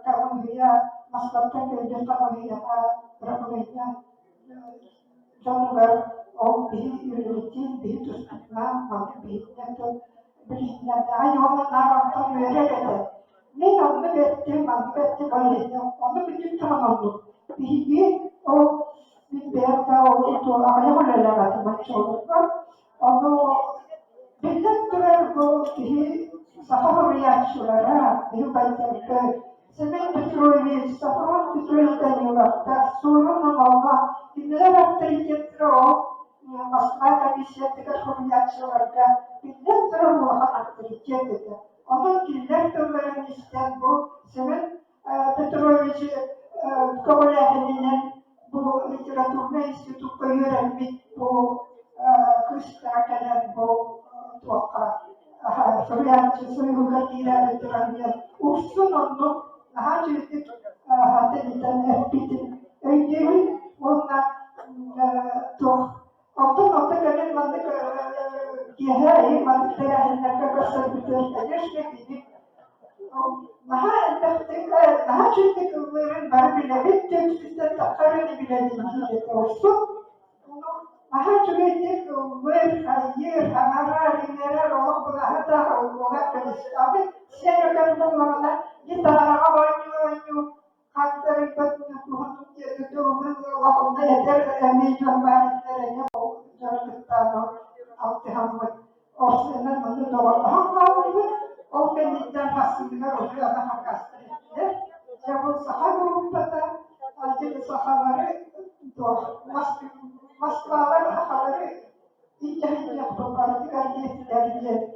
kamuya maslakta göre kamuya bırakılıyor canlılar o bir üretim bir tutma bir bilgiler aynı onlara tam verirler. Ne onu verdim, onu bütün tanımladım. Bilgi o bir yerde o ayağıyla matematik olur. Onu bildirir bu ki sahara yaşlılara bir bayrakta semen petrolü, sahara petrolden yolda sorun ama dinler aktiviteleri o masada bir şey tekrar yaşlılara bildirir bu aktiviteleri. Onun diller türlerin isten bu semen petrolü kabullendiğinden bu literatürde institut öğrenmek bu kışlarken bu tuaka soruyor literatürde uçsun onu daha ciddi hatırlayan bitim önceki onunla ondan gelen mantık diğer mantık değerlerine kadar bir daha ciddi kılların var bile bir tepkisinde takarını bile dinleyecek olsun. Daha ciddi kıllar, hayır, hamarar, ineler olup daha olarak gelişti. Abi sen bunlarla gitarı oynuyor, kalkları Allah'ımda yeter emniyetlen bayitlere o canlıktan altı hamlet ortasından onu doğru kaldı. O kendisinden hastalıklar oluyor ama hakastırıyor. Cevap saha grupta acil sahaları Moskvalar sahaları İngilizce toparladık hareketlerce.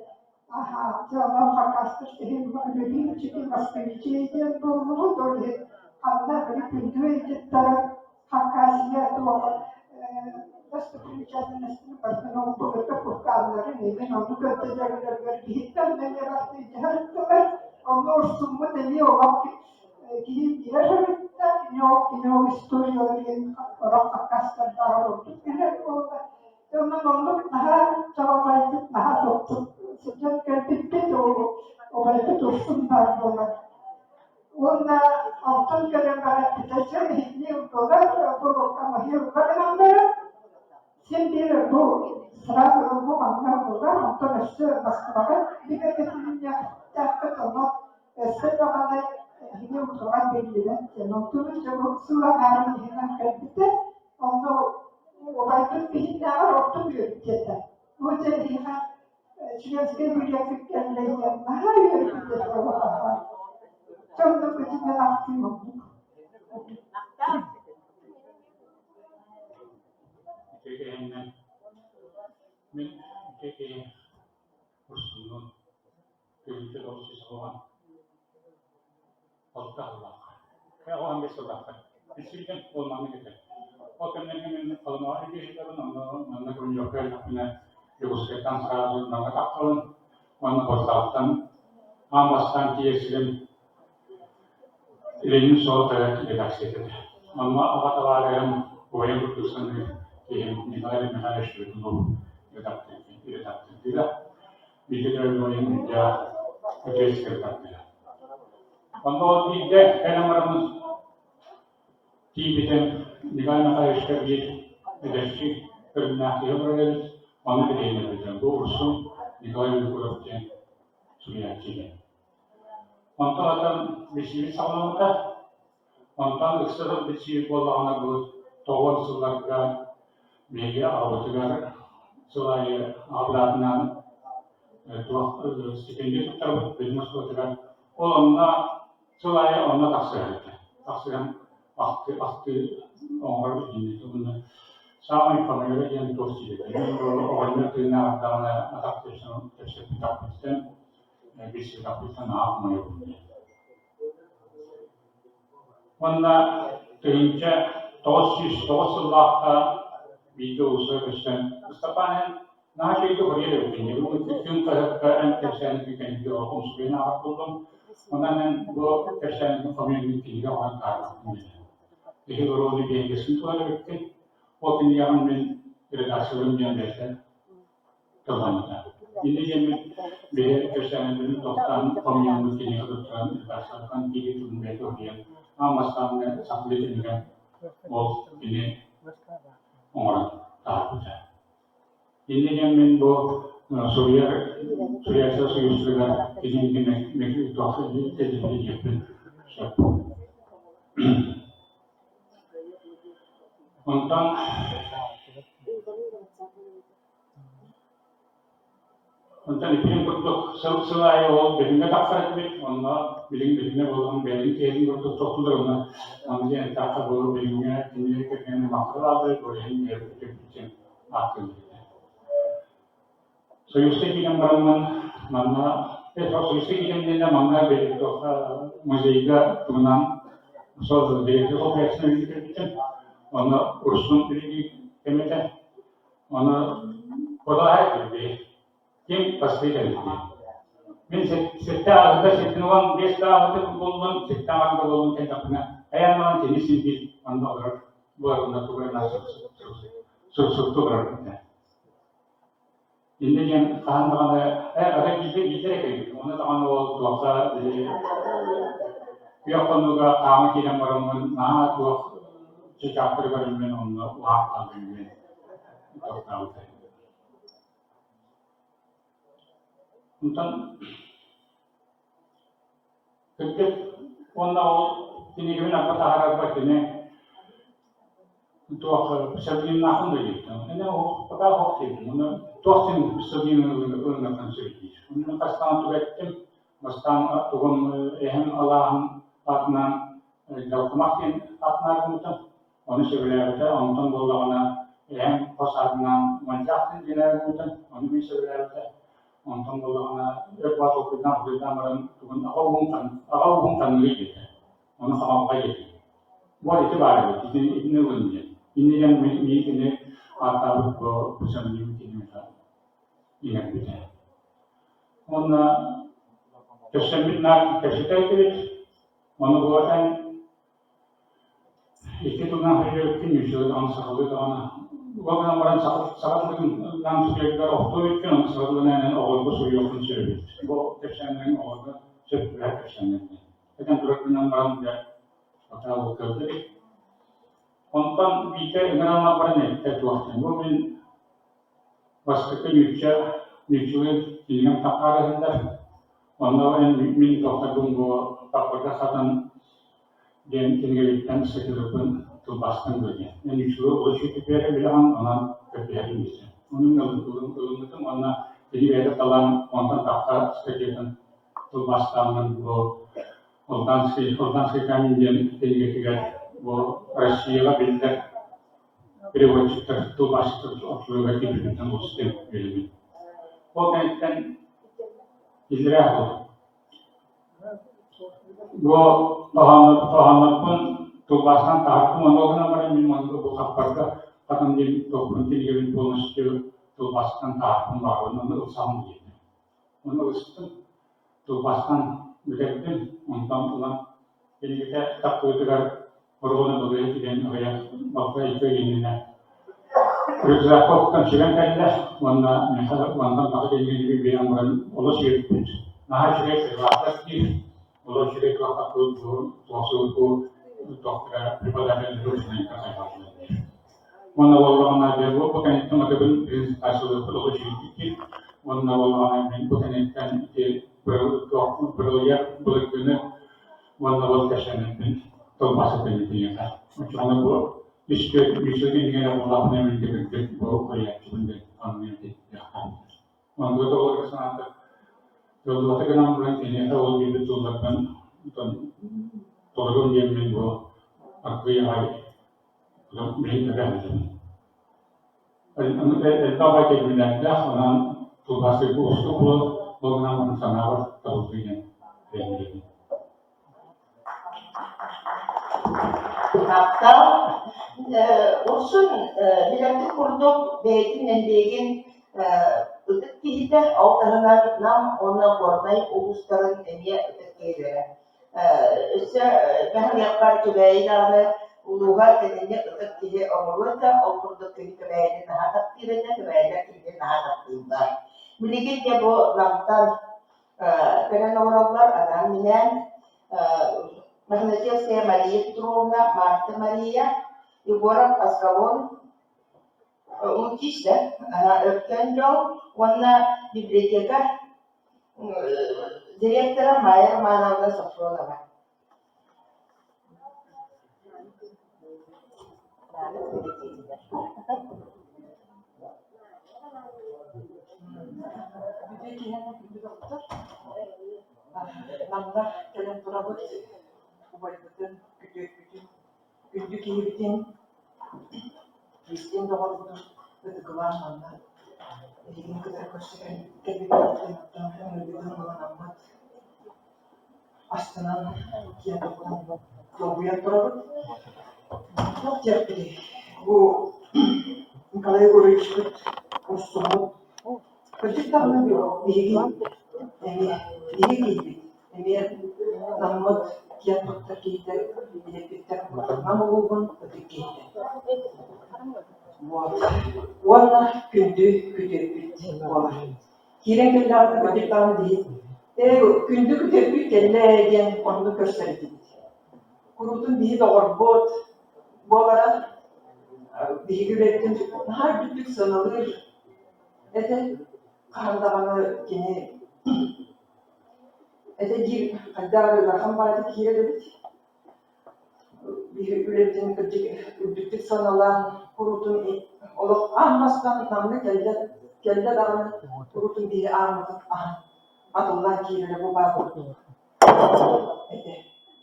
Cevap hakastırıyor. Öyle bir çünkü Moskva'yı doğru doğru. Hatta böyle bildiği taraf hakkasiyet o Достопримечательности Парфенова Пукалları neyden onu götürürler gittim ne yaptı cehaletle onlar summa deniyor olan ki yaşadıklar ne istiyorlar rock kastar daha oldu ne oldu onun daha çabalayıp daha doktor sıcak gelip o belki dursun pardon Ona altın görenlere gidecek hiçbir dolar bu kamuoyu kadınları şimdi bu sıra bu anlamda altın üstü Moskova'da bir de yaptık ama Sırplar'da yine oturan belirlen yanıltılır çabuk sular haline geldi onu olaylı bir daha ortaya getirdi. Bu yüzden Çin'e bir yakınlarla daha yürüdü Çok kötü aktım oldu. Peki, kursunun birlikte dolayısıyla olan Allah. Kayalan bir sokakta. Eskiden olmanı getir. O döneminin kalınlığı ilgili onunla görünüyor böyle Yugoslav'dan sağladığından kataktalın. Onunla ortalıktan Hamas'tan Kiyesil'in ilenin soğuk redaksiye edildi. Ama avatalarım bu en kurtulsanı ki Mikhail Şükrü'nün redaktörüyle bilgilerin oyunca ötesi redaktörü. Onda o bilgi elemanımız Tibet'in Mikhail Şükrü'nün redaktörü bölümüne yapıyoruz. Onu bir değinirken doğrusu Mikhail Şükrü'nün Suriye'yi. Ondan bir şey sağlamada, ondan ısırıp bir şey kulağına bu doğal sularla Media avcılar sırayı avlarından stipendi tutarıp bilmez tutar. Onunla sırayı onunla taksirken vakti onlar bildiğinde bunu sama informasyonu yang dosyada. Jadi orangnya kena dalam adaptation tersebut dapatkan bisa dapatkan apa yang Onda terince tossillahta video usahakan Mustafa nah itu beriada begini, mungkin kerana tersenyum kita juga orang sebenarnya apa pun, mana gua tersenyum community juga orang kaya. Jadi kalau di biaya sesuatu ada betul, waktu ini yang redaksi yang biasa terbanyak. Ini yang biaya tersenyum dokter community yang dokter berdasarkan diri itu betul dia. Masalah sampai dengan ini orang tahu saja. Ini yang membuat Surya juga ini itu akhirnya jadi siapa. Untuk ini untuk selain orang tak terkait, orang biling orang biling ini untuk tertular orang yang tak tahu bilingnya ini kerana masalah ada orang yang berpikir macam So usted kita mana usted kita mana mana begitu musika tunan so begitu profesional kita mana urusan ini kemudian mana pada hari ini pasti jadi. Min setiap orang biasa ada kebutuhan setiap kebutuhan kita punya. Ayah orang jenis ini mana buat natural nasib suatu berarti. Ini yang kahan ada kita kayak gitu. Mana tangan wall tuasa di pihak juga kami kita orang nah tuh cekap terbaru orang wah kami itu tahu saya. Untuk ketika orang ini kita apa tahara ini untuk sebelum nak begitu. Ini pada waktu itu Tohtin sebelum orang sendiri. Orang kastan tu betul, kastan tuhan Allah atna jauh makin atna itu. Orang sebelah itu, orang bola orang pasarna menjahtin jenis itu. Orang sebelah itu, orang bola waktu kita orang tuhan awam kan lagi. Orang sama kaya. Buat itu baru. Ini yang ini atau bersama ini ingat kita. Mana kesembilan itu, mana buatan itu tu nak hidup ini juga orang sahaja tu orang orang sahaja mungkin orang sebagai orang itu orang sahaja dengan orang bersuara pun sebab. Bo kesembilan orang sebab kesembilan. Kita berkenaan orang dia atau kerja. Kontan bicara dengan apa ni? Ketuanya, mungkin Pasti nyucia dengan takar hendak orang yang minta tanggung takar kesatan dan tinggalkan sekeluruhan tubaskan dunia. Yang disuruh bersih tiada bilang orang kerja ini. Orang turun itu mana jadi ada dalam kontan takar sekeluruhan tubaskan orang kami yang tinggal Rusia bintang переводчик то башкы отшулгати билген устен билген. Покайтан израил. Го паханапын тубасан таартын моногна бар мен монго бу хапарда катан ден топун тилген полностью тубастан таартын бар оны сам дейди. Оны устун тубастан билген онтан улан элге такуйдугар Orang boleh dengan orang apa itu ini nak. Kerja kau kan siapa kaya, mana tak ini bilang orang Allah siapa pun. Nah siapa kerja ni, Allah siapa kerja tu tu dokter pribadi terus ni kan saya. Mana Allah nak dia bukan itu macam asal Allah siapa. Mana Allah nak bukan itu berdoa berguna mana Allah kasih. तो बात करनी चाहिए था। चलो Misalnya dengan orang yang menjadi bahwa kayak cuma kami ya kan. Untuk itu kalau kesana, kalau kita kenal bulan ini, kalau kita coba kan, tolong dia menjual aku yang lain, kalau mereka ada. Entah apa yang menanda, orang tugas itu untuk mengenal sanawar tahu punya ini. Hatta olsun bilaklı kurduk beytin endegin ötüp giyde avtarınan nam ona kornay ulusların emiye ötüp giyde. Ben yapar kübeyle uluğa tenine ötüp giyde omurlu da o kurduk kübeyle daha takdirinde kübeyle kübeyle daha takdirinde. Biligit ya bu namtan kenen orallar adam minen Magnesium saya Maria Petrovna, Marta Maria, Iboran Pascalon, Unkis da, ana Erkenjong, wana biblioteka direktora Mayer Manavna Safronova. Namda kelen turabut Ubaybatın gündük iyi bitin Kristin doğal budur Ödükülan anla Elin kadar koşturan Kebibatın Ödükülan olan anlat Astınan Kiyatıktan Yobuyan turabut Çok cerpili Bu Nikolay Goryczkut Ostumut Kırcıklarının bilgi Emi namut kiyatukta kiyde bilepikter namugun ötekiyde. Wana gündü kütüpit var. Kirengelerde ötekten değil. Gündü kütüpit kelle diyen onu gösterdi. Kurutun bir doğru bot. Bu ara bir gületin her kütük sanılır. Karandavanı yine gir kadar rakam vardı ki dedik. Bir üretim küçük sanalan kurutun olup anmastan namlı geldi dağını kurutun bir armadık atıldan kirli bu bağlı.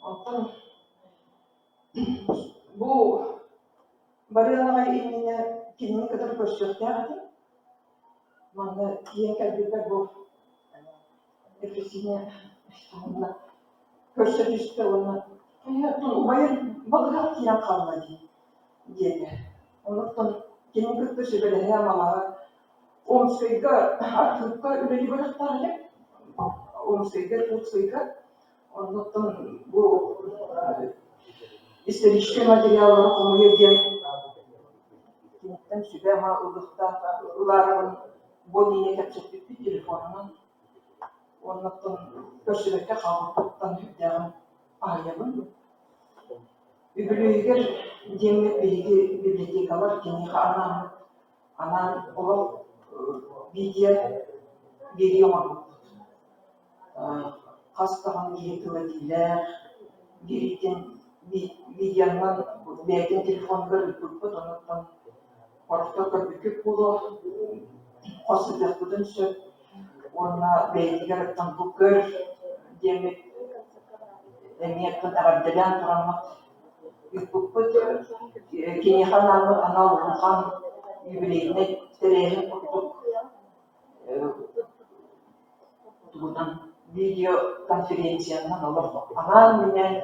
Ondan bu barıyanlara inine kendini kadar koşuyordu. Mana yang kalbide bu nefesine onunla köşe onunla bayır bakıp kiran kalmadı diye. Ondan kendini kırpışı böyle heyamalara omsayga artıkka üreli bıraktarlar. Omsayga tutsayga ondan bu istedikleri materyalları konuya diye Kimden sübe ama ılıkta ularının bonine kapçıklık bir telefonunun ondan köşelerde kalıptan hüplerin ayabın. Übülüyger cemiyet bilgi bibliotekalar kini anan olup video veriyor. Hastahan yetmediler, birikin videonun belki telefonları yıkıp ondan ortada büküp bulu, kasıtlı budunca ona belirler tanıklar cemiyet emiyetten arabdelen duranmak yıkıp kini hanımı analıkan yübüleyine terehin okuduk bundan video konferensiyandan olur. Aman minen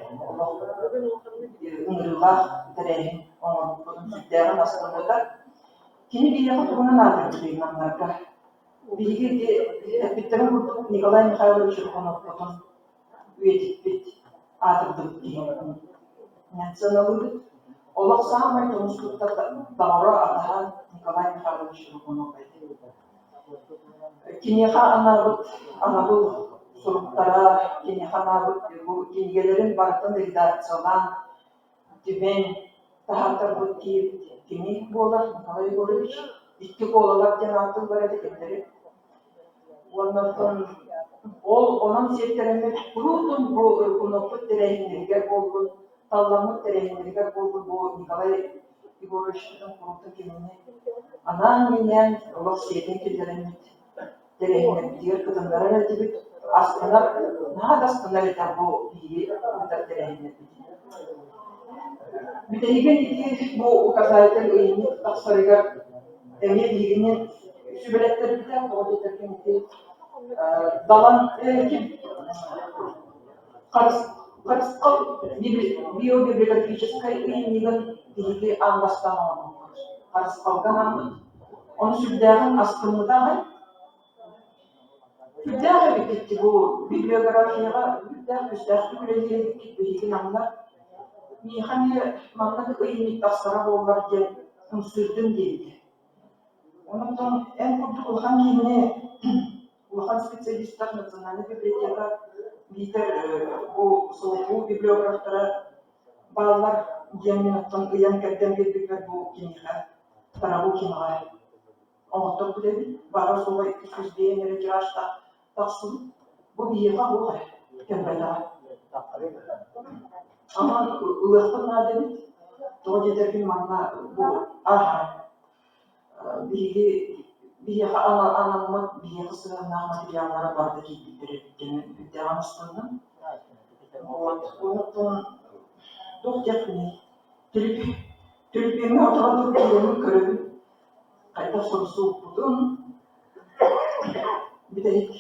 ıngırılar terehin onun sütlerin aslında da kini bir yakıt bunun adı duymanlarda. Bilgi de bittirin kurduk Nikolay Mikhailovich Rukonov'un üyetik bit adırdık diye. Nasyonallık olak sağmay tanıştıkta doğru atahan Nikolay Mikhailovich Rukonov'aydı. Kiniha anabul soruklara, kiniha anabul bu kinigelerin barıtın redaksiyonan dümen tahattır bu kini boğular, Nikolay Gorycz, iki boğular cenatın böyle kendileri. Ondan onun setlerinde kurutun bu Rukonov'un tereyinlerine olgun, tallamın tereyinlerine olgun bu Nikolay Егорычтың құрылты кеміне. Анан менен олар сетін келдерімет. Дереймет дер кызымдар әлетібіт. Астынар, нағад астынар етер бұл бейі ұтар дереймет. Бітейген ити бұл указатель үйіне тақсарыгар әме бейгінен сүбелеттер бітер, тоғы жетерген ити далан биографической үйінеген бейгі аңғастан оламын. Қарысқалған аңғын. Оны сүбдәғын астынмыдағы Күддәғі бекетті бұл библиографияға күддәғі күлелері кетпейген аңлар. Мейхане маңнады үйінік тастара болар деп үмсүрдім дейді. Онықтан ән құрды ұлған кейіне ұлған специалисттар национальный библиотека бейтер бұл библиографтары балалар демін ұттан ұян кәрден бербекер бұл кенеға, тарабу кенеға. Оғыттар күледі, бара солға 200 дейін әрі тиражда тақсын, бұл бейеға оғай, кәнбайдаға. Аман ұлықтың надемет, тоғы детерген маңна бұл аға. Бейеға анамы, бейеға сығырнағы материалары барды кейбілдері бүтті аныстығын. Оғыттың тоқ декіне, түліпеме отырған түркелерінің көрігін, қайта сұрысы ұппудың, бітәйік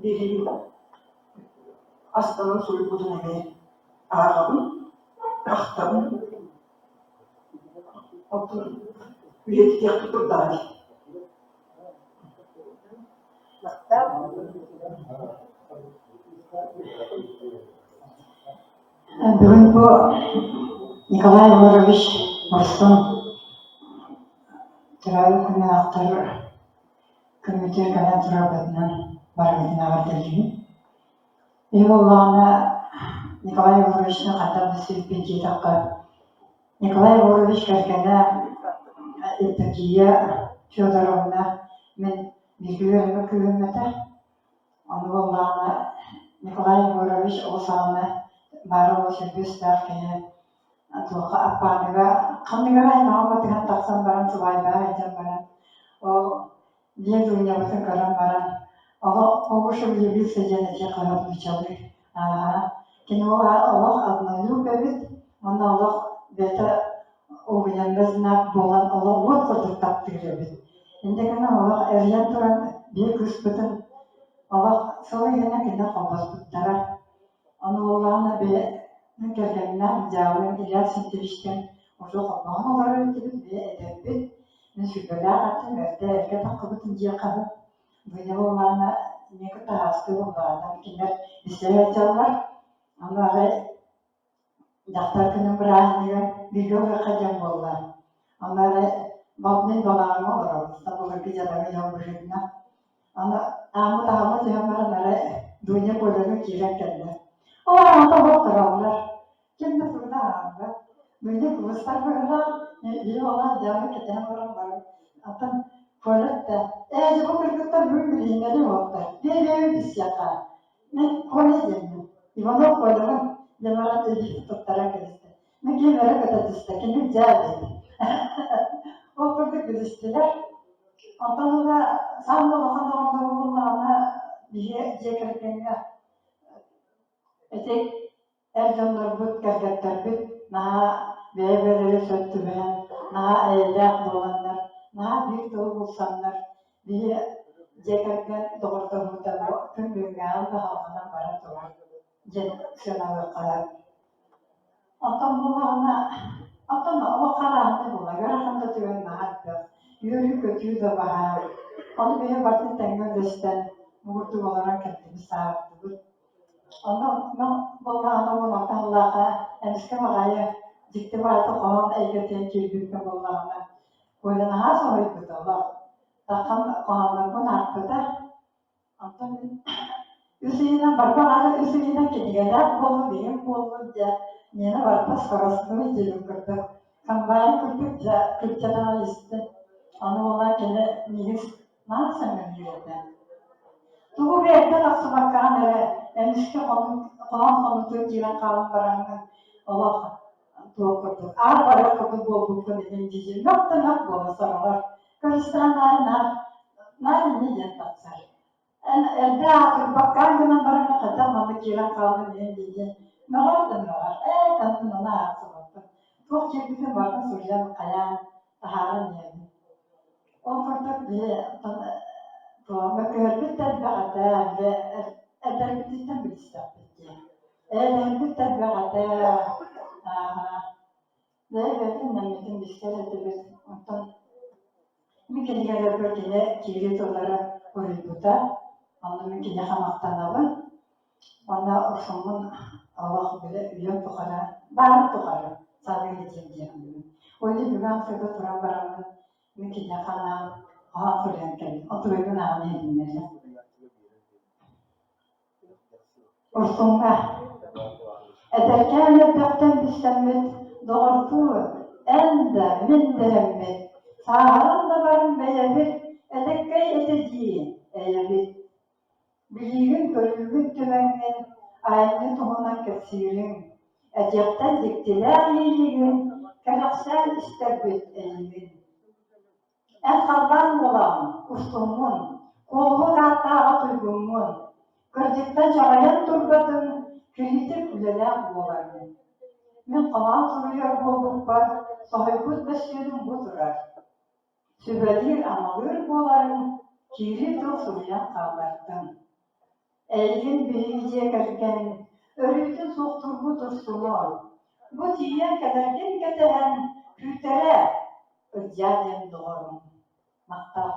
берейін астанын сөйліп бұдың әме ағабын, ақтабын, отын үйеті текті тұрдады. Бүгін бұл Николай Егорович Мұрсын тұрайы күні ақтар көмітер ғана тұрабатынан барғыдың ағардылығы. Үй болғаны Николай Егоровичны қандап сөйіппен жетаққа. Николай Егорович кәргені Евдокия Федоровна мен белгілерімі көметі. Оны болғаны Николай Егорович осағыны бары осы бөстер кені туға аппаныға қандығар аймағы батыған тақсан баран сыбайға айтан баран. Ол ден дүния бұтын көрін баран. Оғышы білгі сөйден әте қарап мүчалыр. Кені олық адынайлы бәбіт, оны олық бәті оғыянда знак болған олық от құрдық таптығыр бәбіт. Ендігіні олық әрген тұран бек үс бұтын олық солы егені кені қолбас бұттара. Оны олағына бе кәргенінен жауын Илья Сентевичтен ұжы қолмағын олар өтебіз бе әдәбет. Мен сүрбелі ағатын өрді әрге таққы бұтын жия қабы. Бұйны олағына некі тағасты олағына кендер істер әйтеулар. Оны ағай дақтар күнің бір ағынығы бігеуге қаден болды. Оны ағай балдың балағыма оларабызда болыр бейадамы яу бұржығына. Оны ағымы тағымы түйембарын ағай дуйне бойлығы керен кәлді. Ата боқтыр алылар. Кемді тұрда ағылар. Бұйды күбістар бұйыға, үй оған жағы кетен бұрын бары. Атын көлікті. Әзі бұл күркіттар бұй білеймелі боқтыр. Бебеуі біз яқа. Мен көлі демді. Иванов қойдығын демарат өйді тұттара кірісті. Мен кемері көті түсті. Кемі жәді. Ол күрді күзістілер. Антон оға сағында оған орында болғаны бие жекіргенге Этек әржанлар бұд кәргеттер бұд, наға бәйбәрі сөтті бән, наға әйеләк боландар, наға бір тұл болсандар, бейі жекерген доғырды бұда күн бүйінге алды халқынан бара тұрар, жен сөнауы қалар. Atan болағына, atan оға қарағынды бола, көрақында түген нағатты, үйірі көтіу да баға, оны бейі бартын тәңгін дөстен, мұғырды боларан кәттіміз сағырды бұд. Ondan bolağına Allah'a emske bagayı dikti vardı qoğan əygətən kelbirkə bolağına. Qoydan ha soğuydu Allah. Taqan qoğanlar bunu haqqıda. Ondan üsüyden barbağalı üsüyden kedigələr bolu benim bolu diye. Yeni barba sorasını gelip kırdı. Kambayı kırdıkçadan isti. Onu ola kele nihiz nasıl mümkünde. Tuğu bir evden aksı bakan eve Emski qoğan qonutu jiran qalın barangın. Allah Doğru. Ağır kapı bol edince nokta boğazlar. Kırstanlar ne yapar? Erda bakkan gına barına kadar mama kira kaldı diye. Ne oldu ne var? Tanrı ona asıldı. Çok çekti bakın soracağım kayan taharan yani. O fırtık diye ama gördük tabiata ve ederbitten bir istahitti. Ederbit tabiata ve nemetin bir şeyleri bir ondan mümkün kadar böyle kilit olarak koyuldu. Onu mümkün yahamaktanabın. Ona usumun Allah bile üyem tukara, barım tukara. Sadece diyeceğim. O yüzden güven sırada duran barımın mümkün yakanam. Aha fırlayan kelime. Oturuyor namı edinleri. Ursumda. Ederken yapraktan bisemmet doğurtu ende min deremmet. Sağırın da varım beyevir. Edekkay edeceğin eyevir. Bilgin görülgün tümengen aynı tohunan kesirin. Ecekten diktiler iyiliğin. Karaksel isterbet eylin. En kalban olan ustumun, kolun hatta duygumun, kırcıkta çağayan turbatın, kilitipülelen olarım. Men kalan soruyor bulduk var, sahibut besledim bu durar. Sübedir amalır bolarım, kiri dur soruyan kalbarttım. Eğilin bilgiye kerken, örüktün soktur bu dursumu. Bu diyen kadar kim keteren, hütere, ödyaden doğrum. Maktal.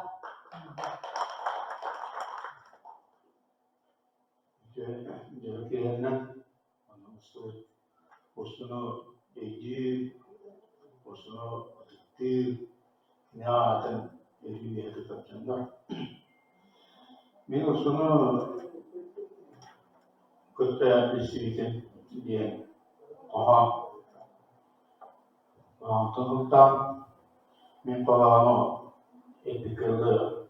Gerekirlerinden Osunu eğdi, osunu atıktı, ne adın elini yakıtacağımlar. Ben osunu kötü bir sivritin diye aha tanıktan ben palavano epikırlı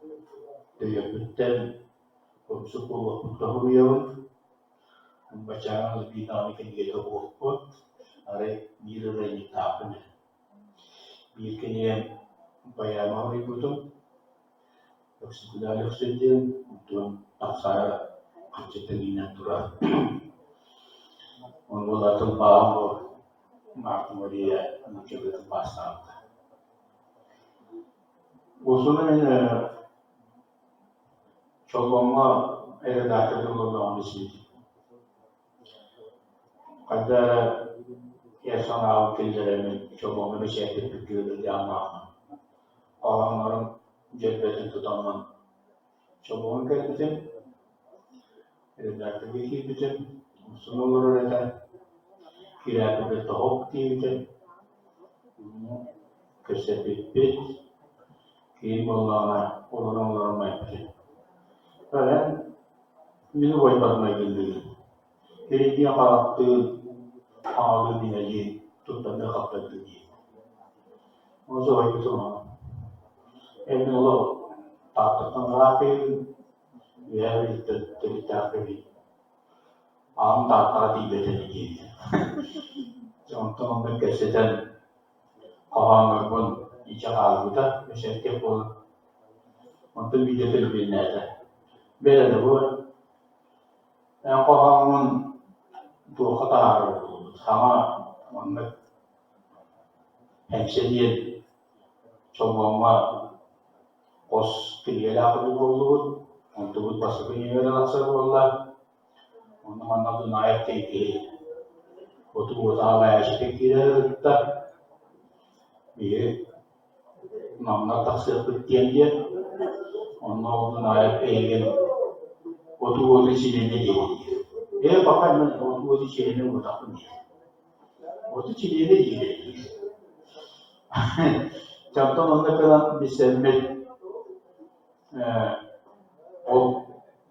diyabitten komşu kulu kutahuruyalım. Bacaan lebih tahu kan kita buat, are biru lagi tak pun. Bir kenya bayan mau itu, sebenarnya saja untuk asal kecetakin natural. Orang datang bawa mak dia mencoba terpasang. Usulnya coba ada datang dulu dalam sini. Kada yaşam avcılarının çoğunu bir şekilde görüldüğü anlamı. Olanların cebbetin tutanman çoğunu kendisi, evlerde geçirdiğim, sunulur eden, kirayı bir tahok diyeceğim, kesebit bit, kim olanlarına yapacağım. Böyle bir boyutlarına geldi. Gerekli aparatı ağlı dinleyici tutanı kapattığı gibi. O zaman itu emin olalım. Tatlıktan rahatlayın. Veya bir tabi. Ağın tatlığa değil gibi. Contoh kesedan kawan pun icak kita mesyuarat pun untuk video lebih nada. Beda bu. Yang kawan dua kata sama mengenai hemşeriye çoğunma kos kiriyeler kabul olur, untuk bahasa penyiaran asal Allah, untuk mana tu naik tinggi, untuk utama aspek kita, ini nama taksir petian dia, untuk naik tinggi, untuk sini dia, bahkan untuk sini untuk apa ni? Itu Çin'de ilgili. Contoh mesela bir sevmek o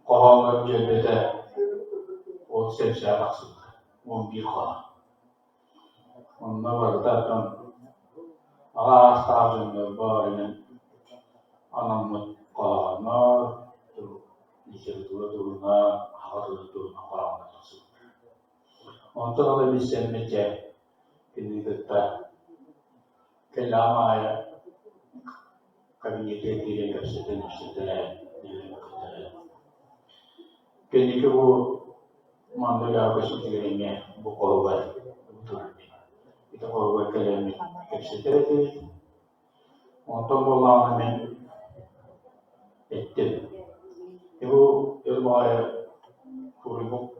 kohanlar cebede o sebze aksın. 11 kohan. Onlar var da Allah astagfirullah barinin anamın kohanlar dikir duruna havalı duruna kohanlar aksın. Ondan da bir sevmek ini kita Selamaya kabinete etkili kapseten işte Kendi bu mandala kesulitannya bu korban betul. Itu korban kalian kapseten untuk melawan ettim. Ibu ilmuaya kurimu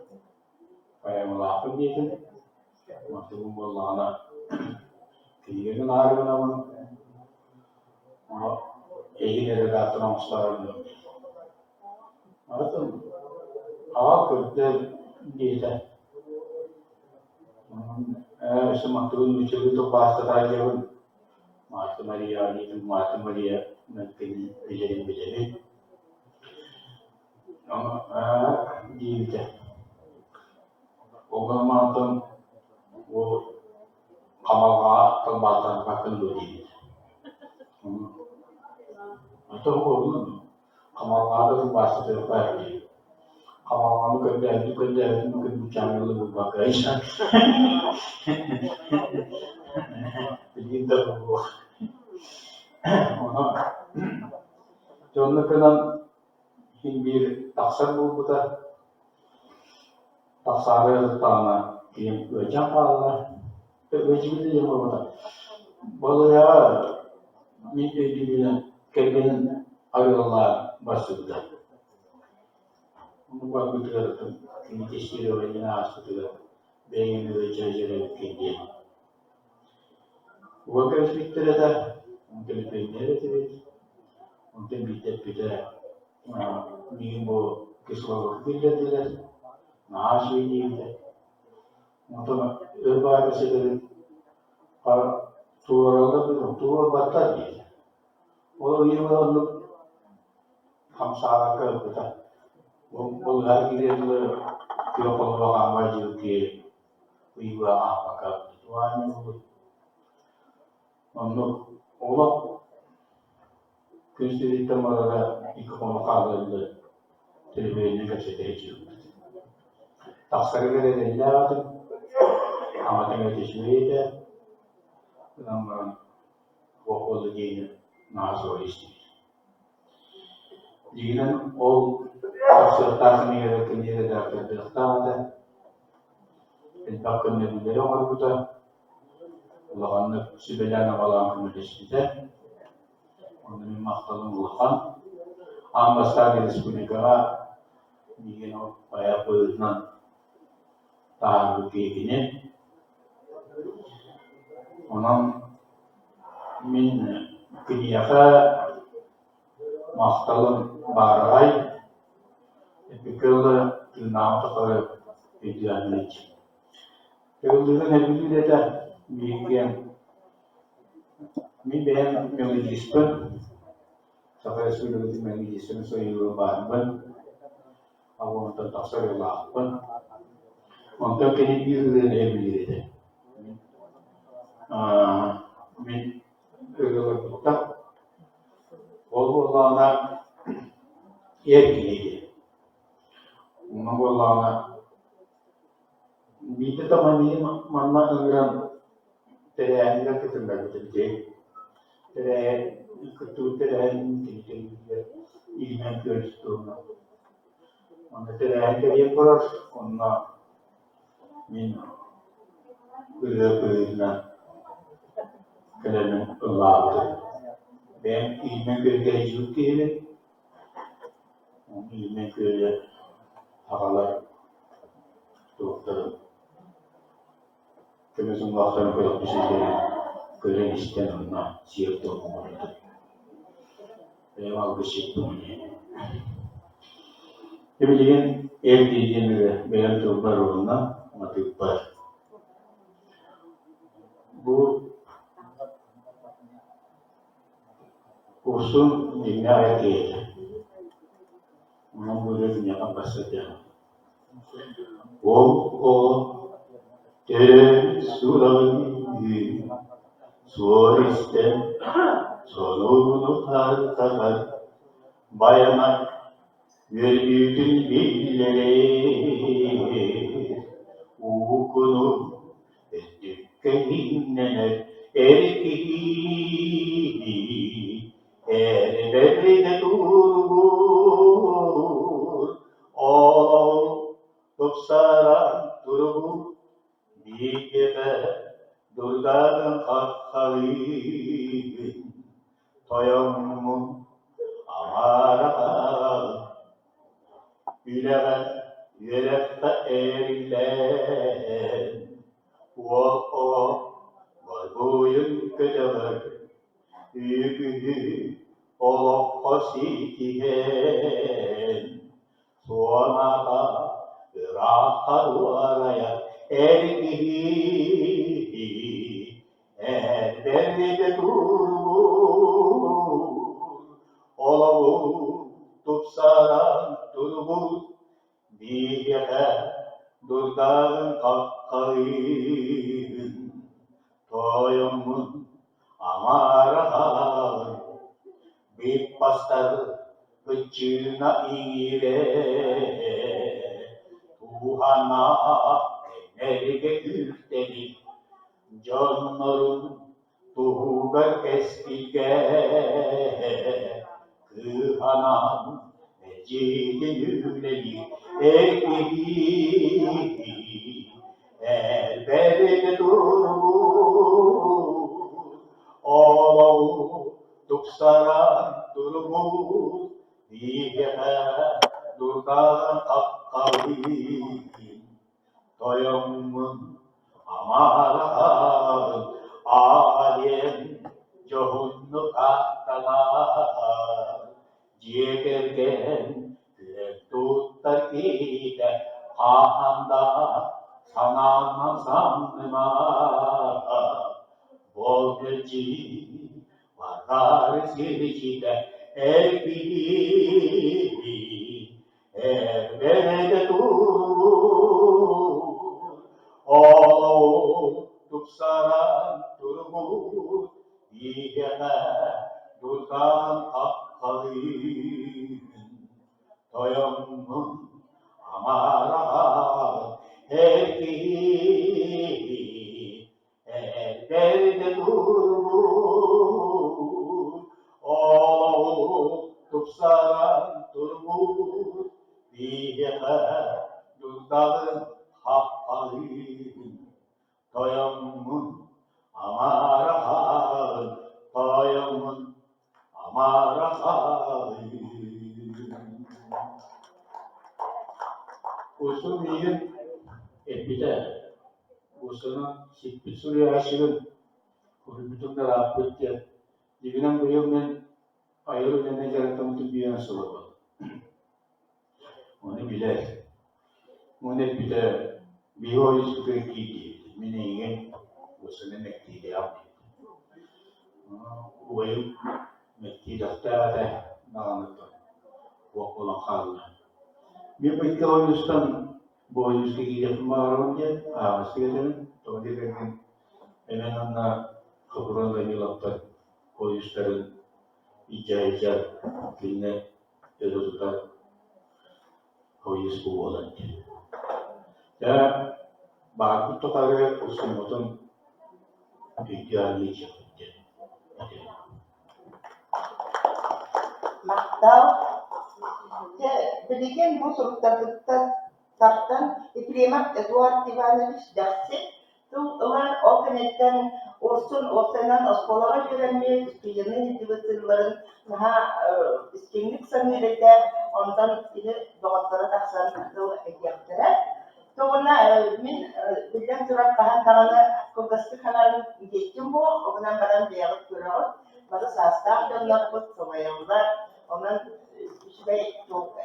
kayak melakukan itu, waktu melawan kirian hari mana, ini ada data nomor atau kerja dia, semakin muncul itu pasti saja pun, matematika nanti jadi. Gitu. Orang mantan, wo kamera kelembatan pakai lodi. Atau orang kamera itu bahasa terbaik. Kamera itu kerja mungkin bicara lebih bagus. Begitu. Contoh kan bir taksar bu da taksarı tana kim öcem varlar öcümde de var balıya birbirine kendinin ayrılar başladı. Bunu bak götürüyorum. Kimi teşkil öğrenine açtı. Beyin ve cecere kendi. Bu kadar bitti de mungkin beynere de mungkin bitti minggu keseluruhan tidak nasi ini, untuk berbagai sekali turun batal dia. Kalau ini untuk hamsara ke kita, melihat kita itu kita perlu amal juga, iba apa tuanya untuk Allah Künstleri temada ilk konularda televizyon gazeteci. Tasarıları ediyordu. Ama temizleşmeydi. Ama o yine nasıl işte. Yine o tasarılarını yaratınca da yaptırdı. Bir bakın ne diyor orada. Allah'ın sübelana olan kümülesinde. Onun maktalın ulafan, ambassador Respublika bikin upaya perunan tahap begini, onun min kiniaka maktalın barai, epikal tinam takar tujuan leci. Kemudian hebili data bikin mi ben mengispen sampai sudah mengispen soal bahan awam tentang soal lapan untuk kini biru dan hebili data min regular tak wallah yer gini wallah Bita tamani mana anggaran terang kita tengah terjadi terang ikut terang kita ilmu kerja mana terang kerja peras kena min berapa kerana Allah dan ilmu kerja juga ilmu kerja halalan dokter Kami semua akan berkongsi kerajaan mana siap tu orang memang bersiap punya. Jadi jangan LTN beran tu baru na mati upar. Bu usul ini ayat ini. Mana boleh punya apa saja. Sulami suaristen sonu tartar bayanak yürüdün birileri ukunu ettik kendine erkiri elbette durur olup tutsaran durur bir kere durdan kalkalım toyumun amara yüreğe yürekte erilen o var boyun kötüler yükü olup kositigen sonra da bırakar araya erkiri elbette durur olup tutsaran durur bir yere durdan kalkalım toyumun amara bir pastar kecina ile Tuhana energe üstelik canların tuğber kestilge kıhanan mecidi yüreği erkeği elbette durur oğlu tuksaran durur diye durdan kalkalım toyumun amara alem johunnu kattalar ciğergen tuttar kide ahanda sanana sanma bolgeci varar sircide erkili evvelde durur oğlu tutsaran durur diye durdan kalkalım toyumun amara erkeği evvelde durur oğlu tutsaran durur diye durdan kalkalım toyumun amara toyumun amara usul bir epide usulun hiçbir sürü yaşının kurulduğunda rahat etti. Dibinen bu yıl ben ayrı önemli yaratımı bir yana soruldu. Onu bilir. Onu epide bir o yüzü kırkıydı. Minneyin usulun mektide yaptı. O yıl mektide hatta dağınıktı. Okulan kaldı. Bir peki o yüzden bu yüzü gidip mağarınca ağası getirin. Doğru derken hemen onunla kapılarında yılaptı. O yüzlerin ica diline erozda o yüz bu olan. Ya bakıp tokarı usulmutun ihtiyarlığı çıktı. Maktav bilgen bu soruklardan tartan Primat Eduard Ivanovich dersi Tuğlar o kanetten Orsan'dan Oskolağa görenli yeni individualların daha iskinlik sanırıyla ondan biri doğatlara taksan yaptılar. Sonra min bilgen durak bahan tağını kogastı kanalın geçtim bu, ondan bana diyalık görüyoruz. Bana sastar dönler bu sobayımlar, ondan şey çok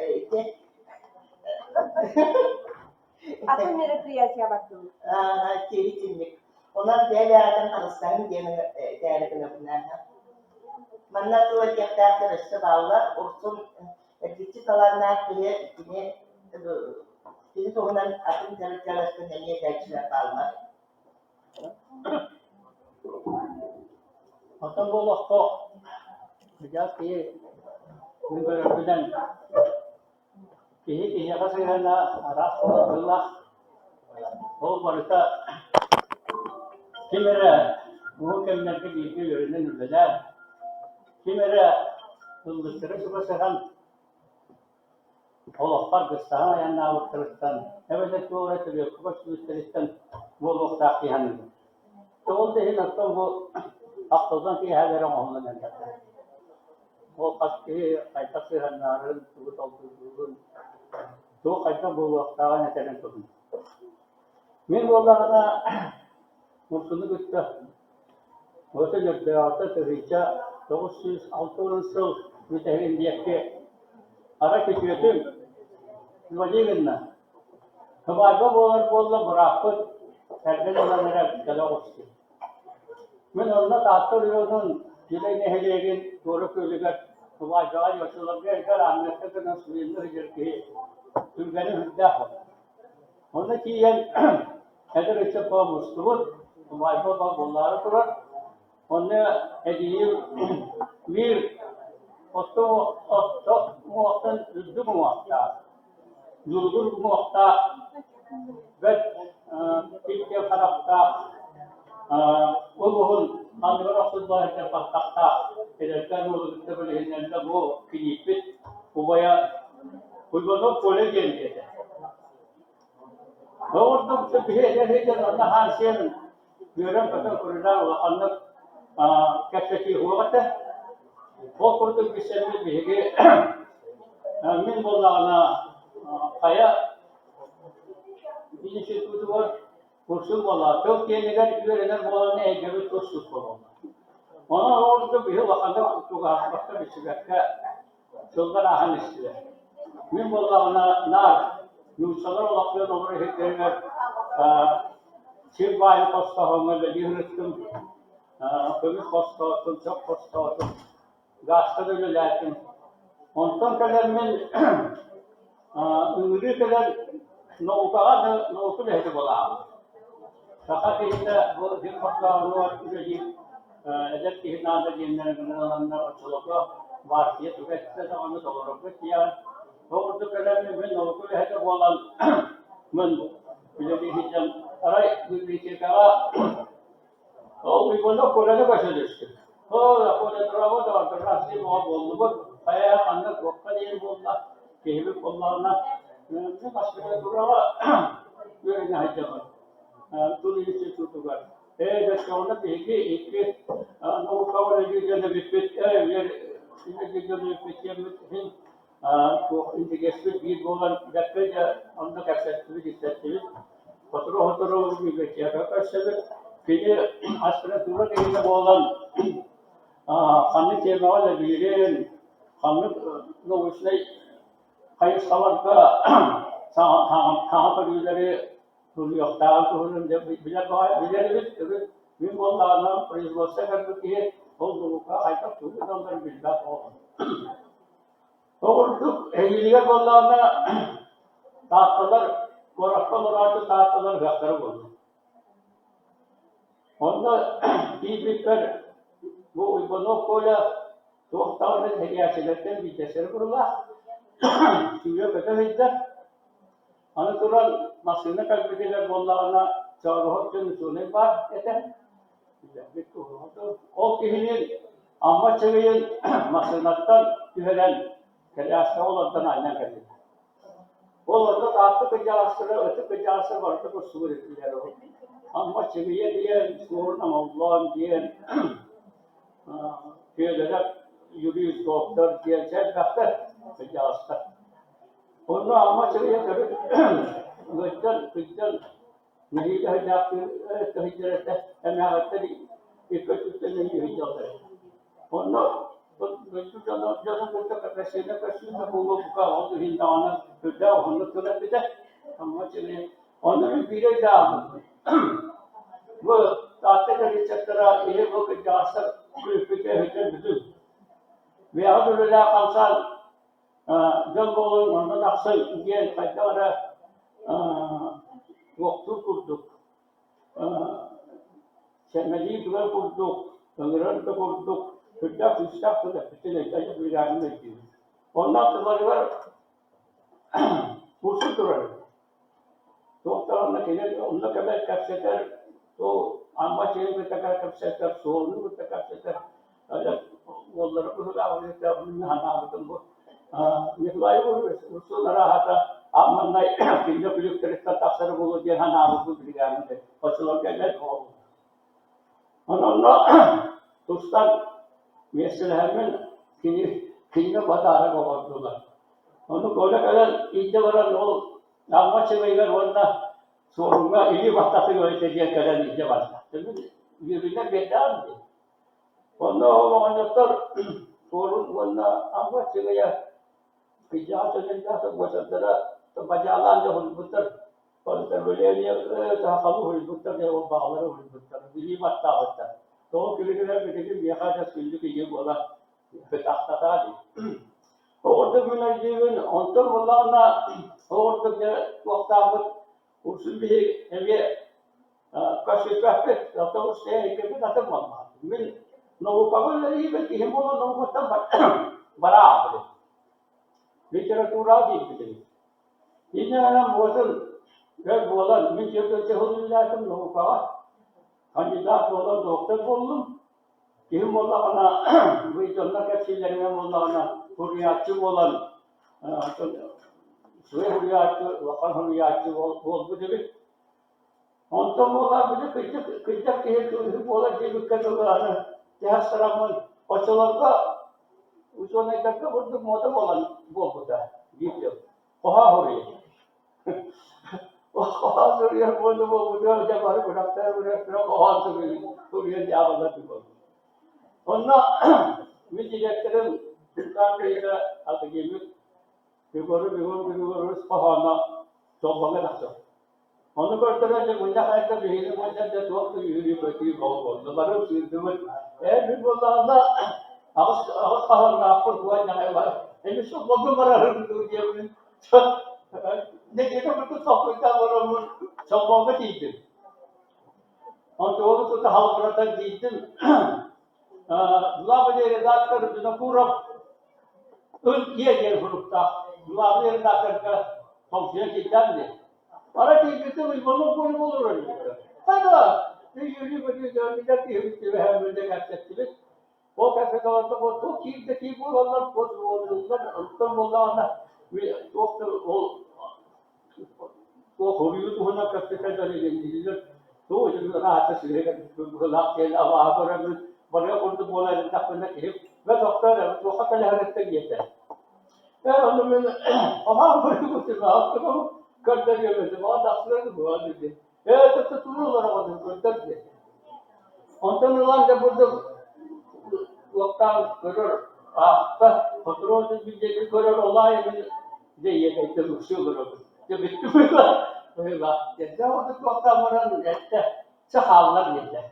Apa merepриятия baktım. Kiritimlik. Onlar değerlerden Kırgızistan'ın değerlerine bunlar. Bana tuğla kefter teröristü bağlar, orsun gitçi kalanlar bile yine toğunan atın teröristlerine niye gerçekler bağlar. Hatta bu lafta güzel ki bu bölümden ki kasayana rasulullah o barıta kimere Bu kemlerde bilgi görünen ülkeler. Kimere yıldızları sıvasıran olaklar kıstahan ayağına avutlarından. Evet, bu öğretiliyor. Kubaş gösterirken bu olaklar kihanıyor. Çoğul değil, hatta bu haftadan ki her yere olmalı neler. O kaçtı, kaytak sıranların, tuğut altı tuğut kaytak bu olaklar netelen tutun. Min bollarına mutlunu güttü. Öte dörtte tırıca 906 yıl müteahhindiyeki ara keçiyetim vacibinna. Kıbarba bolla bırakıp terden olanlara kala olsun. Min onunla tahtırıyordun dileyne heleyegin doğru köylüger kıbarba yaşılabilir eğer anlattı nasıl yıldır ki Türklerin hüddah olur. Onun ki yen eğer işte pamusluğun kıbarba bolları durur. Onu hediye bir oto muhtan düzgün muhta, durgun muhta ve Türkiye tarafta Ulubun Anadolu'da tepakta ederken olduğu temelinde bu klipit ubaya uygun kole geldi. Doğru bir şeyler onda hansiyem görem kadar kurullar olanlar keşke huwatte o kurdu bir şey bilgi min bolana kaya bir şey tutu var kursul bola çok yeniler üyeler bolana egebi tosuz bola ona orada bir vakanda çok hafta bir şeyler çollar ahan istiyor min bolana nar yusalar olaklar olur hekler çiftbayı posta olmalı bir hırtım kömür posta olsun çok posta olsun gazete öyle lakin ondan kadar men ürü kadar no'u lehti bola. Fakat işte bu bir posta var ürü edep ki nada dinlerin olanlar açılıp vardiya tüketse de onu doğru ya orada kadar men no'u lehti bola men bile bir hicam aray bir şey kala o bir bana kolay başlamıştı. O raporda bravo da arkadaşlar o oldu bu hayat anlık vaktiyle buldular. Keyif kollarına ne başka bir bravo böyle hacı. Tuli için tutuyor. De sonra peki iki no kavga ediyor da bir pet şimdi gidiyor bir pet bu integrasyon bir bolan dakika onda kapsatıyor istedim. Fotoğraf bir geçiyor. Arkadaşlar Kini aslında dulu kini bolan kanlı cemaatle bilen kanlı nüfusla kayıp savarda sağ perüleri duruyor. Daha turun de bilir bir bolanla prizvosta kadar ki oldu ka ayta turun ondan bilmez oldu. Doğru eğiliyor bolanla tahtalar koraklar artı tahtalar gakları oldu. Onda İbrikler bu uygunluk böyle doktorların hediyeçilerden bir deser kurullar. Şimdi kötü hizmet. Anatural masine kalbidiler bollarına çağrıhot dönüşüne var eten. O kihinin amma çeviyin masinattan tühelen kelyasta olandan aynen geldi. Olurda tatlı kıcağısıra, ötü kıcağısı vardı bu suretliler o. Amma çeviye diye sorunam Allah'ım diye şeylere yürüyüş doktor diye baktar kıcağısta. Onu amma çeviye tabi gıccal nehiyle hıcağısı hicrette emahatta bir kötüste nehiyle hicrette. Onu gıccal canım gıccal kapasine kaçınca bu oldu hindana hıcağ onu tület de amma çeviye onu bir daha bu tahta karıştıra ile bu kıyaslar külfete hücum bütün ve adıyla kalsan jangolun ondan aksın diye kayıtlara vaktu kurduk semeli duvar kurduk tanrılar da kurduk hücca fıştak da bütün ekayı bir yardım ediyor ondan sonra var kursu durar doktorlarla gelir onunla kadar kapseter o Ama şeyin bir takar kapsayacak, sorunu bir takar kapsayacak. Öyle yolları kurula olacak, bunu anlamadım bu. Nikolay Ursulara hatta Aman'la kimde büyüklerinde tasarı bulur diye anlamadım bir geldi. Açılır gelir oldu. Onunla dostlar mesela hemen kini badara kovardılar. Onu böyle kadar ilde varan o amma çevreler onda sorunga iyi vakti gösterdiği kadar ilde var. Tabii birbirine bedel değil. Onda o anlatır sorun onda amma çevreye kıcağı çözünce boşaltıra bacalan da hulbutur. Sonra böyle daha kamu hulbutur ya o bağları hulbutur. Bilim hatta hatta. तो किलोमीटर में देखिए यहाँ का स्किल के ये बोला बेताकता था और तो मैंने जीवन अंतर बोला ना और तो क्या वक्त आप उसी भी ये कशिश पे तो उससे एक भी ना तो मालूम मैं नौ पागल नहीं बल्कि हम बोलो नौ को तब बड़ा आपने लिटरेचर आदि भी इन्हें ना बोला मैं जब तो हो जाता नौ पागल kandidat olan doktor buldum. Kim olana bu canlar kesilerine olana hürriyatçı olan süre hürriyatçı, vatan hürriyatçı oldu gibi. Ondan olan bir kıcak ki bola gibi kadınlar ya saramın açılarda uzun dakika burada moda olan bu da gidiyor. Oha hürriyat. Oha hürriyat bu da jabar bıraktı oha hürriyat yapmadı bu. Ondan müdürlerin Türkiye'de adı gibi bir pahana çoğunluğa nasıl. Onu gördüğünde bunca hayata bir bunca da çok yürüyüp ötüyü oldu. Barım sürdüğümüz bir bollağında ağız pahanına akıl duvarına var. Şu boğum var diye ne diye bu sohbetten var çok boğum değildi. Onu da halklara değildim. Dua bile redat kar पूरा ये ये grupta dua bile redat kar komşuya gidendi. Ara değil de bunu bulur öyle. Hadi yürü böyle görünce ki hem böyle gerçekçilik. O kafede o çok iyi bu onlar bozuldular. Tam onlarla bir doktor o horiyu tuhuna kafede geldiler. तो जो राहत से गुलाब के अलावा और बड़े उर्दू बोला जाता है कि वह डॉक्टर है वो खतरे हर तक ये है यार हम में हमारा बड़ी कुछ बात तो कर दे ये बहुत अफसर हुआ दे ये तो तू लोग रहा है कर दे अंतन लान जब वक्त करो आप खतरों से भी जे करो अल्लाह ये कहते हैं शुरू करो जब इतना Öyle. Geçen vakit bakamaran işte sahalar geçti.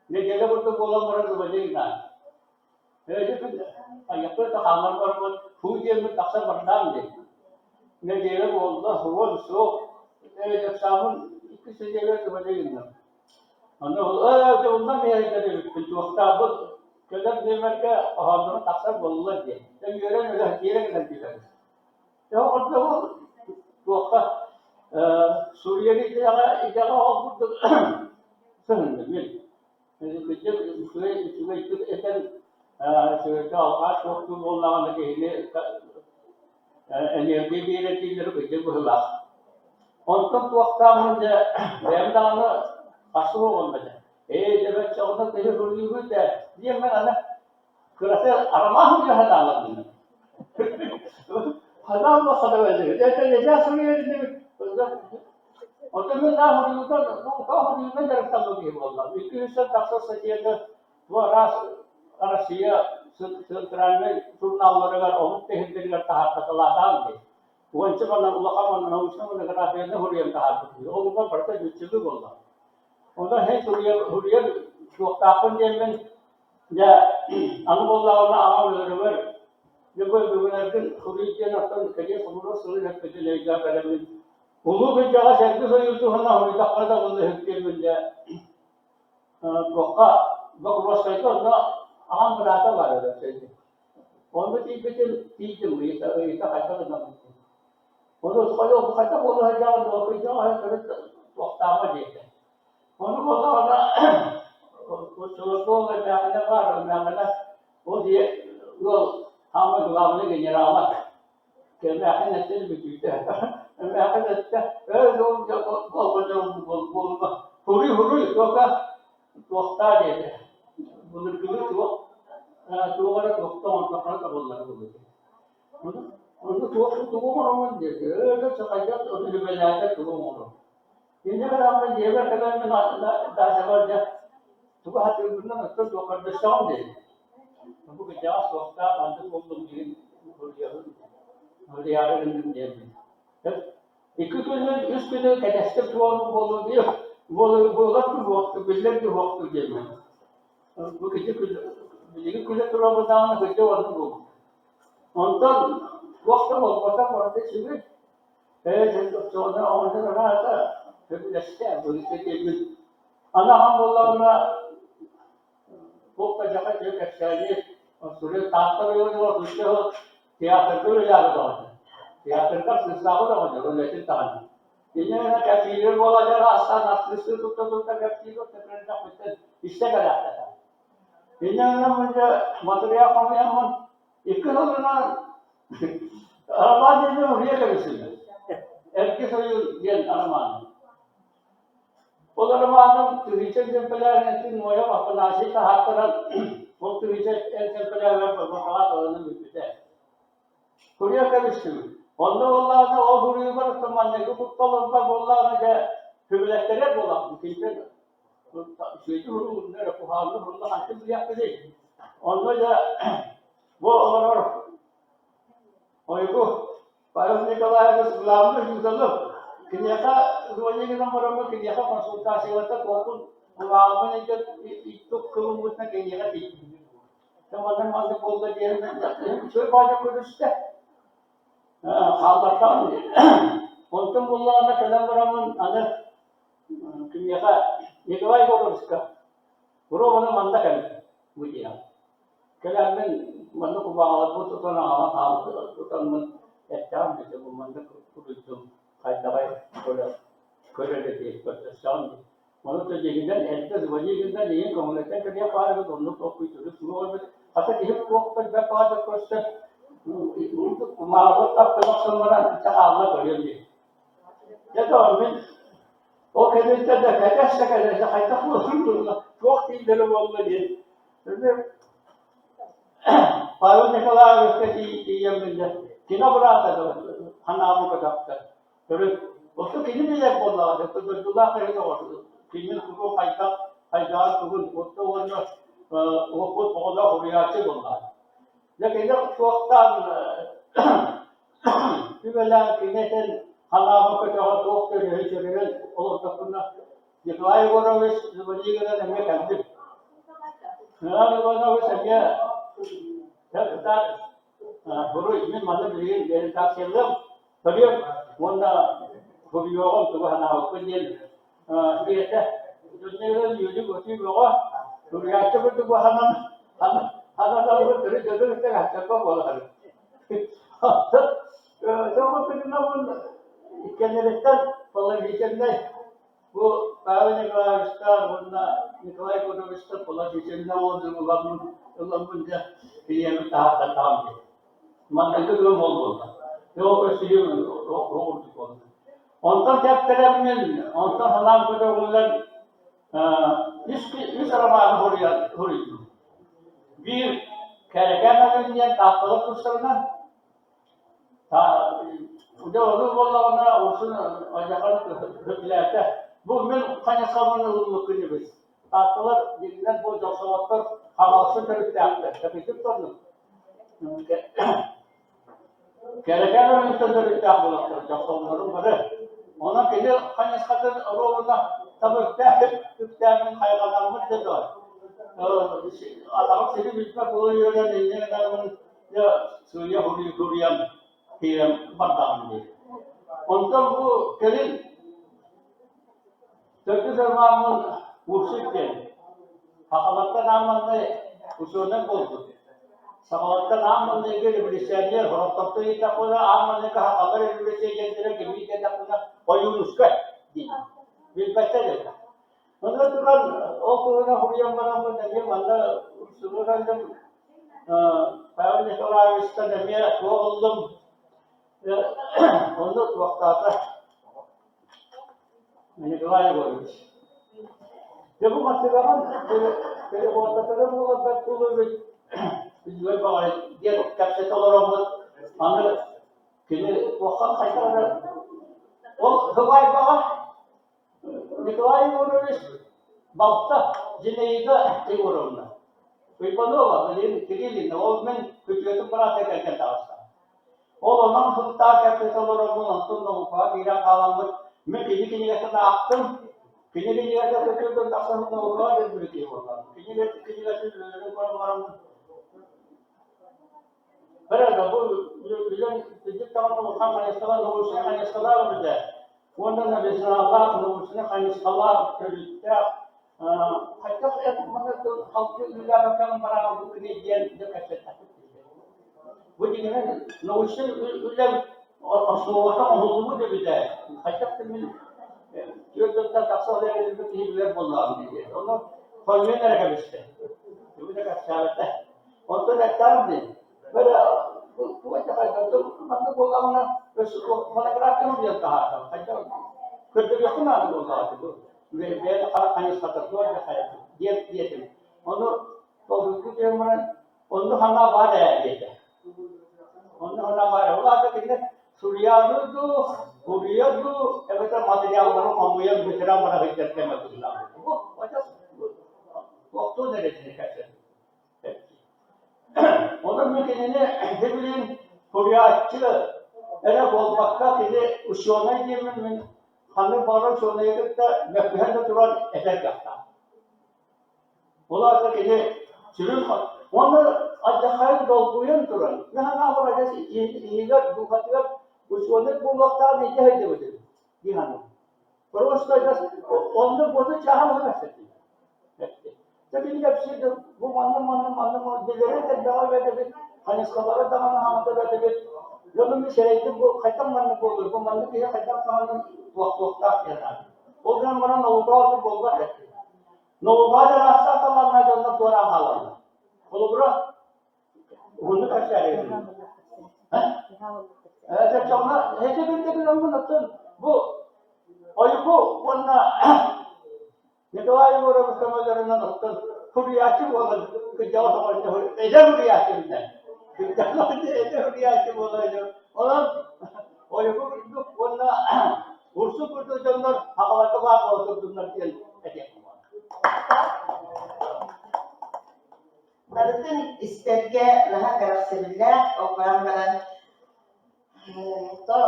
Ne gele burada bulamaran da değil lan. Öyle bir ayakta sahalar var mı? Huye mi taksa bardam değil. Ne gele oldu hava su. Ne akşamın ikisi gele de değil lan. Onu öyle ondan bir yere bir vakta bu kadar demerke ahadını taksa bulurlar diye. Ne gören öyle yere kadar gider. Ya orada bu vakta Suriye'de idaha oldu. Sanırım değil. Bizim Suriye eden Suriye'de avkaç yoktu onlarla ilgili enerji bir üreticileri bizim bu hılar. Ondan vaktamında benim daha asıl olmadı. Demek ki onda telefonu da diye ben ana kırası aramam bile hatalandım. Hatam mı kadar öyle? Nece Suriye'de Otomobil hurriyatı, bu hurriyatı nerede kalıyor vallahi? 280 sayıda bu Rusya sentralne jurnalları var, onu tehlikeli tahakkatlardan değil. Bu önce bana ulakamanın avuştuğu negara bende hurriyat tahakkatı. O zaman barda güçlü vallahi. Onda hem hurriyat çok tapın demen ya anıbollarına ağırları var. Bu nereden hurriyatın atın kediye sonunda soruyla kediyle beraber Ulu bir jaga sergi soyuldu hana hori takada buldu hükümünde. Bakros kayıtı onda aham berata var öyle şeydi. Onda tipe itu kayıtı da namı. Onda soyu bu kayıtı bolu hajağı da o kayıtı var sonra toktama diyecek. Onu konuda o çocukluğun emekine var, emekine o diye yol ama kulağını generalak. Emekine ettiğini bütüydü. Emekine etti. Öyle olunca olma. Huri yoksa doktor dedi. Bunu kılıç yok. Duvara doktor onlara da bunları buldu. Onu tuğum dedi. Öyle çıkacak onu cümlelerde tuğum. Şimdi ben diye kadar daha varca tuğ hatırı bundan ötürü doktor dışarı dedi. Bu kıcağı sokta bandı buldum diye yarın diye. İki günün üç günü kadar tuğum buldu diyor. Bu vakti bizler bir vakti değil mi? Bu gece küle turabından gece vardı bu. Ondan vakti olmasa orada şimdi sonra orada rahat hepleşti bu işte ana hamdollarına bu kadar çok eşyayı sürü tatlı yolu düşüyor tiyatro öyle yapıyorlar. Tiyatro sınavı da var öyle bir tane. Yine kaçırıyor olacak aslan aslısı tutup kaçırıyor tekrar yapıyor işte kadar. Yine önce materyal konuyan iki yılına araba dedi oraya gelsin. Herkes oyun gel araman. O aramanın tüyçe tempeler için moya bakılası da hakikaten o tüyçe tempeler var bakılan olanın bütünde. Kurya karıştı. Onda vallahi o kuruyu bıraktım anne bu futbolun var vallahi de hübletlere dolan bu kimse şeydi vurur ne bu halde vallahi hakim yaptı değil. Onda da bu olur. Oyku Paras Nikolai Islam'da yüzdelik. Kinyaka ruwanya nomor kinyaka konsultasi wata kokun ulama itu kerumusnya kinyaka di. Teman-teman masih boleh dia coba banyak kudusnya. Halatan untuk ulama dalam ramen ada kinyaka Nikolai Koruska. Guru mana mandakan bujian. Kalian mana kubang itu tuh nama tahu tuh kan etcam itu mana kudu kaitannya kalau itu pertanyaan mana tuh jadikan etcam wajibnya dia komunitas dia pada itu topik itu semua atau dia waktu berapa proses untuk malah tak pelaksanaan cakap dia ni. Jadi orang oke itu dah kerja sekarang dah kerja waktu itu dalam waktu dia. Paru Nikolai उसके ये मिल जाए किना बड़ा था तो हनामों का डॉक्टर फिर उसको किन्हीं भी एक बोला है तो दूल्हा करेगा और किन्हीं को फायदा तो वो तो वो खुद बोला हो गया अच्छे बोला लेकिन जब वक्ता बिल्ला किन्हीं से हनामों का डॉक्टर है चलेगा और तो अपना निकलाए वो रवेश बनी गया हमें करते ना वो सभी kita guru ini mana dari tak selam, tapi mana hobi orang tu kan awak penjen, dia dunia ni juga hobi orang, dunia tu tu hana tahu dari jauh kita kacau kau bola hari. Semua penjenam pun ikan neretan, pola ikan ni, bu tahu ni kalau kita mana Nikolai Kono kita pola ikan ni orang ulam dia dia tahan dia. Mana itu belum mau. Dia pasti orang itu. Ondan cep terapinin, ondan halam kuda ulan is araman horiya. Bir kerajaan yang tak tahu kusarna. Udah orang bola usun ajaran kelihatan. Bu men kanya kaman uluknya bes. Atalar jadikan bu doktor halasın terüpte tapi itu kan. Kerajaan itu terüpte bolak doktorların var. Ona kene kanya kadar orada tabii terüptenin hayvanlarımız da var. Adam seni bitme koyuyor ya ne kadar ya suya huriyan diye bardan diye. Ondan bu kelin Türk zamanın Usulken, hakalatkan amannya usulnya boleh. Hakalatkan amannya itu berisanya, orang tertentu itu pun amannya hakalat Indonesia yang tidak kami kita pun oyun uskai. Bil baca je. Mana turan okuna huriyan barang demi mana suruhannya kalau ni kalau istana demi oldum untuk waktu apa ini kelai boleh. Jadi masih kan dari waktu terus mulai betul jual bawah dia kapsa orang buat mana kini waktu saya ada kelai bawah Nikolai Morovich Balta, Geneva, Tivorona. We Panova, Kirillin, old men, which were to protect a catasta. All among who talk capital of Montuno, Ira Kalam, making it an after, can you get a little bit of God and British? Can you get a little bit وانا بسم الله ونسنا خمس الله كريتا حتى ما تقول خلق الله كم برا بكري جن دكتة وجينا نوصل ولا أصوات هو ده بداية حتى من يقدر تتصل على البكري غير والله الله فلين ركب است يقول لك أشارته وانتو نكتب برا هو تفضل من تقول أنا بس mana geraknya dia tahan, macam kerja dia kena ada orang itu, dia hanya satu dua ada dia tu, untuk kalau itu dia mana, untuk hanga ada dia, untuk hanga ada, orang ada kena surya tu, macam material mana kamu yang bicara mana bicara macam tu lah, macam waktu dari sini kaca, orang mungkin ini hebat surya cila Era bolmakta kede usyona diyemin hanı bara şonaya da mekbehende duran eser yaptı. Ola da kede sürün onlar acayip dolguyan duran. Ne hanı varacağız iyiler dukatlar usyona bolmakta bir cehde olur. Dihanı. Prosta da onda bozu çahan olacak. Tabii ki bir şey bu manlı dilere de devam edebilir. Hani skalara da hamada edebilir. Lalu misalnya bu kaitan mana boleh, bu mana dia kaitan sama waktu ya. Program mana naukah tu boleh tak? Naukah ada rasa sama mana jangan tu orang halal. Kalau berah, guna kasih ada. Contohnya, hanya kita orang tu bu, bu mana? Nikolai orang bersama dengan tu, kuriasi boleh kejauh sama jauh, kuriasi ni. Kalau dia dia bola je, orang itu pun urus itu jangan hawat kebak urus itu nanti ada. Berarti istilahnya lah kalau sebelah orang orang tu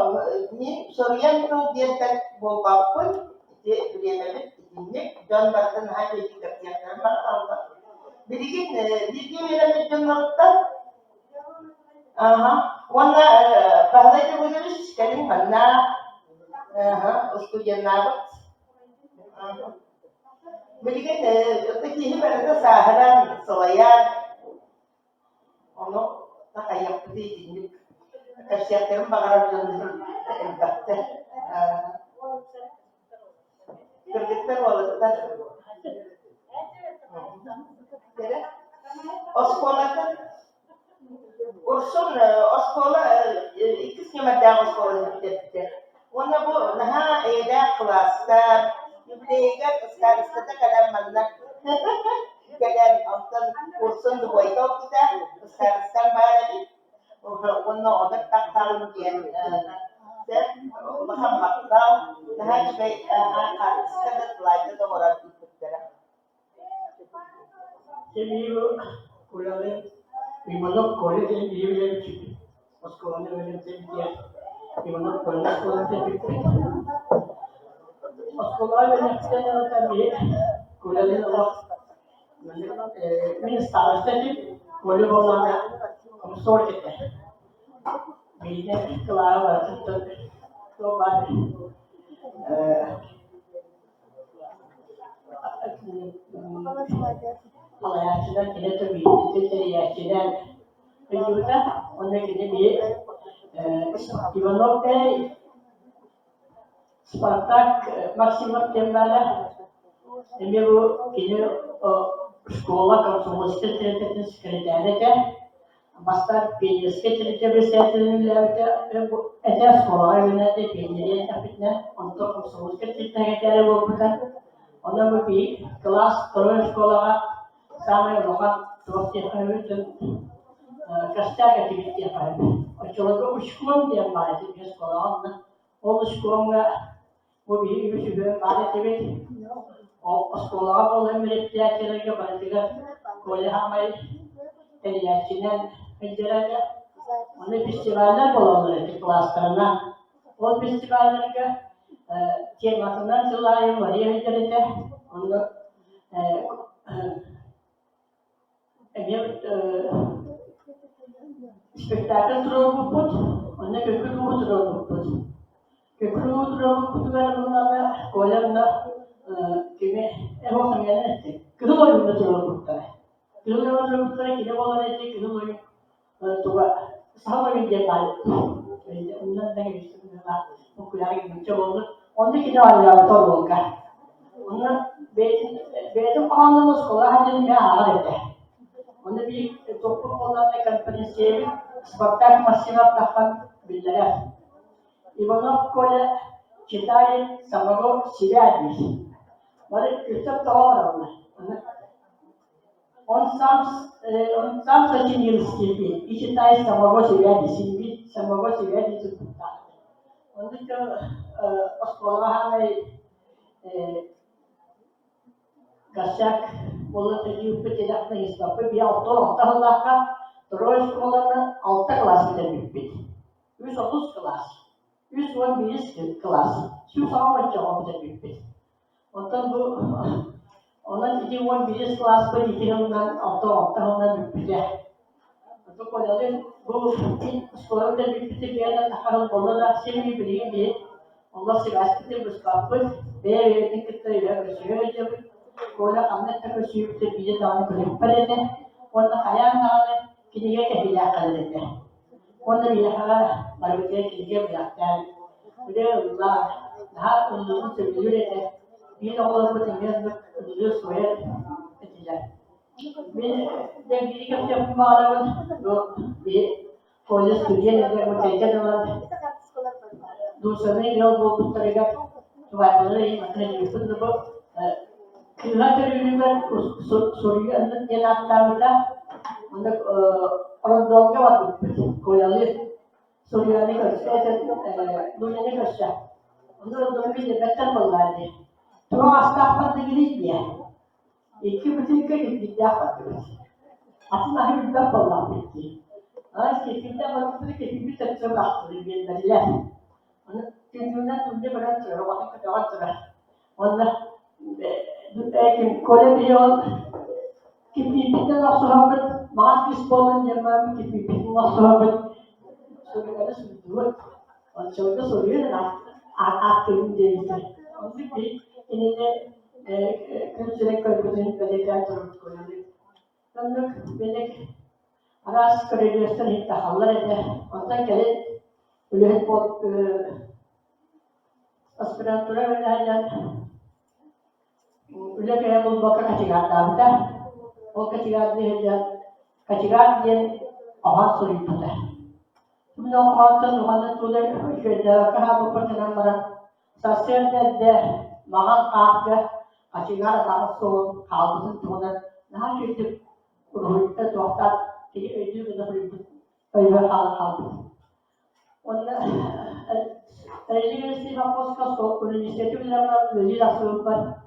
ni Surian tu dia tak bawa pun dia memang ini dan berarti hanya dikerjakan malam. Jadi dia memang jangan वाना पहले तो मुझे भी कहीं बनना उसको जन्नत मिली के तो किसी पर तो साहरा सवाया ono tak kayak putih ini kerja terus bakalan berbakat kerja walau tak sekolah kan ursun sekolah ikisnya macam sekolah tidak. Wana bu nah ada kelas tak, juga sekarang kadang mana, kadang orang ursun dua itu kita sekarang mana ni, wana orang tak tahu dia, dan macam macam nah juga sekarang belajar tu orang itu tidak. Jadi kulanya Imanok college and university. Sekolah ni dia. Imanok college sekolah ni sekolah ni kita kami kuliah ni orang. Min start tadi kuliah orang sort kita. Bila kelas tu baru Malayasian kita tu biasa Malayasian penjuta orang kita biasa Ivanov Spartak maksimum jembala Emi bu kini şkola kapsamında sekreterin sekreterine Bastar penyes ketirip bir sertifikatı bu etes kolay yönelde penyeri tapitne untuk kapsamında sekreterine bu bukan ona bu bir kelas terus sekolah sama lokat terus itu kasta aktiviti yapar. Çoğunlukla uçkulum diye maalesef bir sekolah o sekolahla bu bir üstü maalesef o sekolah olan bir ihtiyaçlarına bağlı kolay Teriyakçıdan pencerede onu festivaller bulunur klaslarına. O festivallerde temasından sılaya var yerinde onu spektakl turuput onu kökülü turuput. Kökülü turuputlar bunlarla koyarlar kimi evohum yani kızıl oyunu turuputlar. Kızılır'ın turuputları kine olan etki kızıl oyun tuba sahama bir var. Ondan da geçtiğimizde bu kuyar gibi çok oldu. Ondaki de var ya tor oldu. Onun benim anlamız kolay hadi ne ağırdı. Onu bir toplum olan konferansiye spektakl masifat tahan bildiler. İvanov kola çitayı samago sivadis. Var küçük tavır on sam saçın yılıştırdı. İşte tay samago sivadis. Bir samago sivadis tuttu. Onun için sekolah hani kasak bola tadi upetidak nih sebab dia auto tahun terus sekolahnya alta kelas kita bibit. 130 kelas. 111 kelas. Susah macam kita bibit. Ondan bu ona jadi 111 kelas pendidikan auto tahunan bibit. Untuk kolej bu sekolah kita bibit dia tahun bola dah sini beli dia. Allah sebab bersebab dia kita ya bersihnya Kola kamne tak sih te biye dalam kulit pada orang kaya nane kini ke hilang kalite. Orang biye hala baru ke kini berlaku. Udah Allah dah untuk sebelumnya te biye orang pun tinggal dulu soal kecil. Biye dan biye kerja pembaharuan do biye kolej studian ada macam dalam दूसरे लोग वो तरीका तो बात रही मतलब ये तो Kira-kira juga surya dan jenak kita untuk orang dongeng waktu koyali surya ni kerja, dunia ni kerja. Untuk dongeng dia betul belanja. Terus astagfirullah begini dia. Iki betul ke kita apa tu? Aku nak hidup belanja begini. Kita mahu pergi kita terus lebih dari lah. Kita tu dia berat terus, waktu kita terus. Orang Kolej biyol kipipit'ten sohbet maaş bolun zaman kipipit'ten sohbet soruları soruyor. O çoğu soruyor da aklım değilse. Onun gibi yine de kültürel kültürün belirten durum koyuyor. Ondan belki aras krediyorsan hiç tahallar eder. Ondan gelip ülhet bol aspirantura verirler. Udah kayak membuka kacigatan, o kacigatan yang awal sulit tu dah. Cuma orang tu dah kerja kahar perjalanan mana, sasian dah mahal apa kacigatan langsung hal tu dah, nah itu perlu kita tuakat, jadi itu kita perlu hal. Orang religius apa sekolah universitas itu dalam religius apa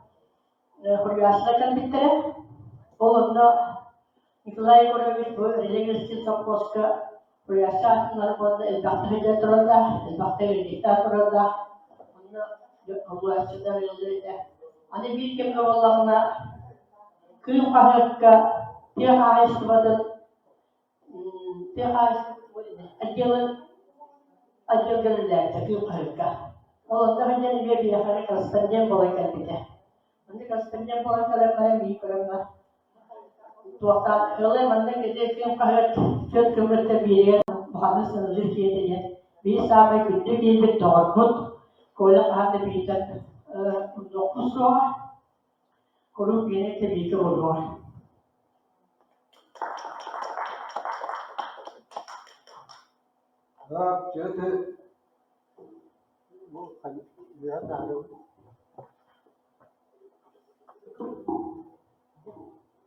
Hurriyatlardan bitti. Olunda Nikolay Korovich bu religious sapkoska hurriyatlar burada elbette turunda, elbette diktatöründe. Onu hurriyatçılar yoluyla. Hani bir kimle Allah'ına kıyım kahırka tihayis kıvadı tihayis acıl gönüllerde kıyım kahırka. Olunda hüccenin bir yakarı kasıtından bolayken bitti. Nanti kasihnya pulang kalian di kerana tuakan oleh mana kita yang kahar cut kemudian terbiaya bahagian sendiri kita ya bisa baik itu kita berdoa kalau kahar terbiaya untuk usaha Grup yeni tabii ki olur. Ha, jadi bu hani dia tahu.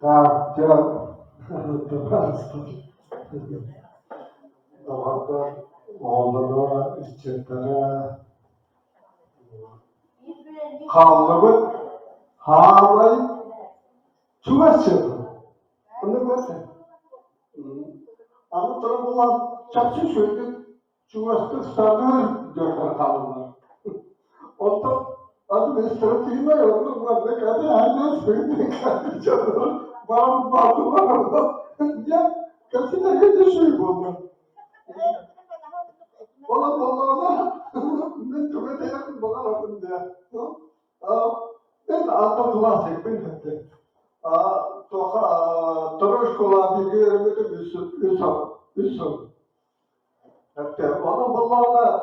Ha, dia terus. Daha oğlunu içeride kaldı havayı çuvaşıyor. Onu göster. Ama tarafından çarşı şöyle çuvaştık sanır diyorlar kalınlar. Ondan administratif mi yok? Bu ne kadar herkes söyledi canım. Bağlı. Ya gazetede düşüyor bunlar. Ona ben tüme telefon bana rakım diye. Ben anlatılan sekmen hatta. Toha Troşkola bir görümde Yusuf. Hatta ona vallahi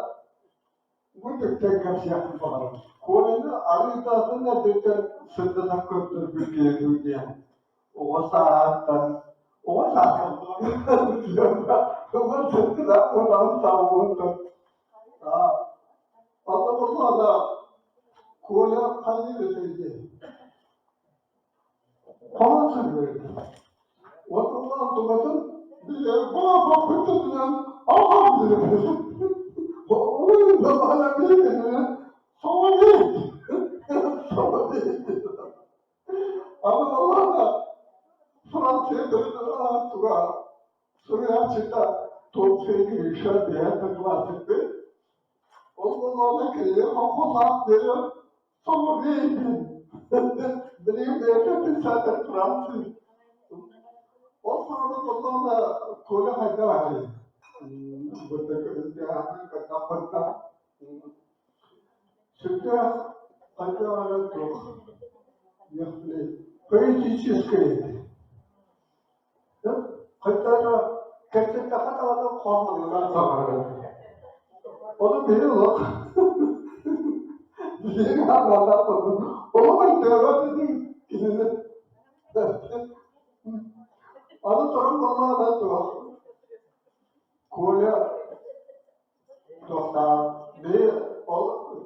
bu tekten kapsayıp falan. Kolunu arıdasında tekten sırda takıp bir diye. O saatten diyorlar. Ama sırda oradan savundu. Allah da kola kalbi ödedi. Kola verdi. Vatandaşlar tomatın bir bana baktılar. Allah bilir. Onun da bana bilir. Sonra değil. Ama Allah da Fransa'ya döndü. Sonra çıktı. Topsayı girişler diye takılacaktı. Ondan geliyor, hafızat veriyor. Sonra neydi? Benim devletim zaten Fransız. O sırada ondan kola hayda vardı. Burada kapatta. Şimdi hayda vardı. Yaptı. Политическое. Hatta gerçekten kadar korkuyorlar zamanında. Onu biliyorlar. Yeni anlattım. Onu devam edeyim. Adı sorun vallahi anlattım. Kolya doktor bir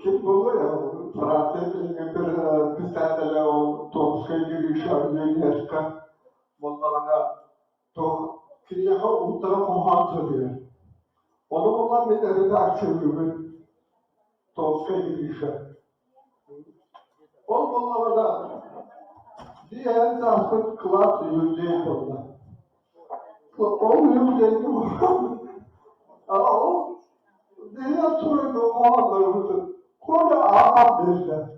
kim buldu ya Fransız bir pisatele o Tomskaya girişi arıyor bunlara to kiriha ultra kohan söylüyor. Onu bunlar bir redaksiyon gibi Tomskaya girişi. Onlara da diğer zahmet klas yüzeye koydular. O yüzeye o diğer türlü kohanlarımızı koca ağam dediler.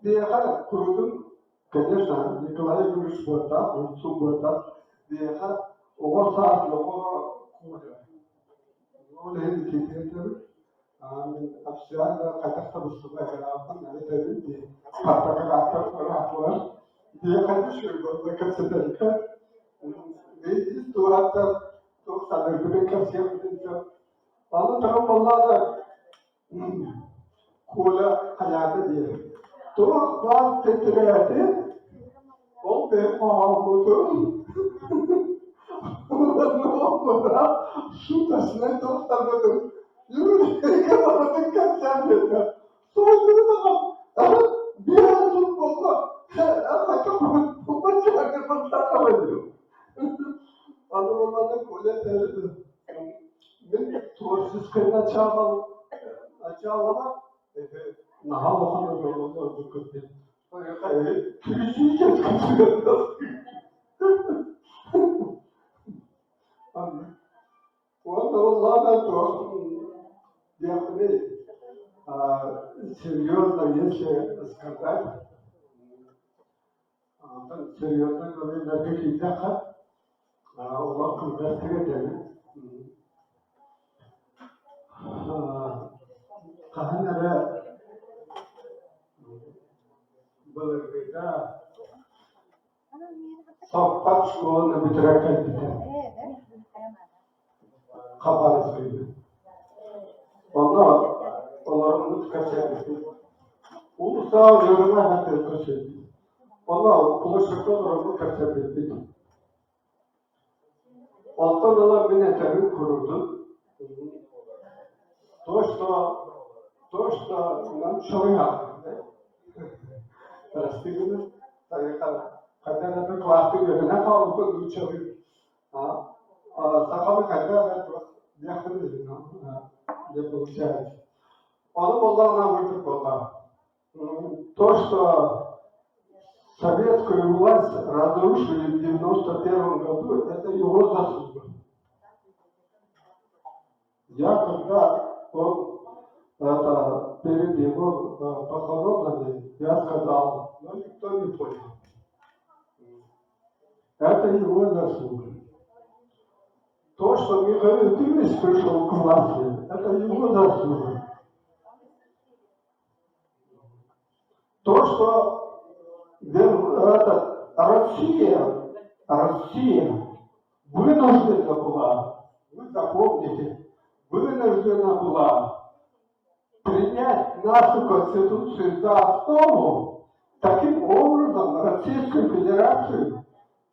Diğer kurudum конечно, Николай Юрьевич Буртак, Урсу Буртак, diğer o saatli o ne diyecektim? Aslında kaçakta bu sabah kadar ne dedim diye. Hatta kadar rahatlar. Diye kaçışıyor bu kaçırdık. Ve istuhatta çok sanır bir kapsayabilirim. Onu taraf Allah'da kola hayatı diye. Doğru var tetriyatı. O benim ağabeyim. Ondan şu taşına doktorladım. Yürüyüşe kadar kaçacağım dedi. Sonra bir an tutmadı. Hatta bu maçı hakkında takamadı. Adamlarla kola derdi. Ben tuvarsız kayına çağlamak. Naha bakıyor bu kız. Hayır, kirişi kesiyor. Vallahi ben diye серьезно, если сказать, серьезно говорить, на каких-то Allah kuvvetine gelir. Kahanlara belirgide sohbet şuurunu bitirirken kabar söyledi. Onların mutlaka sevgisi. Ulusal yoruma hakkında söyledi. Ona kılıçlıktan onu kesebildik. Ondan ona minnetleri kuruldu. То, что нам человек, простыгнут, когда это классно, на кого получили, сахар когда это не получается. Он был нам выпил. То, что советскую власть разрушили в 91 году, это его заслуга. Я когда он перед его похоронами, я сказал, но никто не понял. Это его заслуга. То, что Михаил Кимович пришел к власти, это его заслуга. То, что Россия вынуждена была, вы запомните, вынуждена была принять нашу Конституцию за основу, таким образом Российскую Федерацию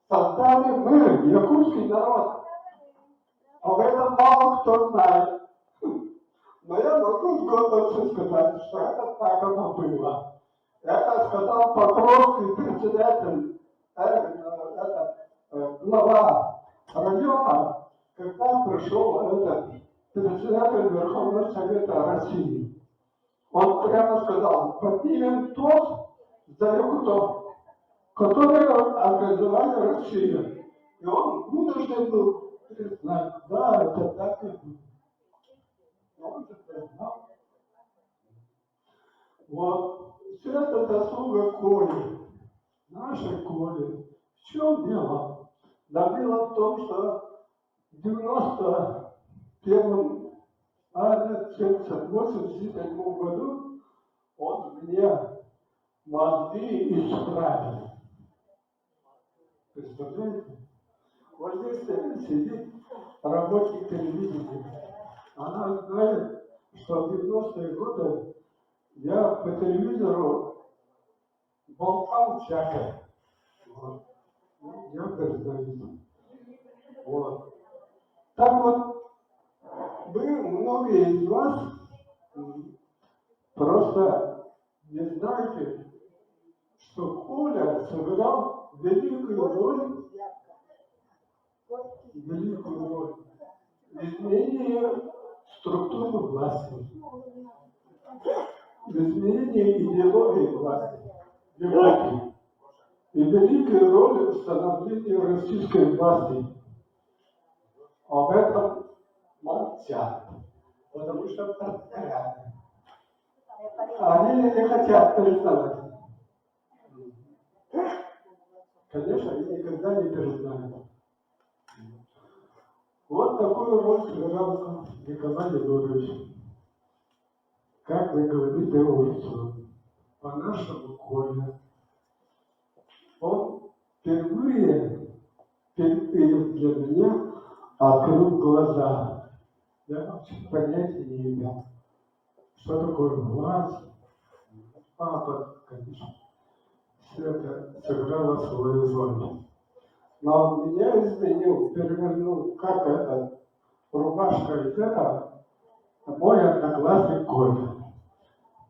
создали мы, якутский народ. Об этом мало кто знает. Но я могу с гордостью сказать, что это так оно было. Это сказал Покровский председатель, глава района, когда пришел этот председатель Верховного Совета России. Он прямо сказал, поднимем тост за якутов, которые организовали Россию. И он вынужден был признать, да, это так и было. Он же признал. Вот. Все это заслуга Коли, нашей Коли. В чем дело? Да дело в том, что в 87 году он мне мозги исправил. Представляете? Вот здесь сидит работник телевидения. Она знает, что в 90-е годы я по телевизору болтал всякое. Вот. Я признаюсь. Вот. Так вот, вы, многие из вас, просто не знаете, что Коля сыграл великую роль в изменении структуры власти. В изменении идеологии власти в Европе и великой роли в становлении российской власти. Об этом молчат, потому что подгорят. Они не хотят признавать. Конечно, они никогда не признают. Вот такую роль сыграл Николай Егорович. Как вы говорите, улицу, по-нашему Коля. Он впервые для меня открыл глаза. Я вообще понятия не имел, что такое власть. Папа, конечно, все это сыграло свою роль. Но меня изменил, перевернул, как это, рубашка из этого, мой одноклассник Коля.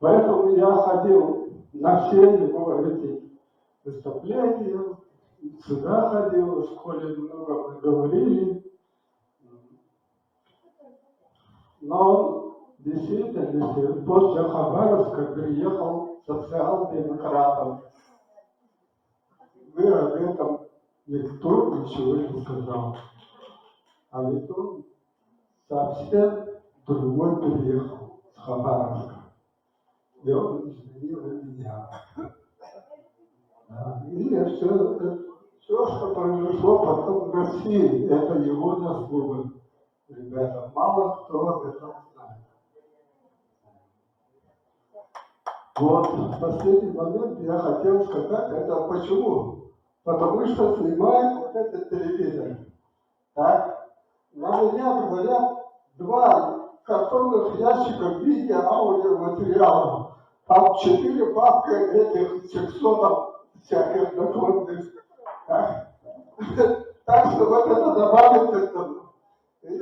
Поэтому я ходил на все его эти выступления, сюда ходил, в школе много мы говорили. Но он действительно после Хабаровска приехал социал-демократом. Вы об этом никто ничего не сказал. А ведь он совсем другой приехал с Хабаровска. И он изменил меня. Да. И все, что произошло потом в России, это его заслуга. Ребята, мало кто об этом знает. Вот, в последний момент я хотел сказать, это почему? Потому что снимаем вот этот телевизор. Так? На меня говорят 2 картонных ящика в виде аудиоматериалов. Там 4 папки этих сексотов شاكر بكون так что вот это добавит к этому. И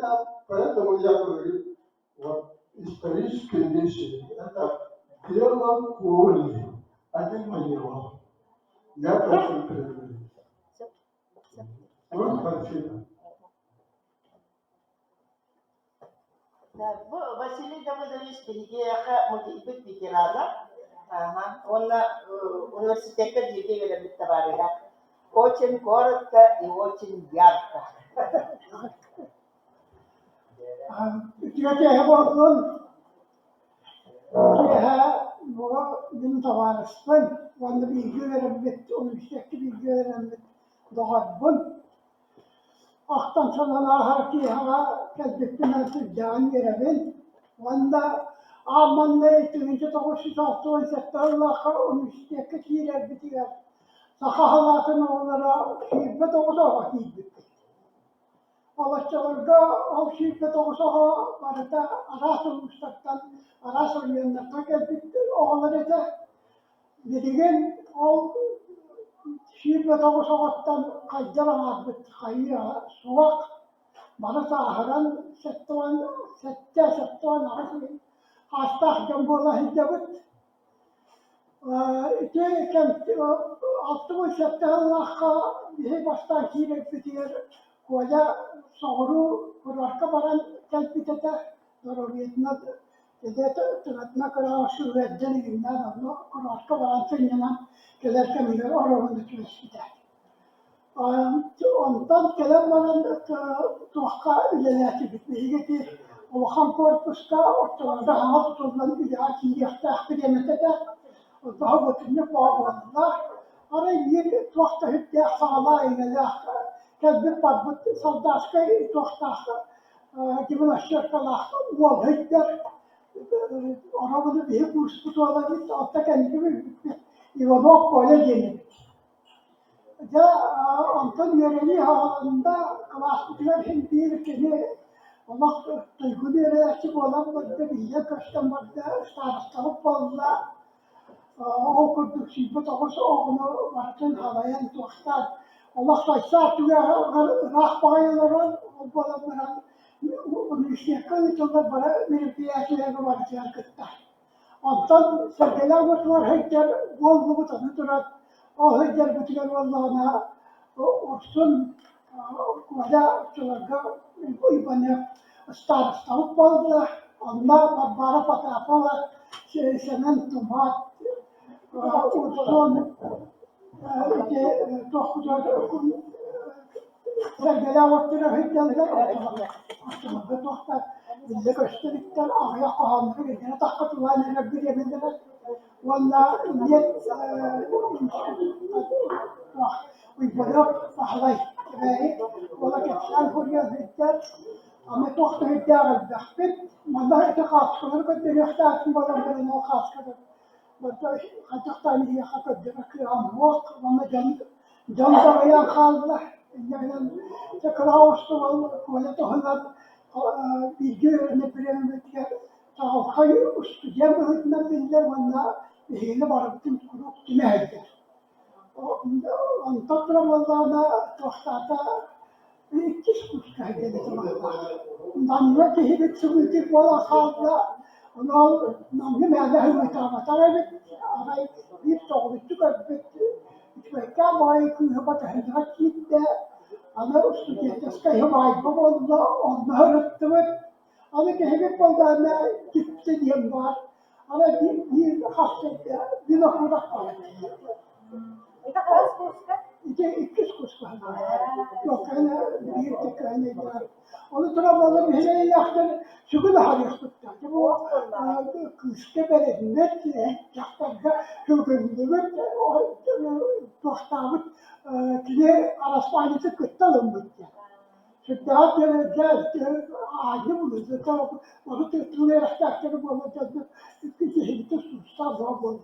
поэтому я говорю, вот исторические вещи, это дело воли, а не моего. Я концентрирую. Вот, спасибо. Bu Vasiliy Davidovich Bilge'ye mutluluk bitirana. Ona университета Bilge'ye bir tabarıyla. Очень коротко и очень ярко. Türkiye'ye bakın, Türkiye'ye bu gün tavarısın, vanda bilgi verebilir, üniversiteki bilgi verebilir, doğarbın. Aktan sonra Türkiye'ye kezdettiğinde sıcağın verebilir, vanda Alman'da eğitimci 968 Allah'a üniversiteki şiirler bitiyor. Sahahalatın onlara şiirde 9'a vakit bitti. Ağaççalarda o şirket olsa vardı arasın müstaktan arasın yanlarına geldik oğulları da dediğin o şirket olsa vaktan kaydıran adet hayır soğuk bana saharan settuan arası hasta jambola hiddet İki kan altı sette Allah'a bir baştan şirket bitiyor Wajah sohru kurarka baran kalpitata daruriyatna jadi tuhatna kara surajjan gimna no kurarka baran senyana kelar kamira orang itu kita. Ondan kelar baran tuhka ilalati bitmeyecekti. O ham korpuska ortalarda hava tutulan ilahati yahtah kıyametete. O daha bütünlük bağlanırlar. Arayı bir tuhta hüddâ sağla ilallah. كذبت بعض صدقة توختاخ جبنا الشركة لاخ والهجر أرادوا به كورس بتوعنا بيت أتكلم كمان يوضع كله جنب جاء أنتن يريها عند كلاس بتوعنا هندير كده والله تقول لي رأيك ولا بدي بيجي كشتم بدي استعرض والله أو كنت شيء بتوعش أغنى مرتين هوايان توختار Allah sayısı rahat bağlıların obalanların üniversiteler için bara bir piyasaya var şirketler. Ondan sergiler var heykel bol bu tanıtılar. O heykel bütün vallahi olsun kuada çolga ibanı start bağlı ama bara patapa semen tomat olsun تأخذ sergiler vaktiyle heykeller ortalıkta toplar. Millet gösterikten ahlak ahamları kendine takkatılar neler bir yemindeler. Valla niyet uygulayıp ahlay. Valla geçen hürriyet heykel ama tohtu heykel الدخبت ماذا اعتقاد كلنا قد يحتاج ولا بين الخاص كذا حتى هي حقد كلام وقت وما جم يا خالد يعني تكراوش ولا تهلب بيجي نبرم بتيا تعرف خير استجابة نبيل ولا هي لبرتم كروك تمهد أن تطلب الله تحتاج كيش كهذا تمام نعم هي بتسوي ولا خالد Ona namlı meyve hürmetama tarafı, ama bir toğlu tüket tüketken vay kuyubat hızrak gitti, ama ustu geçeske hivay babalda onda hırıttımır, ama kehbek ballarına gitti diyem var, ama bir hasrette bir okurak var. İki kuş var. Yok yani bir tek yani var. Onu taraflarda bir şey yaptı. Şu kadar hareket bu kışta böyle net yaklarda şu günde o tohtamı kine araspanisi kıttalım bitti. Şu daha böyle ağacı bulundu. Tamam onu tuttuğuna yaklaştırıp onu da kişilikte sustan oldu.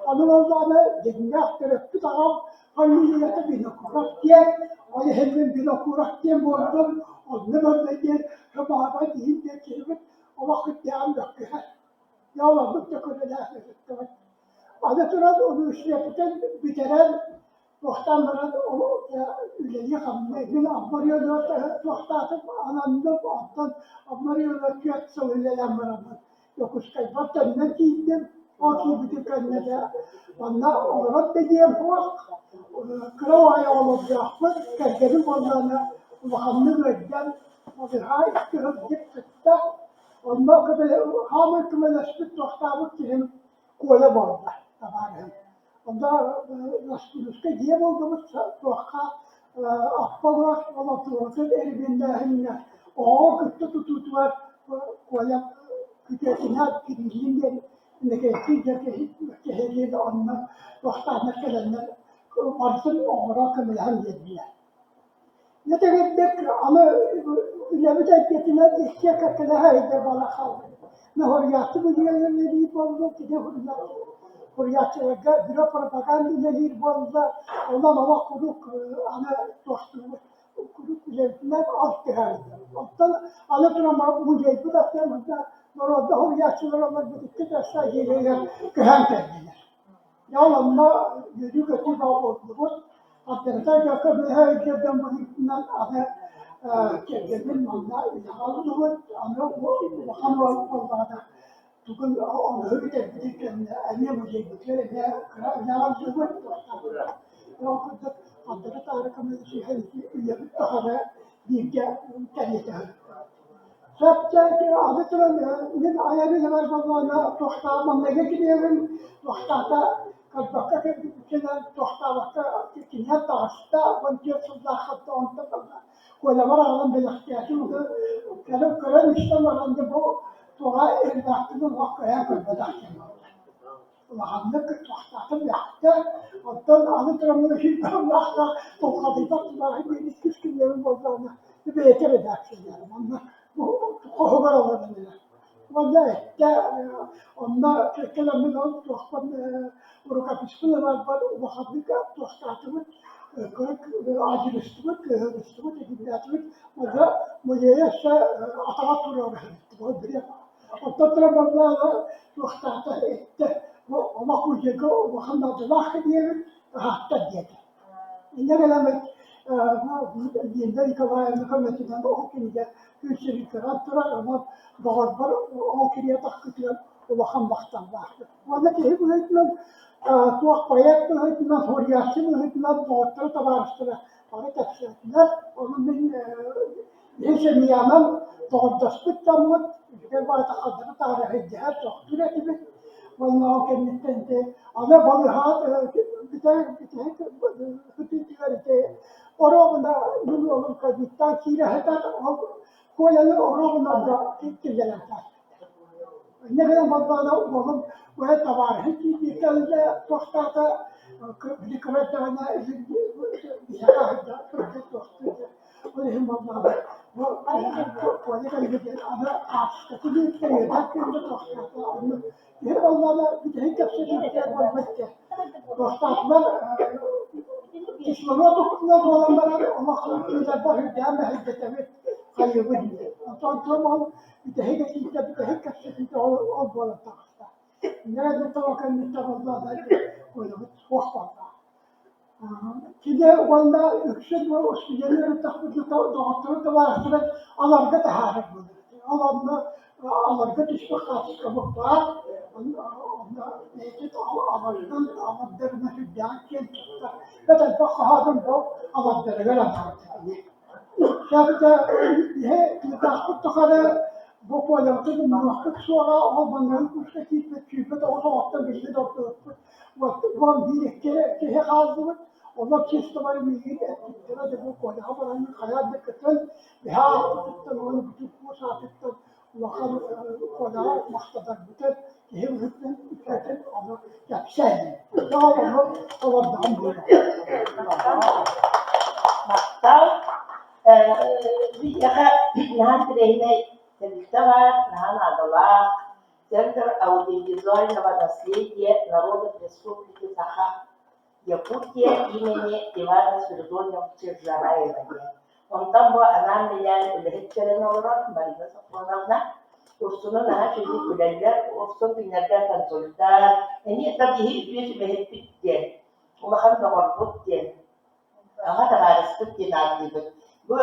Onun olduğunu dinle aktarıp bir taraf Haliliyete bir okurak diye, o hemen bir okurak diye buldum. Onu böyle diye, baba değil diye kelime, o vakit devam yok. Ya Allah bu çok öyle laf etti. Adet برد ونشربتن بترد وقتان برد اللي خمنا من أمريو وقتات أنا نب أبطن أمريو كيات سوي اللي لما يكوش كيفت النتيجة أكيد بتكلم ده وانا أورد تجيب فوق كروايا ولا بيأخذ كجري ولا أنا وخمنا الرجال وبهاي كرد جبت وانا قبل هامر كمان أشبت وقتها بتهم كولا برضه طبعا وانا نسكت جيبه بس توقع أفضل ولا توقع إربنا هنا أو كنت تتوتر كولا كتير كريمين إنك تيجي كهيد أن وقتها مثلا أرسل أوراق من هم يديها نتذكر أنا إذا بدأت يتنا إشياء كلها إذا بلا خالد ما هو يعتبر اللي يبغى كده هو يعتبر برا propaganda اللي يبغى الله ما وقفوك أنا توصل كروك لنا أفتح أفتح أنا ترى ما مجيب ولا ترى مرة هو يعتبر ما بتكتب شيء كهان كذي يلا ما يجوك تبغى بقول أتذكر قبل هاي جدا مهمة أنا كذا من يحاولون أنا وخمر والله تقول أنا هبت بديك أنا مجيب كذا أنا جوت لو كنت أتذكر أنا كمان شيء هذي يبتهر بيجا كذا فبتاعي أنا ترى من عيالي لما والله أنا تختار من نجيك اليوم تختار كذا كذا تختار كذا تختار وانت تصدق خطأ وانت تصدق ولا مرة عند الاختيار كلام يشتغل عند بو تغير تحتنا الواقع ياكل بدحكي وعندك تختار بحتى وطن أنا ترى من شيء بهم لحظة تخطيطات ما هي بيسكت اليوم والله بيتر ذاك يعني هو برا والله أنا كلام منهم تخطب وركب السنة ما بعد وخذك تختار كرك عاجل استوت جبناتوت ماذا مجيش أطلعت ولا تقول بريء وتطلب الله تختار وما كل شيء وخلنا دلاخ ديال هتديك إنما لما يندري كمان كمان تدان أوكي جا في شركة ترى ما بغربر أوكي يتخطى وخم بختم باخر وأنا كهيب هيتنا توقعات هيتنا هورياسين هيتنا بوتر تبارستنا أنا تفسيرنا ومن ليش ميامن تقدس بتمت إذا ما تقدرت على الجهات تقدر تبي والله كان أنت أنا بقولها بتاعي أوروبنا نقول كبيتا كيرا هذا هو يعني أوروبنا ده كذا نحن مضانا وهم ويتبع هكي كذا تختار ذكرتنا بهذا تختار وهم مضانا وذكر جدا أنا أعتقد كذا كذا تختار يبقى الله بتهيك بشكل والمكة تختار تسمعوا كنا ولا مرة وما خلوا إذا بحر دام هيدا خلي ودي أنتم بتهيك كذا بتهيك بشكل أول تختار نادي توكل نتوضأ ذلك ولا بتوقف كده ولا يكشف وأشياء تخبط دكتور تبارك على رقة هارب على رقة الشخص كمختار نيجي على الدرجة في الجاكين بدل بقى هذا البو على الدرجة لا تعرف شافت هي تاخد تخلى بقول لهم كده نحط صورة أو بنقول كل شيء بتشوف ده وصوت بالشدة وان دي كده خالص والله تشتغل ميجي ترى ده بقول هذا عن الحياة بكتل بها بكتل ولا بتشوف ساعات وخل ولا مختبر بكتل هي بكتل بكتل أنا كابسين لا والله هو ده نهان تريني تلتوى نهان عضلاء تندر أو ديزاين نسلية народа Республики Саха Якутия имени Ивана Свиридоновича Жараева. Он там был, она меня легче Марина Сафоновна, Kursunun aha şimdi gülenler, olsun günlerde tanışırlar. Yani tabii bir mehep bitti. Umahan da korkut diye. Aha da varıstık diye naklibi. Bu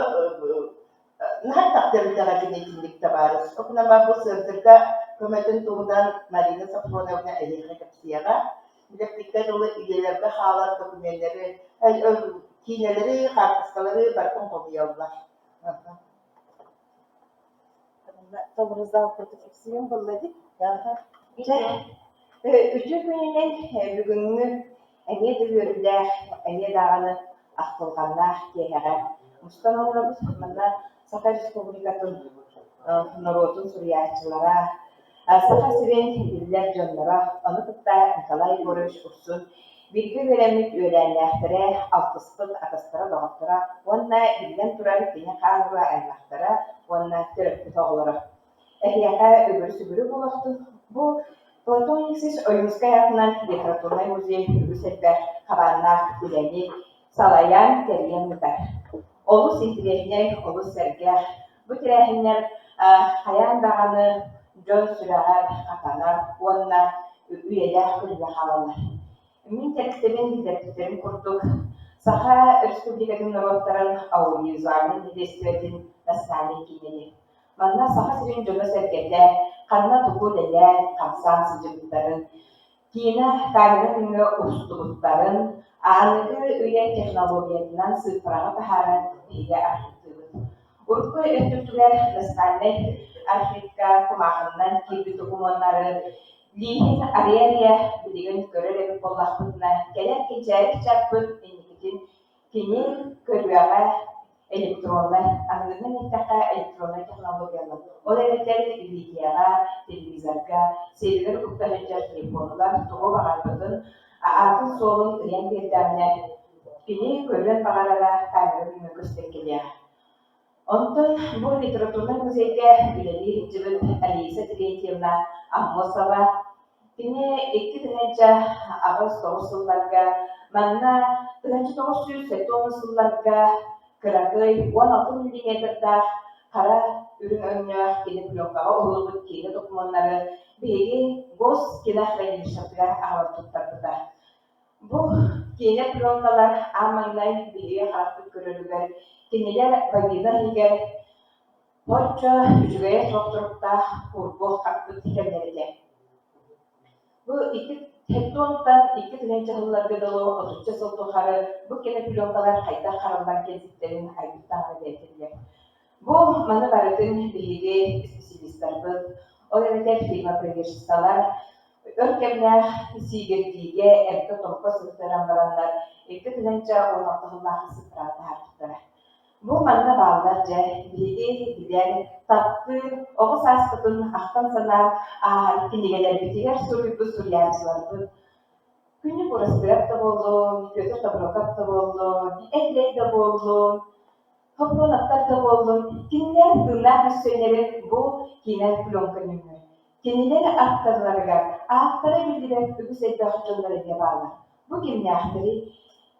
nahan takdirli tarafın içindik tabarız. Okunama bu sırtırda kömetin tuğundan Marina Safronovna elini kapsiyaga. Bileklikler dolu ilerlerde halar dokümenleri, kineleri, harkıskaları bakın konuyorlar. Doğruzdan kurtuluşuyum bulladı. Üçü gününün bugününü enge de görürler, enge dağını aktılganlar diyeler. Mustan oğrabız kutmanlar Saha Respublika'nın Norotun Suriyatçılara, Saha Siren Biller Canlara, Anıtıkta Nikolay Boruş Ursun, bilgi veremlik öğrenlerlere, altıstık atastıra doğattıra, onunla bilden durar bine kanıra aylaktara, onunla töröpü toğulara. Ehyaka öbürü sübürü bulaktı. Bu Платониксис Оймская hayatından literatурный музей Ügüsetler, Kabanlar, Üleni, Salayan, Teriyen Müter. Olu sintilerine, olu serger. Bu tirehinler hayan dağını, John Süragar, Katanar, onunla üyeler kırıya halalar. Min tekstemin liderliklerini kurduk. Saha Respublika'nın Norotların Auriyuzar'ın Lidestivetin Nasrani kimleri. Manna saha sirin John Serger'de kanna tuku delen kapsan sıcaklıkların, kina karnı ünlü ustalıkların, anıgı üye teknolojisinden sıfırağı taharan hile arşivtılık. Urku ötürtüler Nasrani Afrika kumağından kirli dokumanları, lihin araya bilgin görerek bollaklıkla gelen kecayip çarpın enikitin kini körüyağa elektronlar, anladığın ittaka elektronlar teknolojiyalar. O devletler bilgiyağa, televizörga, seriler uktahacar telefonlar, toğu bağırmadın, ağzın solun kıyan bir damla, kini körüyen bağırara kamera bilmek göstergeliyor. Ondan bu literatürler müzeyde ileri cıvıt Alisa Tigentyevna Ahmosova, kini iki dinece Ağustos yıllarga, manna 1970 yıllarga, Kıragıy 16 milimetrede kara ürün önüne gelip blokağa oğuluk kini dokumanları biri boz kinahla girişatlar ağırtıklarında. Bu kini blokalar amanlay biri harflik görülüler. Kiniler bagina higer hoca hücreye sokturukta kurbo kapı tikemlerinde. Bu iki Hekton'dan iki dinleyiciler dolu, oturca soltuğları, bu kene pilonkalar kayda karanlar geziklerin ayrıtlarına belirtilir. Bu mana baratın bilgi spesialistleri, o devletler firma paylaşıstalar, örkemler, sigirdiğe, erke tolpa sırtlaran varanlar, iki dinleyiciler ortaklığına sıfırata harfları. Bu mana bağlarca bilgi bilen, tatlı, oğuz askıtın aktan sanar, kinigeler bitiler soruyu Suriyatçılardı. Günlük burası bırak da oldu, götür da bırakıp da oldu, eklek de oldu, toplanaklar da oldu. Kinler dırlar müsöyleri bu kiner plonka nümü. Kinler aktarı bildiler, öbüs etki aktarları diye bağlar. Bu kimlerleri,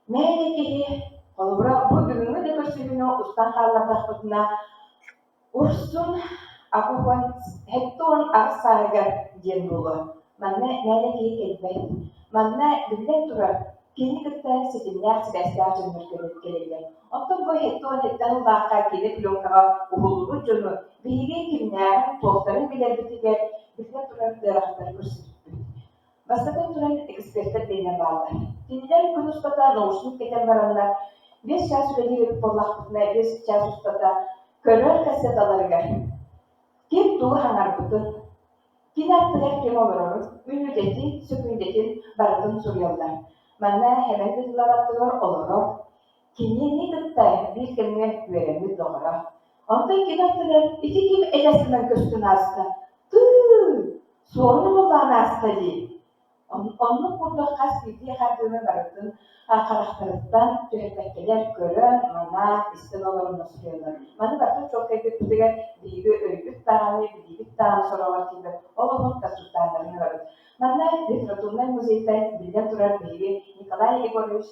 meylekehi, bu ürünü de görsülünü ustan karlar takutuna ursun, akuvan, hekton aksayagar diyen dolu. Manna meylekehi kelbet. Manna bilden durar, kini kıtta seçimler silesler cümle gelirler. Ondan bu hekton ulaka kini plonkağa uhuluru cümle, bilgi kimler, tohtarın bilir bitiger, bilden durar dıraqlar görsülüktü. Bastadan duran ekspertler deyine bağlar. Kiniler gün ustada noğuşluk keten varanlar, 5 çay süreli verip bollaqlıkına 5 çay ustada körör kasetalarıgar. Kim tuğu hanarbıtın, Kinatlar kim olur? Ünlüdetin, sökündetin, baratın soruyorlar. Manna hemen dediler attılar olur. Kini ne kıttay bir kelime veremiz doğru. Ondan kinatlar iki kim elesinden köstün hasta. Sorunu mu bana hasta değil. Onun burada kas bildiği haddime baratın. Karakterden tühetmekler göre mana isten olanını soruyorlar. Mana bakın çok kayıtlıdır. Bilgi öyküt tane, bilgi tane sorular gibi. Oğlumun kasuslarını var. Mana literatürler müzeyden bilden duran bilgi Nikolay Igorovich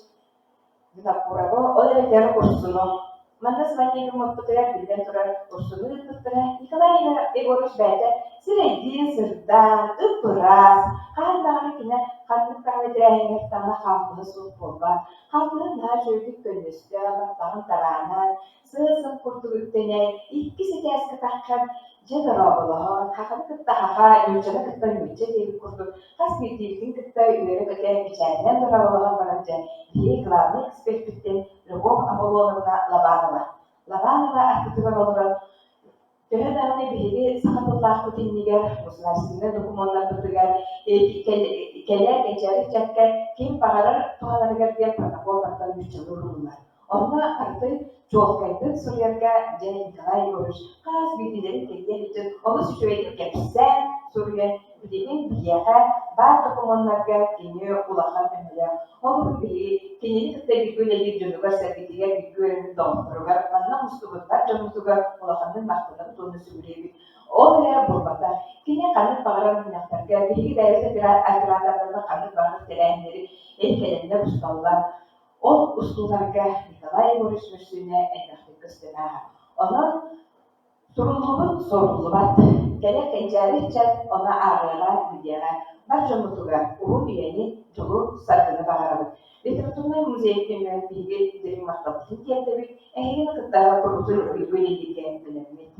Dinapuravo o devletleri kursunu Манас ваннеги моппутуяр билден турар урсуну ыттыктыра Николай Егорович бәйті сирейдин сырдан ыппырас қайнағаны кине қанның тағыдырайыңыр таңна қампығы суық болба қампығын нар жөйдік көнесті баттағын тарана сысын құрту үттеней икки сетяскі таққан жедарабылығын қақаны кытта қақа нүрчені кытта нүрче дейіп құрду қас бетелгін кытта үйері көтен печайнен дарабылығын баранча бие главный эксперттіктен Любовь Аполлоновна Лобанова. Лобанова артитывар олырын төһө дағыны биһиги сақатыллаах бүтіннигер государственный документтар бытыгар келер кечерик чакка ким бағарар туғаларыгар диэн протокол бартан үччылы урулар. Онна арты жолкайдык сурьярга және Николай Егорович қас битилери келген үчүн олы сүчөйдик кепсен сурьян бүтеген бияға бар документтарга кене улахан өмілер. Олы биһиги кенени кытта биргүлели жөнүгөр сәрбитигер биргүлени доғыттыругар манна мустугуттар жонутугар улахандын мактылын тону сүгүребит. Ол эле бурбата кине канык багаран мынактарга биһиги дайрысы операторларына канык багыр теләһинleri элкелендер усталлар. Ол устуларга Николай Егорович мөсүнө эйнахты кыстына. Онон сурулубут сорулубат. Келе кенжери чат она арыга бидяга. Бар жомутуга угу бияни жолу саргыны багарабыт. Литературный музей көмөн биги дерин макталтын кентебит. Эйген кыттага курутун билгүнү деген билемит.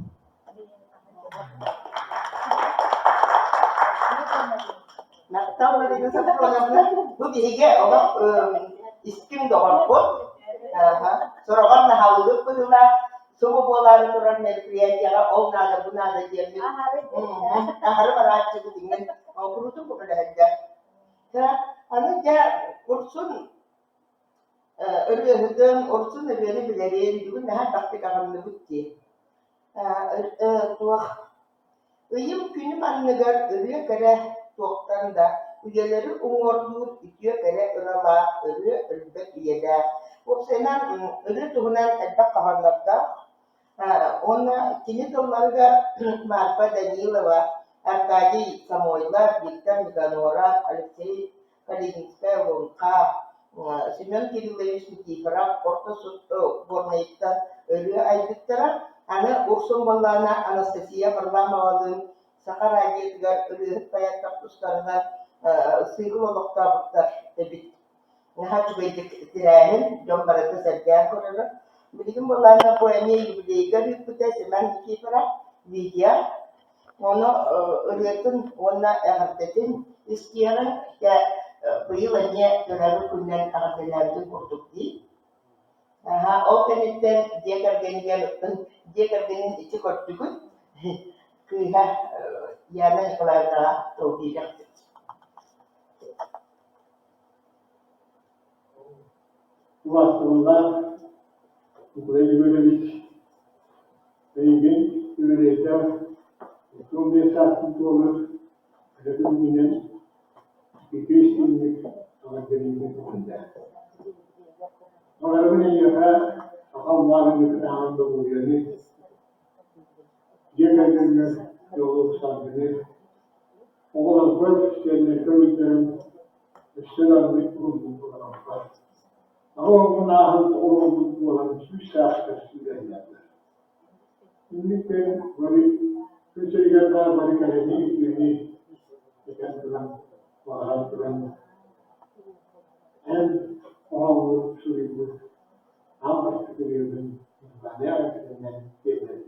Мактал деген сапронавна бу биге ола иским доғарқот, сұрағанна халығып бұдыла, сұғы болары тұрар мероприятияға ол нады, бұ нады демді. Ахары бар атчығы деген, құрутын көпілі әдді. Аны жа ұрсын өргөһүдөн, ұрсын өргөні білерен, бүгін нәһәр бақты қағымды бұтте. Үйім күнім анныгар өрге кәрі тоқтанда, Üyeleri umurdur, itiyor böyle ırala, ölbet üyede. O senen ölü tuğunan elbette kaharlarda. Ona kimi doları da Marfa Danilova, Arkady Samoylov, Viktor Nikanora, Alexey Kalininskaya, Volka, Semyon Kirillovich Nikiforov, Orta Sutto, Bornayık'tan ölü aydıktıra. Ana Ursun Ballarına Anastasia Varlamova'nın Sakar Aydetgar ölü hayatta kuşlarından Sığıl oluktabıklar tabi. Naha çubeydik tirahin, jombarata sergen korunu. Bilgin bollarına poemiye gibi deygar yükbütesi men Nikifora, Vidya. Onu öğretin, ona ağırdetin. İsteyenin ya bu yıl önce dönemli günden ağırdelerdi kurduk değil. O kenetten diğergenin içi korktukun. Kıyha yana yıkılarda doğuyacaktır. Bu aslında burayı böyle bir rengin üreteceğim. Son bir saatlik olur. Reklamının bir günlük sonra deneyimli olunca. Ama ne yapar? Akalların bir anında oluyor. Diğerlerinin yolu sardığını. Oğlan böyle şeylerle körüklerin üstüne bir kurulduğu var. Ama buna olduğu olan hiçbir şahsiyet söylenmez. Şimdi de böyle Türkiye'de böyle kalemi gibi yapılan, varlıkların en ağır sürekli anlaştığı görüyorum. Ne yaptığını görüyorum.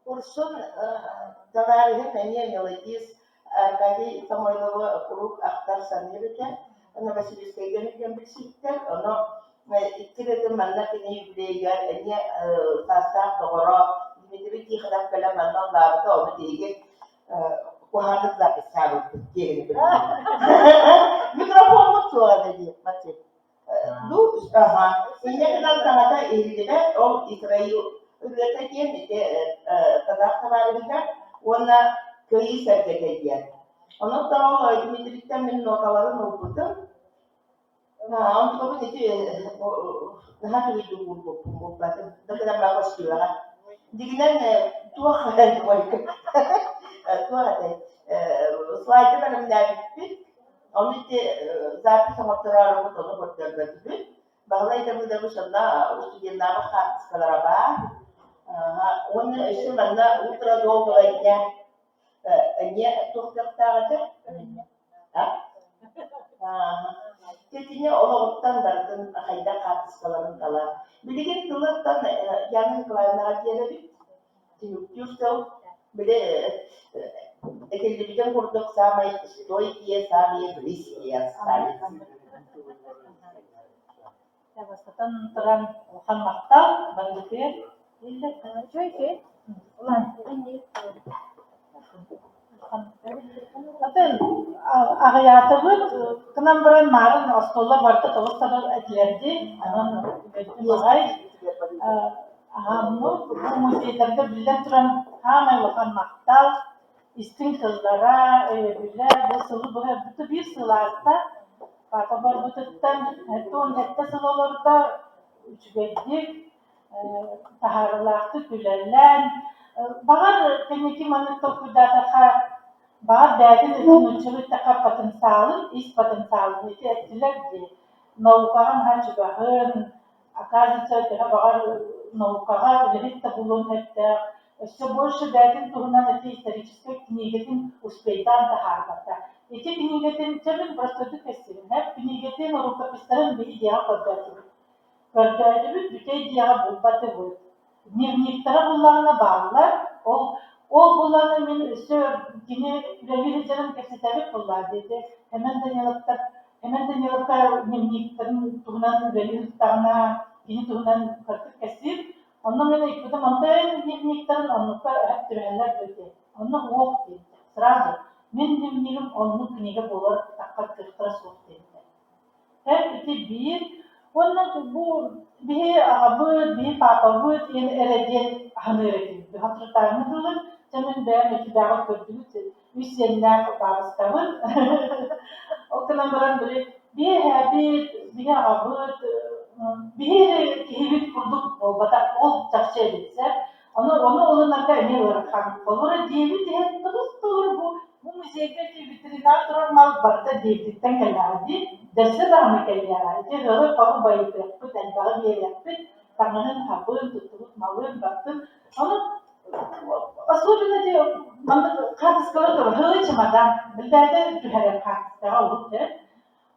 Ursun zararı neye yoluyuz? Kadi Samoylova kuruk aktar sanırken, ona Vasilyus'ta gelirken bir siktir, ona iktidar manna kini yükleyler, eni tasarruf doğru, Dimitri ki kadar kalam manna dağıtı onu diyecek, kuharlık da sabit diye bir. Mikrofon mu tuğa dedi, maçı. Du, ini kenal sangat ihliler, o İsrail üretiyen ite Kazakstan'da ona köyü serket ediyor. Onun tamamı Dimitri'den benim notalarını okudum. Onun tabi neti daha iyi bir bu bakın. Ne kadar bagus juga. Dikinan tua kan mereka. Tua kan. Selain itu benar benar onun için zaten sanatçılar onu berterbangan. Bahwa itu mudah mudahan ujian nama khas sekolah onun işte bana ultra doğal olaynya niye tuhtakta jadinya orang daratan kaidah khas sekolah kalah. Bikin tulatan yang kelainan aja lebih justru beda televizyon kurduk sama stoy diye sabi bris diye sabi. Jabatan terang bukan maktal bagi Illa cuy ulan ini Atın ağayatımız kınambaran marın astolla varta tavuslar etlerdi. Anan ağay ağamı bu müziklerde bilen turan hamay vakan maktal istin kızlara bile bu sıvı bu bir sıvılarda Papa bu tuttan hette sıvılarda üç beklik taharlahtı gülerler. Bağır teneki manı tokudata bağır derdin için uçuru taka potansiyalın, iş potansiyalın eti ettiler diye. Naukahan hancı bağırın, akazı çöktüğü bağır naukaha üleritte bulun hette. İşte boşu derdin tuhunan eti исторической книгетін успейдан taharlahtı. Eti knigetin çabın prostodu kesirin. Hep knigetin rukapistlerin bir idea kodlatı. Gördüğünüz bütün diğer bulbatı bu. Nirniktara bunlarına bağlılar. O bunlarını ben yine revizyonun kesitleri kullar dedi. Hemen de yalıkta nirniktarın tuğunan revizyonlarına yine tuğunan kırtık kesir. Ondan ben ikudım. Ondan nirniktarın onlukta hep türeller dedi. Onluk yok dedi. Sırada. Ben nirnikim onluk kniga bulur. Takkat kırtıra sok dedi. Hep iki bir Onun bu bir ağabey, bir papabey yani ergen hanırdı. Hatırlar mısınız? Cemin ben ikidağı gördünüz. Üstyenler babasının. O kanalların böyle bir ağabey, bir kihibit kurduk olbada ol takçe edilse. Onu onunla da ne var kan? Olur diye bir de hep bu Bu müzeyde vitrina duran mal barda devletten geldi. Derse daha geldi. Böyle kamu bayıp yaptı, denbağı bir yaptı. Tanrı'nın habın, tutulup malın baktı. Onu особенно de bana kartıskalı hılı çımadan bilberde tühere kartıskalı oldu.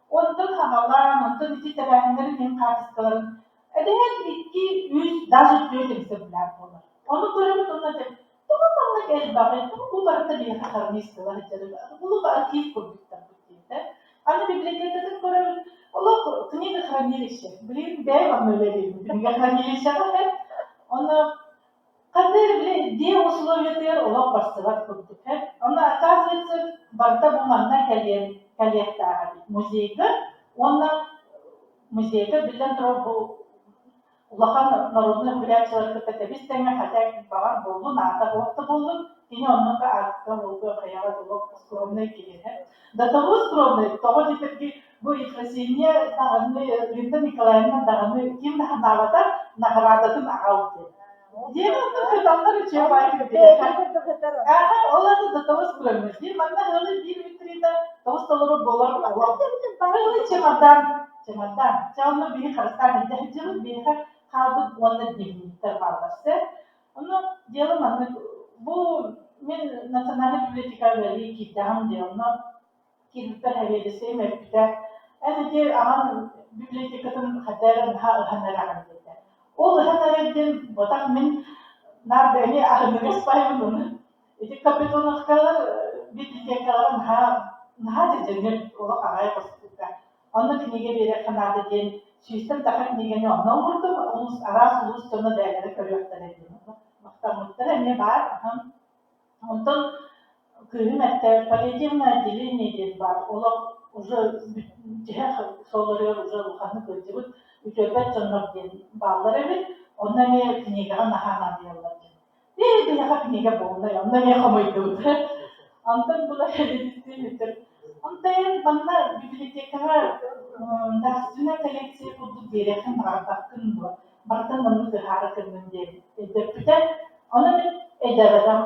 Ondan havalar, ondan iki terenlerin hem kartıskaların. Edehet 200 daha dördümse bilen olur. Onu görüp ona de tamam gel bakayım. Bu barda bir karniskalı hıcırı. Bunu da arkiv kurduktan bu diyete. Anne bibliotekada görüp Allah kniga хранилище. Блин, дай вам наверное. Книга хранилище hep onu kader bile diye условия olak başlamak kurduk hep. Onu оказывается barda bu manna kaliyet daha muzeyde. Onunla muzeyde bilen bu Улахан народный гуляющий катабистами, хотя багар болду, нада болду, тени onun da artık oldu, hayal oldu, скромный киле. До того скромный, того теперь bu ifrasiye dağını, Linda Nikolaevna dağını kim daha navada nagradadın ağaldı. Diye onun adamlar için var ki. Aha, ola da того скромный. Diye bana öyle bir vitrinde того столу dolar Allah. Öyle çemadan. Çağını bir harçtan edeceğim bir kaldı onun dinler varsa onu diyelim anne bu men nasyonal biblioteka veri kitabım diyor onu kitaplar hevesi mevcuda yani ki aman bibliotekatın haderin hanarahan dedi o hanarın batak men nardeni ahmeres payım onu işte kapitonaklar bibliotekaların naha cennet ola araya bastıklar onu kniga bir kanada den sistem takip nigeni ona vurdu ulus ulus tonu değerleri körüyorlar dedi. Mahtamutlar ne var? Ondan kıymetli palyatifler dili nedir var? Ola уже cihaz soruyor уже ruhanı götürüp ütopet tonu den bağlar evet. Ondan ne kniga nahana diyorlar. Ne bir yaka kniga buldu. Ondan ne kamaydı. Ondan bu da hedeflidir. Ondan bana bibliotekalar dersine koleksiya kurduk direkten bakın bu. Bakın onu da hareketin diye. Depute onu ederdim.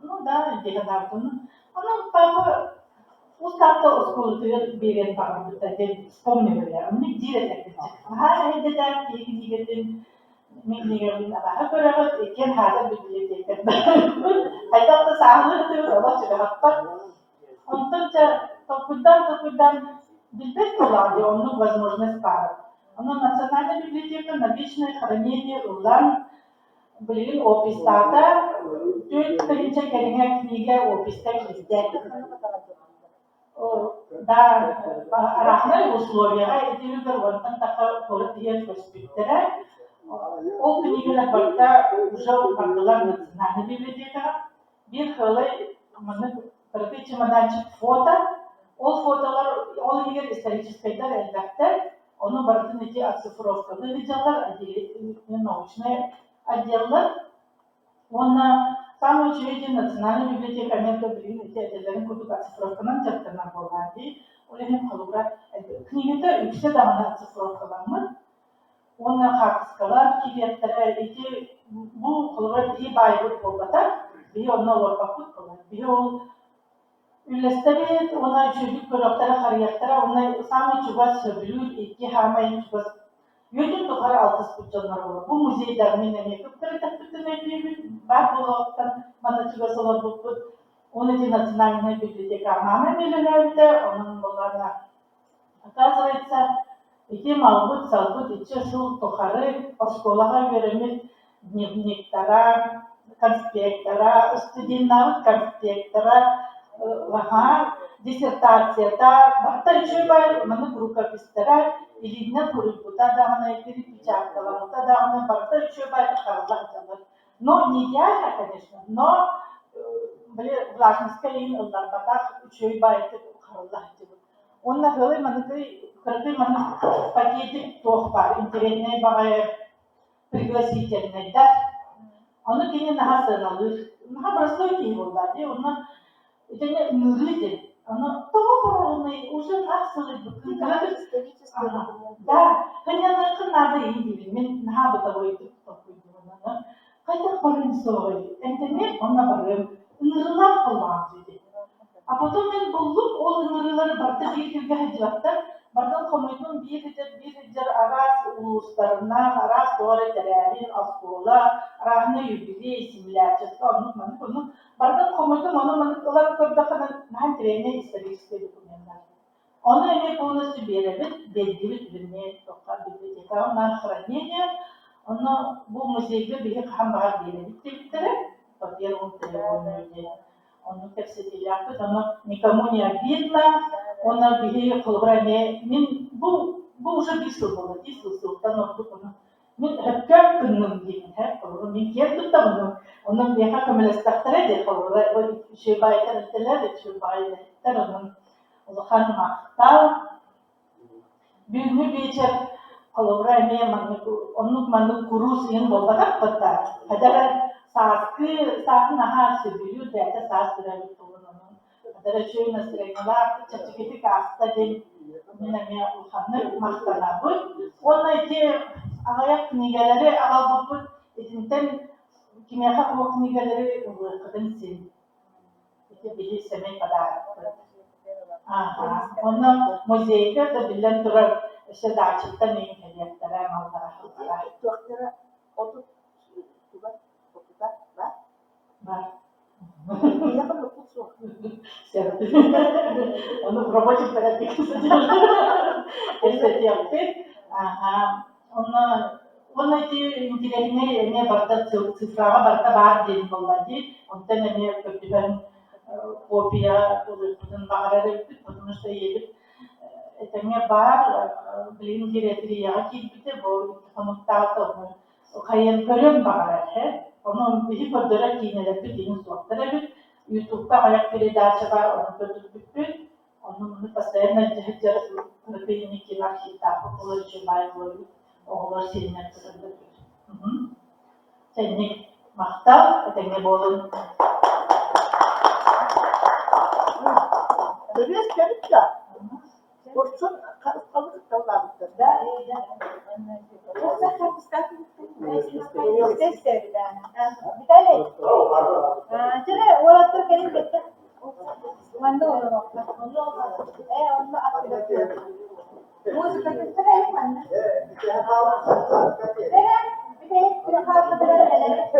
No da diye bunu. Onun papa ustata oskultuyor bilen bakın da spomniyor ya. Onu direkten. Her eder ki diyetin Mingin apa? Kalau ikan ada bibliotek, ada tu sahur tu Allah sudah dapat. Untuk takudan билбет коллади, он возможность пара. Оно национальная библиотека, наличное хранение улан, блин, опистата, тут принца книга книга опистек листек. Да, разные условия, эти люди вот так колотият воспитывают. Ол книганы барда уже бардылар национальная библиотека. Bir хылы, bir чемоданчик фото. Ол фотолар, ол егер историческийдер әлбәттә, оны бардын эти оцифровкалы видеолар, научный отделлар. Оны самый очевидный национальный библиотека Америка билген эти отделларын күтүп оцифровканан жактырна болган ди. Ол эми калыбыра книгада үксе дагана оцифровкаланмы. Оны картыскалар, кибеттер, эти бу калыбыра би байбыт болгата, би оны лорпакут кылат, би ол Üllestebet ona çocuk bölükleri hariyetleri ona sami çubuğa söbülür iki hamayın çubuğa yönetim tutarı altı sputçanlar olur. Bu müzeyi dermin emekip kırıklıktan emekip var bulaktan bana çubuğa sola buldu. Onu da nasyonalne biblioteka mame milyonerde onun dolarına оказывается iki malbut salbut içi şu tutarı oskolağa verilmiş dnevniklere, konspektlere, stüdyenler konspektlere диссертацията, барта чуйбай мана рукопистера или на бурибута давна перепечатала, бута давна барта чуйбай харбатала. Но не идеально, конечно, но влажностка им ларбатах чуйбай харбатала. Он на голой мана пакетик тохпар, интересный багай пригласительный, да? Оно кини наха сыналыр, наха простой кини болдади, он это не мылитель, оно топорный, уже насылый, да, хотя надо индивид, мен нахабы того и такой хотя порын сой, интернет он наборем, нырылар кылган жеди, Apodo men bulduk o ınırıları barda bir girge hacıvatta. Bardan komünün bir hıcar aras uluslarından aras doğru tereyalin askola arahne yübili simülasyası anlatmanı konu. Bardan komünün onu manıklar kadar kadar ben trene istedi bunlar. Onu ene konusu bir evet belli bir tokar bir tamam hraniyya. Onu bu müzeyde bir hambar diye bitirdi. Tabii onu onu tefsir yaptı ama никому не обидно, ona bir kolbrane min bu уже bir yıl oldu, sultan oldu bunu. Min hep kırkınım gibi hep kolbra min kiyet tutamam. Onun bir hak melestaktere de kolbra o şey baytar teler şey baytar onun o han mahtal büyük bir şey kolbra ne onun manı kurus in bolbadak patta. Hadara saat naha sürüyor da saat sürüyor. Ada şöyle nasırlar, çeşitli kastadın, minamya uhanır, mahtalabı. Onun için ayak nigeleri, ağabey izinten kimya bu nigeleri kadın sin. İşte bir sene kadar. Onun müzeyde de bilen durar, işte daha çıktı neyin hediyetlere mallara. Doktora otup Var. Ya kalau putus. Cierto. Onu promotion pratik saja. Setiap tim, ona ini barta sifra barta bar din bollaji. Ondan ini kebiban kopya uzun bahara itu penulis yedi. Etanya bar belin giretri ya ki bite bol kamu tahu kayan keren bahara है. Onun bir kadar kineler bir din sohbet YouTube'da ayak biri dersi var, onu götürdük. Onun pasayına cihazlar kırpıyını kilar kitap olur, cümleyi olur, silmek zorunda. Teknik mahtal, teknik bolun. Terus kerja. Bosan kalau tahu da. Bosan kalau sekali bir tane. Jadi walaupun kalian betul, mana orang orang aktif. Musik kerja mana? Bir hafta beraber.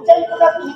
Jadi